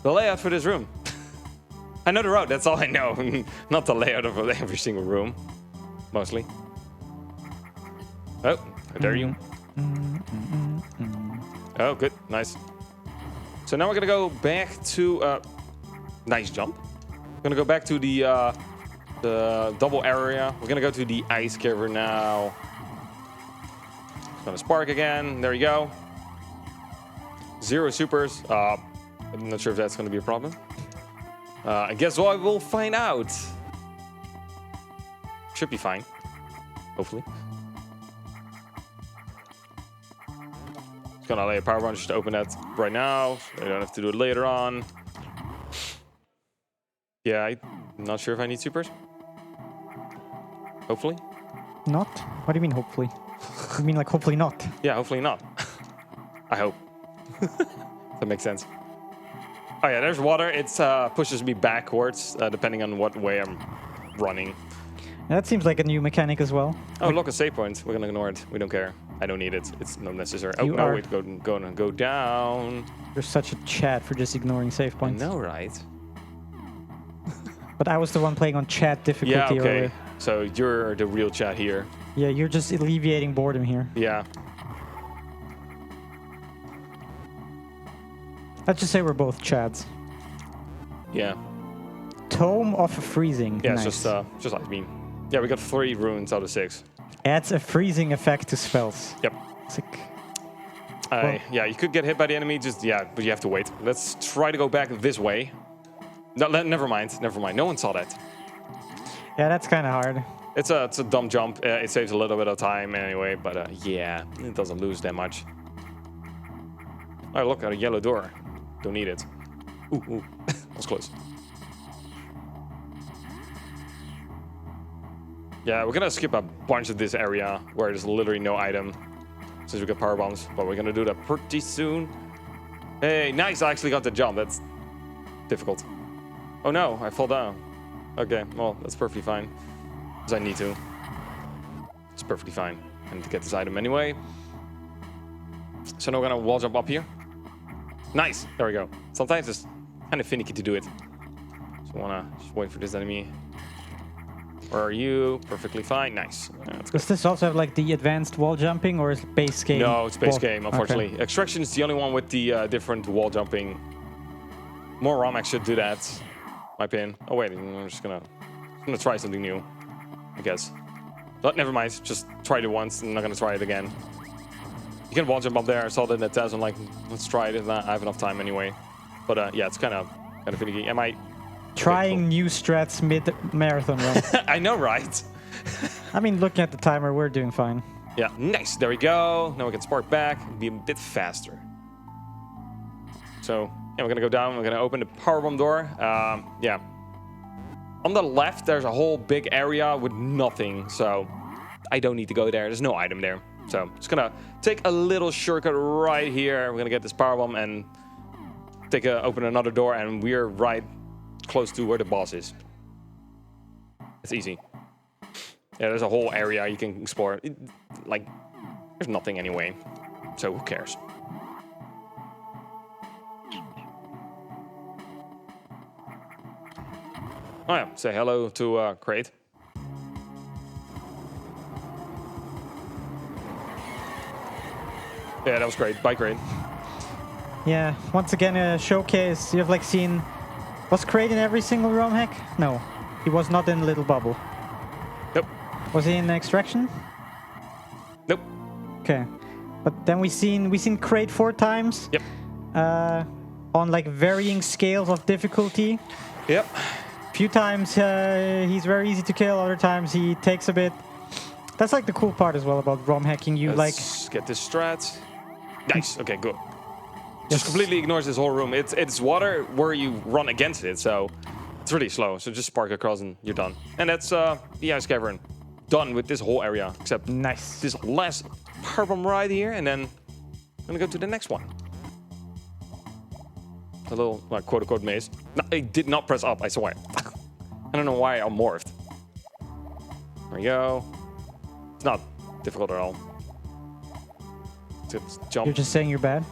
the layout for this room. I know the route. That's all I know. Not the layout of every single room, mostly. Oh, how dare you? Oh, good, nice. So now we're gonna go back to nice jump. We're gonna go back to the double area. We're gonna go to the ice cavern now. It's gonna spark again. There you go. 0 supers. I'm not sure if that's gonna be a problem. I guess what we'll find out. Should be fine. Hopefully. Just gonna lay a power run just to open that right now. I don't have to do it later on. Yeah, I'm not sure if I need supers. Hopefully. Not? What do you mean, hopefully? You mean like hopefully not? Yeah, hopefully not. I hope. That makes sense. Oh yeah, there's water. It pushes me backwards, depending on what way I'm running. That seems like a new mechanic as well. Oh, look, a save point. We're gonna ignore it. We don't care. I don't need it. It's not necessary. Oh, You no, are- wait, go down. You're such a chat for just ignoring save I points. know, right? But I was the one playing on chat difficulty Yeah, okay. earlier. So you're the real chat here. Yeah, you're just alleviating boredom here. Yeah. Let's just say we're both chads. Yeah. Tome of Freezing. Yeah, Nice. it's just like me. Yeah, we got 3 runes out of 6. Adds a freezing effect to spells. Yep. Sick. Yeah, you could get hit by the enemy, but you have to wait. Let's try to go back this way. No, never mind. No one saw that. Yeah, that's kind of hard. It's a dumb jump. It saves a little bit of time anyway, but yeah, it doesn't lose that much. Oh, look, at a yellow door. Don't need it. Ooh. That was close. Yeah, we're gonna skip a bunch of this area where there's literally no item, since we got power bombs, but we're gonna do that pretty soon. Hey, nice, I actually got the jump. That's difficult. Oh no, I fall down. Okay, well, that's perfectly fine, because I need to. It's perfectly fine. I need to get this item anyway. So now we're gonna wall jump up here. Nice, there we go. Sometimes it's kind of finicky to do it. So I wanna just wait for this enemy. Where are you? Perfectly fine. Nice. Let's go. Does this also have like the advanced wall jumping, or is it base game? No, it's base wall- game, unfortunately. Okay. Extraction is the only one with the different wall jumping. More ROM-Hack should do that. My opinion. Oh wait, I'm just gonna try something new, I guess. But never mind. Just tried it once. I'm not gonna try it again. You can wall jump up there. I saw that in the test. I'm like, let's try it. I have enough time anyway. But yeah, it's kind of finicky. Am I? Trying new strats mid-marathon run. I know, right? I mean, looking at the timer, we're doing fine. Yeah, nice. There we go. Now we can spark back and be a bit faster. So, yeah, we're going to go down. We're going to open the power bomb door. Yeah. On the left, there's a whole big area with nothing. So, I don't need to go there. There's no item there. So, just going to take a little shortcut right here. We're going to get this power bomb and open another door. And we're right close to where the boss is. It's easy. Yeah, there's a whole area you can explore. Like, there's nothing anyway, so who cares? Oh yeah, say hello to Crate. Yeah, that was great. Bye, Crate. Yeah, once again a showcase. You've like seen... Was Crate in every single ROM-Hack? No, he was not in Little Bubble. Nope. Was he in Extraction? Nope. Okay. But then we seen Crate 4 times. Yep. On like varying scales of difficulty. Yep. Few times he's very easy to kill, other times he takes a bit. That's like the cool part as well about ROM hacking. You Let's get this strat. Nice. Okay, good. Just completely ignores this whole room. It's water where you run against it, so it's really slow. So just spark across and you're done. And that's the ice cavern. Done with this whole area, except nice. This last power bomb right here, and then I'm gonna go to the next one. A little, like, quote-unquote maze. No, I did not press up, I swear. I don't know why I morphed. There we go. It's not difficult at all. Just jump. You're just saying you're bad?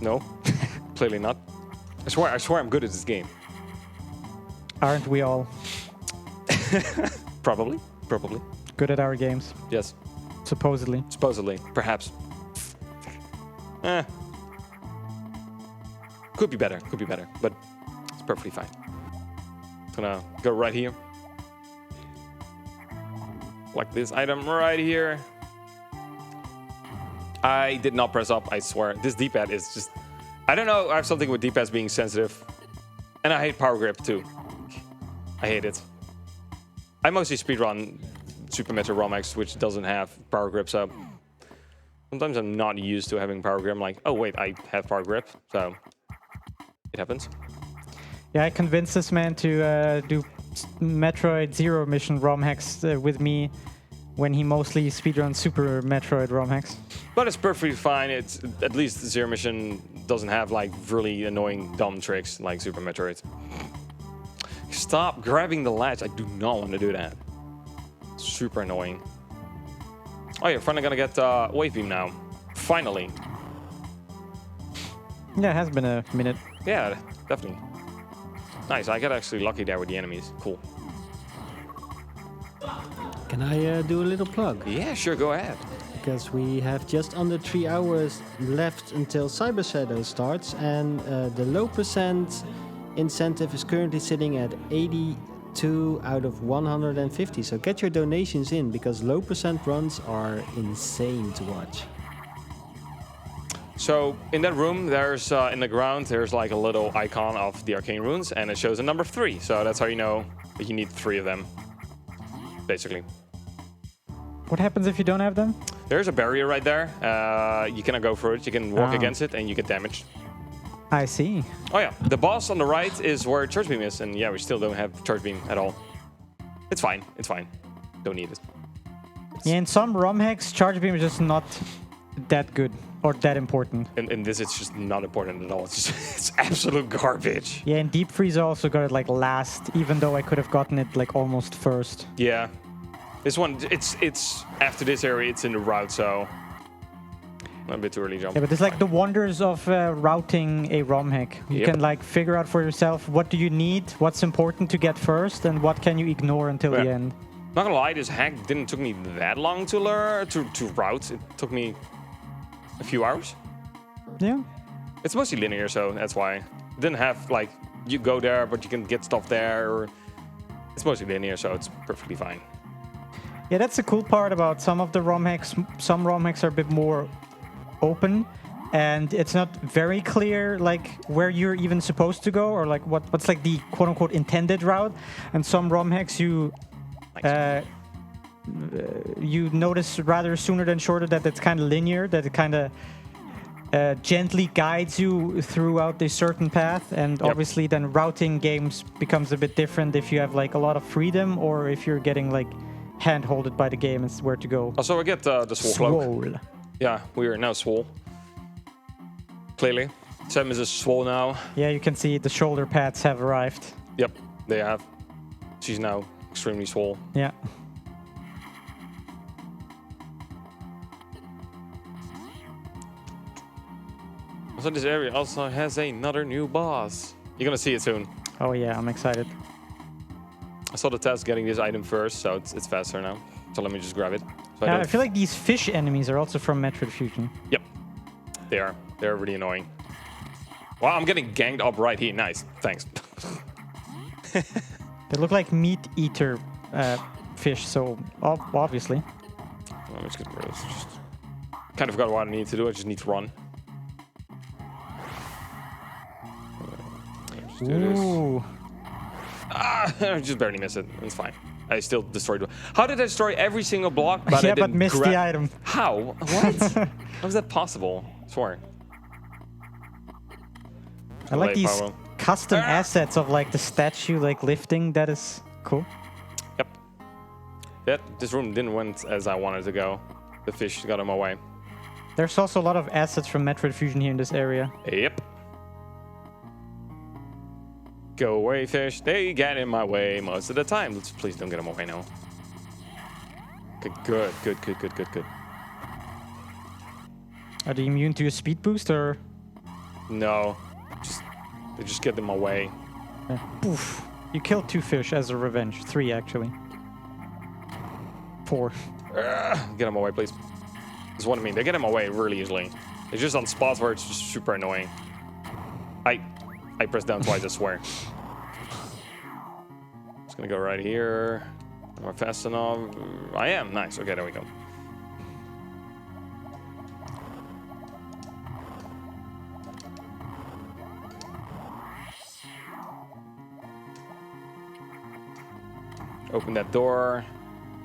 No, clearly not. I swear I'm good at this game. Aren't we all? Probably. Good at our games. Yes. Supposedly. Supposedly, perhaps. Could be better, but it's perfectly fine. Gonna go right here. Like this item right here. I did not press up, I swear. This D-pad is just... I don't know, I have something with D-pads being sensitive. And I hate power grip too. I hate it. I mostly speedrun Super Metroid ROM-Hacks, which doesn't have power grip, so... Sometimes I'm not used to having power grip. I'm like, oh wait, I have power grip, so... It happens. Yeah, I convinced this man to do Metroid Zero Mission ROM hacks with me when he mostly speedruns Super Metroid ROM hacks. But it's perfectly fine. It's at least Zero Mission doesn't have like really annoying dumb tricks like Super Metroid. Stop grabbing the latch. I do not want to do that. Super annoying. Oh, you're finally gonna get Wave Beam now. Finally. Yeah, it has been a minute. Yeah, definitely. Nice, I got actually lucky there with the enemies. Cool. Can I do a little plug? Yeah, sure, go ahead. Because we have just under 3 hours left until Cyber Shadow starts, and the low percent incentive is currently sitting at 82 out of 150. So get your donations in, because low percent runs are insane to watch. So in that room, there's in the ground, there's like a little icon of the arcane runes, and it shows a number 3. So that's how you know that you need 3 of them, basically. What happens if you don't have them? There's a barrier right there. You cannot go through it. You can walk against it, and you get damaged. I see. Oh yeah, the boss on the right is where Charge Beam is, and yeah, we still don't have Charge Beam at all. It's fine. It's fine. Don't need it. Yeah, in some ROM hacks, Charge Beam is just not that good. Or that important. In this, it's just not important at all. It's just it's absolute garbage. Yeah, and Deep Freeze I also got it like last, even though I could have gotten it like almost first. Yeah, this one it's after this area. It's in the route, so a bit too early jump. Yeah, but it's like the wonders of routing a ROM hack. You can like figure out for yourself what do you need, what's important to get first, and what can you ignore until the end. Not gonna lie, this hack didn't took me that long to learn to route. It took me a few hours. Yeah. It's mostly linear, so that's why. It didn't have, like, you go there, but you can get stuff there. Or it's mostly linear, so it's perfectly fine. Yeah, that's the cool part about some of the ROM hacks. Some ROM hacks are a bit more open, and it's not very clear, like, where you're even supposed to go, or, like, what's, like, the quote-unquote intended route. And some ROM hacks you notice rather sooner than shorter that it's kind of linear, that it kind of gently guides you throughout a certain path. And obviously then routing games becomes a bit different if you have like a lot of freedom, or if you're getting like hand-holded by the game and where to go. Also, I get the Swole Cloak. Yeah, we are now Swole. Clearly. Sam is a Swole now. Yeah, you can see the shoulder pads have arrived. Yep, they have. She's now extremely Swole. Yeah. So this area also has another new boss. You're gonna see it soon. Oh yeah, I'm excited. I saw the test getting this item first, so it's faster now. So let me just grab it. So I feel like these fish enemies are also from Metroid Fusion. Yep, they are. They're really annoying. Wow, I'm getting ganged up right here. Nice, thanks. They look like meat eater fish, so obviously. Let me just get rid of this. Just kind of forgot what I need to do. I just need to run. Just do this. Ooh. Ah, I just barely missed it. It's fine. I still destroyed it. How did I destroy every single block? But yeah, I didn't but missed the item. How? What? How is that possible? I swear. I like these custom assets of like the statue like lifting. That is cool. Yep. This room didn't went as I wanted to go. The fish got in my way. There's also a lot of assets from Metroid Fusion here in this area. Yep. Go away, fish. They get in my way most of the time. Let's please don't get in my way now. Okay, good. Are they immune to a speed boost or? No. They just get in my way. Poof. You killed 2 fish as a revenge. 3 actually. 4. Get in my way, please. That's what I mean. They get in my way really easily. It's just on spots where it's just super annoying. I pressed down twice, I swear. Just gonna go right here. Am I fast enough? I am. Nice. Okay, there we go. Open that door.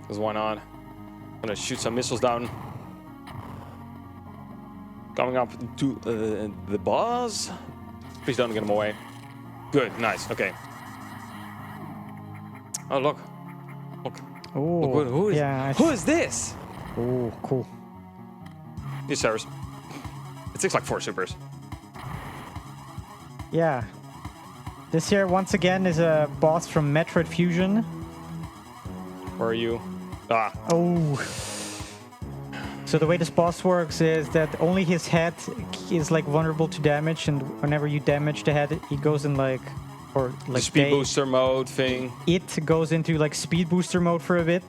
Because why not? I'm gonna shoot some missiles down. Coming up to the boss. Please don't get him away. Good, nice, okay. Oh, look. Oh, Look, who is this? Oh, cool. These servers. It takes like 4 supers. Yeah. This here, once again, is a boss from Metroid Fusion. Where are you? Ah. Oh. So the way this boss works is that only his head is like vulnerable to damage, and whenever you damage the head, he goes in like, or like the speed booster mode thing. It goes into like speed booster mode for a bit,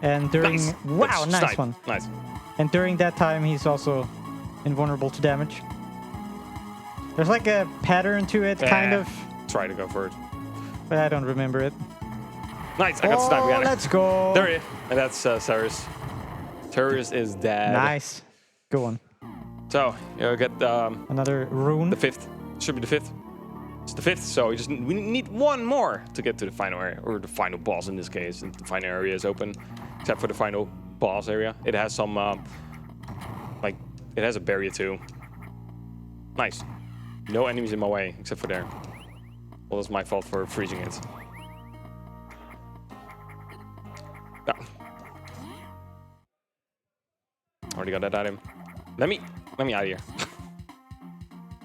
and during nice one. Nice. And during that time, he's also invulnerable to damage. There's like a pattern to it, kind of. Try to go for it. But I don't remember it. Nice, I got sniped again. Let's go. There he is. And that's Cyrus. Cyrus is dead. Nice. Go on. So, you get another rune. The 5th. Should be the 5th. It's the 5th, so we need one more to get to the final area, or the final boss in this case. And the final area is open, except for the final boss area. It has some, like, it has a barrier too. Nice. No enemies in my way, except for there. Well, that's my fault for freezing it. Ah. Already got that item. Let me out of here.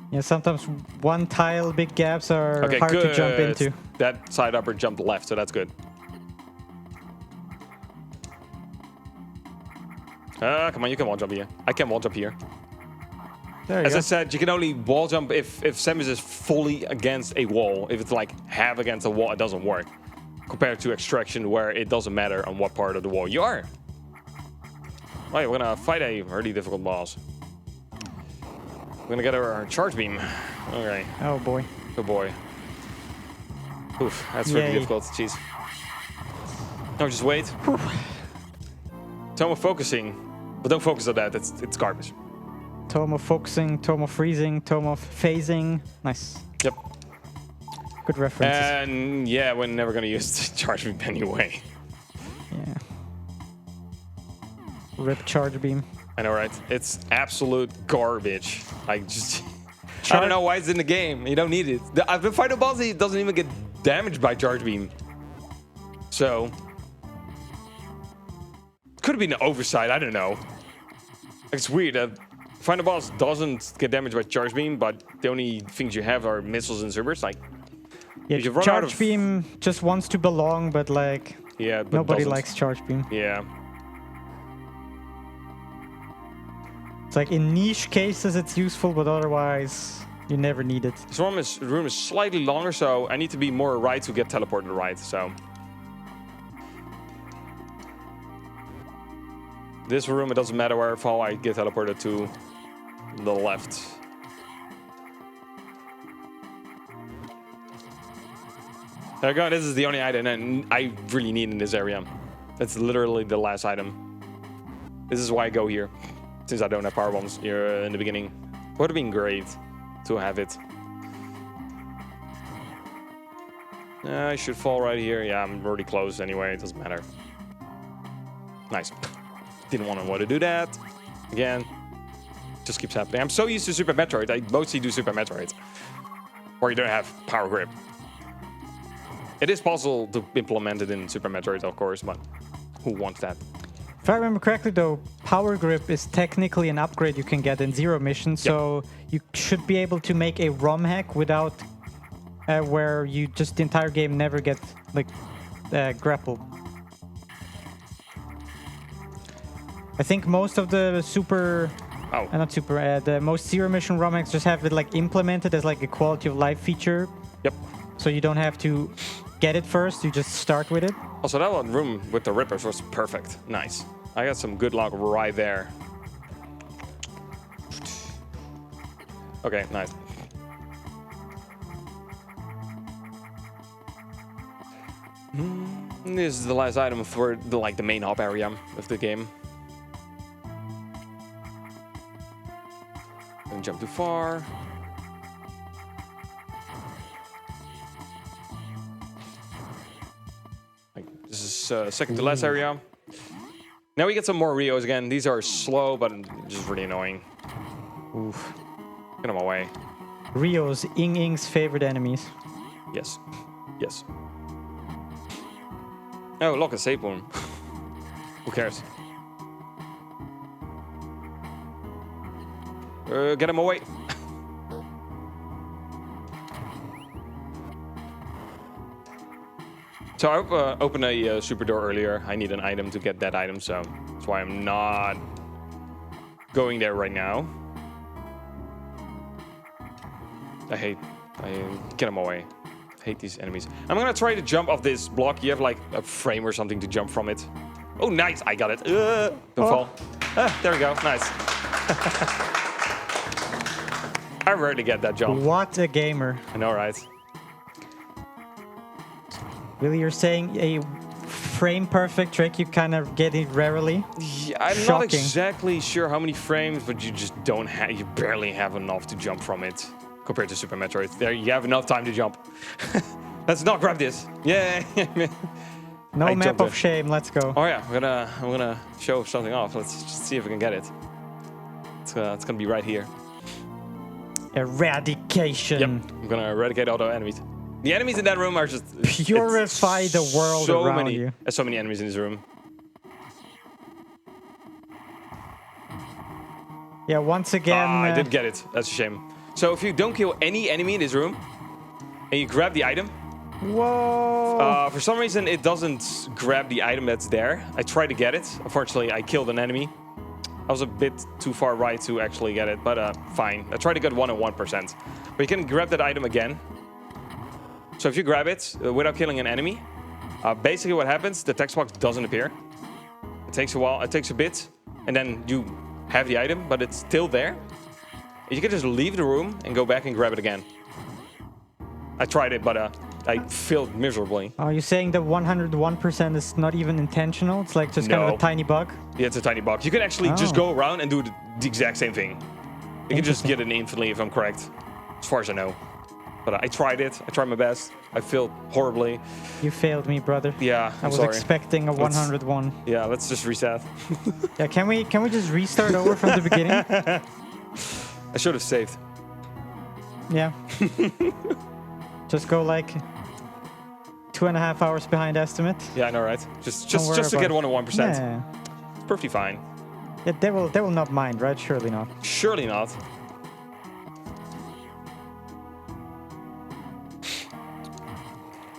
Yeah, sometimes one tile big gaps are hard to jump into. That side upper jumped left, so that's good. Come on, you can wall jump here. I can wall jump here. There you As go. I said, you can only wall jump if Samus is fully against a wall. If it's like half against a wall, it doesn't work. Compared to Extraction, where it doesn't matter on what part of the wall you are. Right, we're gonna fight a really difficult boss. We're gonna get our charge beam. Okay. Oh boy. Good boy. Oof, that's really difficult. Jeez. No, just wait. Tomo focusing, but don't focus on that. It's garbage. Tomo focusing, Tomo freezing, Tomo phasing. Nice. Yep. Good references. And yeah, we're never gonna use the charge beam anyway. Yeah. Rip charge beam. I know, right? It's absolute garbage. I don't know why it's in the game. You don't need it. The final boss doesn't even get damaged by charge beam. So could have been an oversight. I don't know. It's weird. Final boss doesn't get damaged by charge beam, but the only things you have are missiles and servers. Like, yeah, charge beam just wants to belong, but like, yeah, but nobody likes charge beam. Yeah. It's like in niche cases it's useful, but otherwise You never need it. This room is slightly longer, so I need to be more right to get teleported right. So this room, it doesn't matter where I fall, I get teleported to the left. There we go. This is the only item and I really need in this area. That's literally the last item. This is why I go here, since I don't have power bombs here in the beginning. Would have been great to have it. I should fall right here. Yeah, I'm already close anyway. It doesn't matter. Nice. Didn't want to do that. Again, just keeps happening. I'm so used to Super Metroid. I mostly do Super Metroid. Or you don't have power grip. It is possible to implement it in Super Metroid, of course, but who wants that? If I remember correctly, though, power grip is technically an upgrade you can get in Zero Mission, so you should be able to make a ROM-Hack without where you just the entire game never get like grappled. I think most of the the most Zero Mission ROM-Hacks just have it like implemented as like a quality of life feature. Yep. So you don't have to get it first, you just start with it. Also, that one room with the rippers was perfect. Nice. I got some good luck right there. Okay, nice. This is the last item for the main hub area of the game. Don't jump too far. This is second to last area. Now we get some more Rios again. These are slow, but just really annoying. Oof. Get them away. Rio's Ing's favorite enemies. Yes. Yes. Oh, look, a save one. Who cares? Get him away. So I opened a super door earlier. I need an item to get that item, so that's why I'm not going there right now. Get them away. I hate these enemies. I'm gonna try to jump off this block. You have like a frame or something to jump from it. Oh, nice! I got it. Don't fall. There we go. Nice. I rarely get that jump. What a gamer. I know, right? Really, you're saying a frame-perfect trick, you kind of get it rarely? Yeah, I'm not exactly sure how many frames, but you just don't have, you barely have enough to jump from it compared to Super Metroid. There, you have enough time to jump. Let's not grab this. Yeah. No map of shame, let's go. Oh yeah, I'm gonna show something off. Let's just see if we can get it. It's gonna be right here. Eradication. Yep, I'm gonna eradicate all the enemies. The enemies in that room are just... Purify the world around you. There's so many enemies in this room. Yeah, once again... I did get it. That's a shame. So if you don't kill any enemy in this room, and you grab the item... Whoa! For some reason, it doesn't grab the item that's there. I tried to get it. Unfortunately, I killed an enemy. I was a bit too far right to actually get it, but fine. I tried to get 101%. But you can grab that item again. So if you grab it without killing an enemy, basically what happens, the text box doesn't appear. It takes a while, it takes a bit, and then you have the item, but it's still there. You can just leave the room and go back and grab it again. I tried it, but I failed miserably. Are you saying the 101% is not even intentional? It's like just kind of a tiny bug? Yeah, it's a tiny bug. You can actually just go around and do the exact same thing. You can just get it infinitely if I'm correct, as far as I know. But I tried it. I tried my best. I failed horribly. You failed me, brother. Yeah, I was expecting a 101. Yeah, let's just reset. Yeah, can we just restart over from the beginning? I should have saved. Yeah. Just go like 2.5 hours behind estimate. Yeah, I know, right? Just to get 101%. Yeah. It's perfectly fine. Yeah, they will not mind, right? Surely not. Surely not.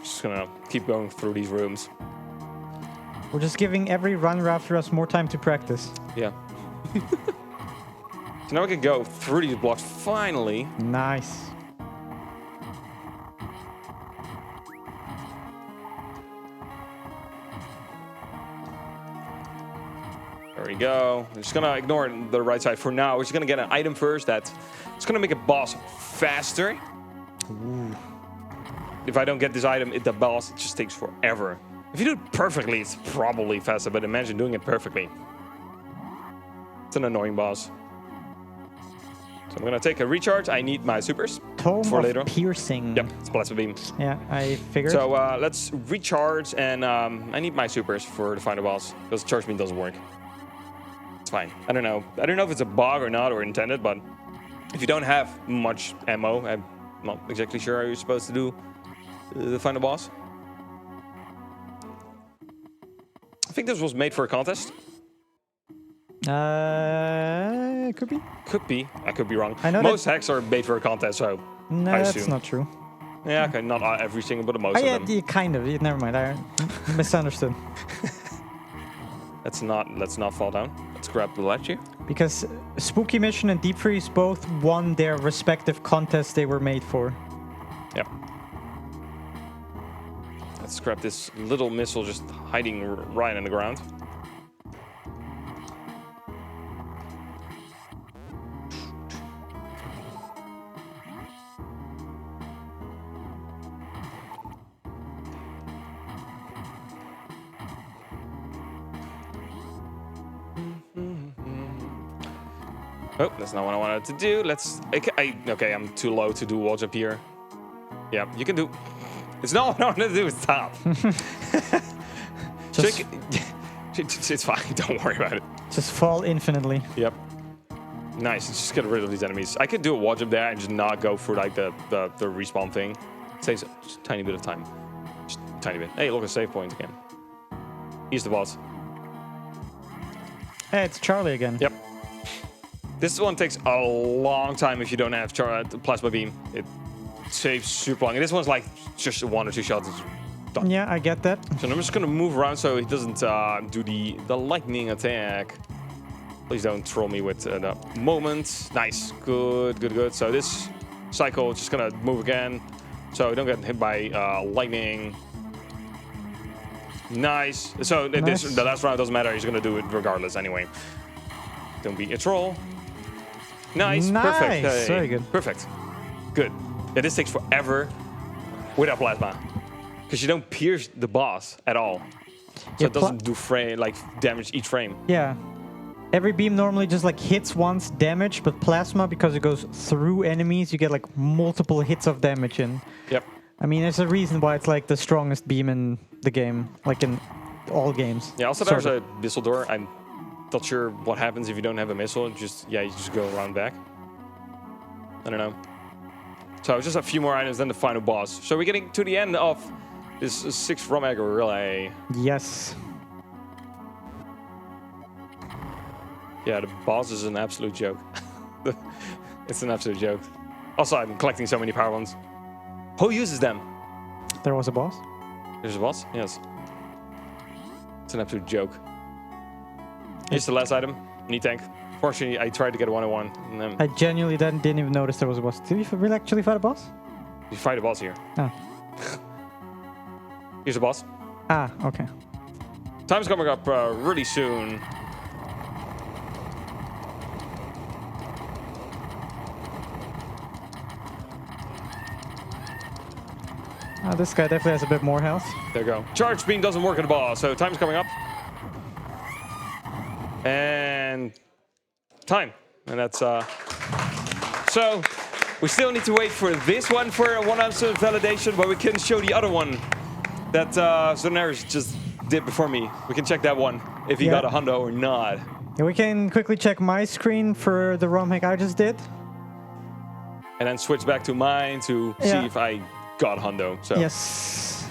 Just gonna keep going through these rooms. We're just giving every runner after us more time to practice. Yeah. So now we can go through these blocks finally. Nice. There we go. I'm just gonna ignore the right side for now. We're just gonna get an item first that's gonna make a boss faster. Ooh. If I don't get this item, the boss just takes forever. If you do it perfectly, it's probably faster, but imagine doing it perfectly. It's an annoying boss. So I'm gonna take a recharge. I need my supers Tome for of later. Piercing. Yep, it's plasma beam. Yeah, I figured. So let's recharge, and I need my supers for the final boss because charge beam doesn't work. It's fine. I don't know if it's a bug or not or intended, but if you don't have much ammo, I'm not exactly sure how you're supposed to do the final boss. I think this was made for a contest. Could be. Could be. I could be wrong. I know most hacks are made for a contest, so No, I that's assume. not true. Yeah, okay, not every single, but most Oh, of yeah, them. yeah, kind of. Yeah, never mind. I misunderstood. Let's not fall down. Let's grab the ledge here. Because Spooky Mission and Deep Freeze both won their respective contests they were made for. Yep. Let's grab this little missile just hiding right on the ground. Oh, that's not what I wanted to do. Okay, I'm too low to do wall jump here. Yeah, you can do. It's not what I want to do. Stop. It's fine. Don't worry about it. Just fall infinitely. Yep. Nice. Just get rid of these enemies. I could do a wall jump there and just not go for like the respawn thing. Saves just a tiny bit of time. Just a tiny bit. Hey, look, a save point again. He's the boss. Hey, it's Charlie again. Yep. This one takes a long time if you don't have plasma beam. It saves super long. And this one's like just 1 or 2 shots. It's done. Yeah, I get that. So I'm just gonna move around so he doesn't do the lightning attack. Please don't troll me with the moment. Nice, good. So this cycle is just gonna move again, so don't get hit by lightning. Nice. So the last round doesn't matter. He's gonna do it regardless anyway. Don't be a troll. Nice. Perfect. Hey, very good. Perfect. Good. Yeah, this takes forever without plasma. Because you don't pierce the boss at all. So it doesn't do damage each frame. Yeah. Every beam normally just like hits once damage, but plasma, because it goes through enemies, you get like multiple hits of damage in. Yep. I mean, there's a reason why it's like the strongest beam in the game, like in all games. Yeah, also there's a missile door. I'm not sure what happens if you don't have a missile. You just go around back. I don't know. So just a few more items, then the final boss. So we're getting to the end of this 6th ROM-Hack relay. Yes. Yeah, the boss is an absolute joke. It's an absolute joke. Also, I'm collecting so many power ones. Who uses them? There was a boss? There's a boss? Yes. It's an absolute joke. Here's the last item. Knee tank. Fortunately, I tried to get a 1-on-1. And then I genuinely didn't even notice there was a boss. Did you really actually fight a boss? you fight a boss here. Oh. Here's a boss. Ah, okay. Time's coming up really soon. This guy definitely has a bit more health. There you go. Charge beam doesn't work at the boss, so time's coming up. And time. And that's so we still need to wait for this one for 100% validation, but we can show the other one that xoneris just did before me. We can check that one if he got a hundo or not. Yeah, we can quickly check my screen for the ROM-Hack I just did. And then switch back to mine to see if I got hundo. So yes.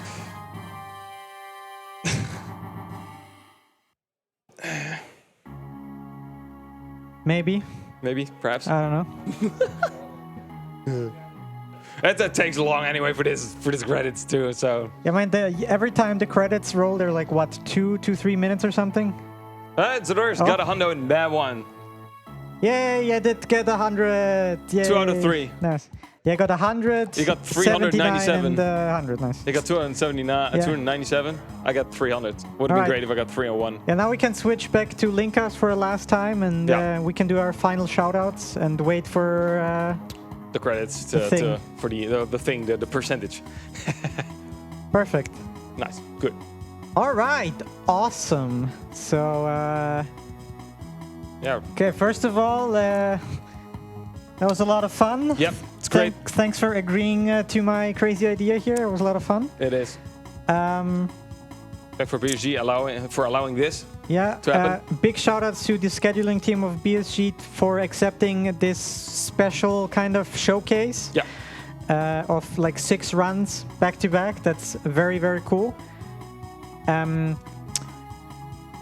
Maybe. Maybe, perhaps. I don't know. That takes long anyway for this credits too. So yeah, I mean, every time the credits roll, they're like what, 2-3 minutes or something. xoneris got a hundo in that one. Yay, I did get 100. Yay. 2 out of 3. Nice. Yeah, I got 100. You got 397. And 100, nice. You got 279, 297. I got 300. Would have been great if I got 301. Yeah, now we can switch back to Linkas for a last time, and we can do our final shoutouts and wait for the credits for the percentage. Perfect. Nice. Good. All right. Awesome. So. Yeah. Okay. First of all, that was a lot of fun. Yep. It's great. Thanks for agreeing to my crazy idea here. It was a lot of fun. It is. Thanks for BSG allowing this. Yeah. To happen. Big shout outs to the scheduling team of BSG for accepting this special kind of showcase. Yeah. Of like 6 runs back to back. That's very, very cool.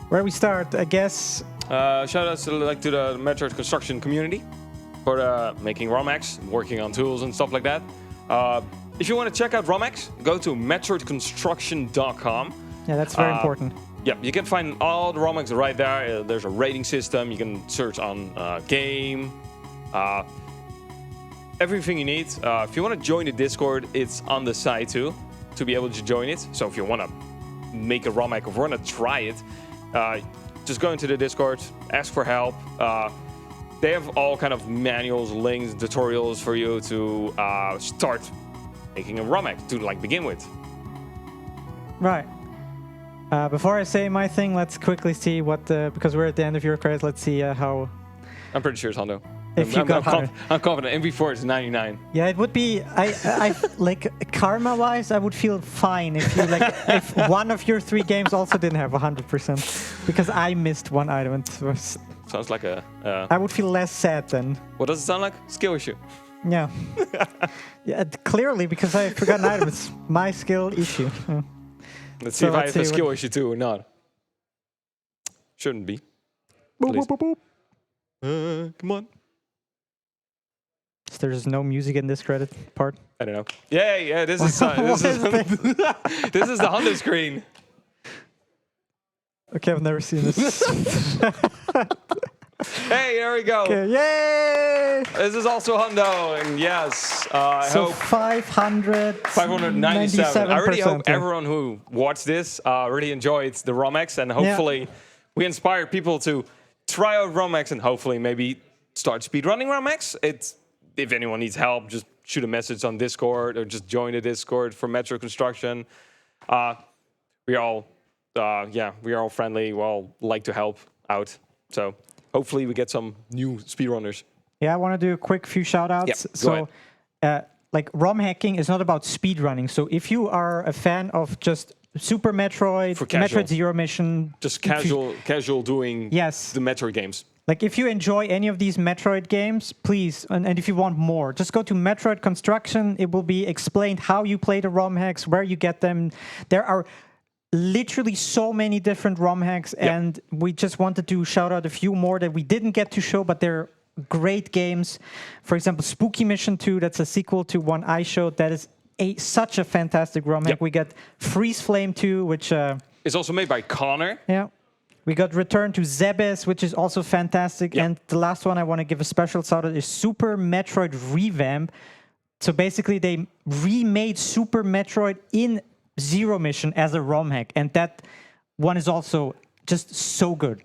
Where we start, I guess. Shout outs to the Metroid construction community for making ROM-Hacks, working on tools and stuff like that. If you want to check out ROM-Hacks, go to metroidconstruction.com. Yeah, that's very important. Yeah, you can find all the ROM-Hacks right there. There's a rating system. You can search on game. Everything you need. If you want to join the Discord, it's on the side too, to be able to join it. So if you want to make a ROM-Hack or want to try it, just go into the Discord, ask for help. They have all kind of manuals, links, tutorials for you to start making a ROM-Hack to begin with. Right. Before I say my thing, let's quickly see what because we're at the end of your credits. Let's see how. I'm pretty sure it's Hondo. I'm confident. And before it's 99. Yeah, it would be. I like karma-wise, I would feel fine if you if one of your 3 games also didn't have 100%, because I missed one item. And it was, sounds like a. I would feel less sad then. What does it sound like? Skill issue. Yeah. Yeah, clearly because I forgot an item. It's my skill issue. Let's see if I have a skill issue too or not. Shouldn't be. Boop, boop, boop, boop. Come on. There's no music in this credit part. I don't know. Yeah. This is this is the Hondo screen. Okay, I've never seen this. Hey, there we go. Okay, yay! This is also Hondo, and yes, I so hope 597. I really hope everyone who watched this really enjoyed the ROM-Hacks, and hopefully we inspired people to try out ROM-Hacks and hopefully maybe start speedrunning ROM-Hacks. If anyone needs help, just shoot a message on Discord or just join the Discord for Metro Construction. We are all friendly. We all like to help out. So hopefully we get some new speedrunners. Yeah, I want to do a quick few shout outs. Yep, so ROM hacking is not about speedrunning. So if you are a fan of just Super Metroid, Metroid Zero Mission, just casual doing the Metroid games. Like, if you enjoy any of these Metroid games, please, and if you want more, just go to Metroid Construction. It will be explained how you play the ROM hacks, where you get them. There are literally so many different ROM hacks, and we just wanted to shout out a few more that we didn't get to show, but they're great games. For example, Spooky Mission 2, that's a sequel to one I showed. That is such a fantastic ROM hack. We got Freeze Flame 2, which... is also made by Connor. Yeah. We got Return to Zebes, which is also fantastic. And the last one I want to give a special shout out is Super Metroid Revamp. So basically, they remade Super Metroid in Zero Mission as a ROM hack. And that one is also just so good.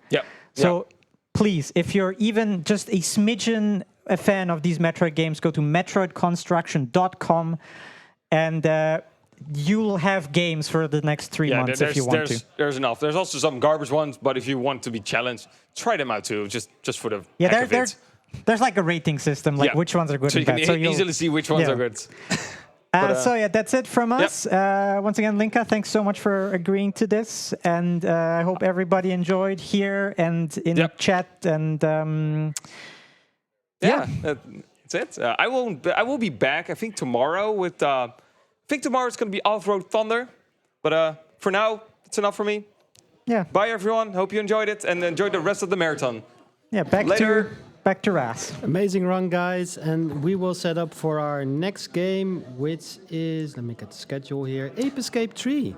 So please, if you're even just a smidgen a fan of these Metroid games, go to metroidconstruction.com and you'll have games for the next 3 months if you want to. There's enough. There's also some garbage ones, but if you want to be challenged, try them out too, just for the heck of it. There's like a rating system, like which ones are good and bad. So you can easily see which ones are good. So that's it from us. Once again, Linka, thanks so much for agreeing to this, and I hope everybody enjoyed here and in the chat. And that's it. I will be back. I think tomorrow with. I think tomorrow it's going to be Off-Road Thunder, but for now it's enough for me. Yeah. Bye everyone. Hope you enjoyed it and enjoy the rest of the marathon. Yeah. Back to Rhass. Amazing run, guys, and we will set up for our next game, which is, let me get the schedule here, Ape Escape 3.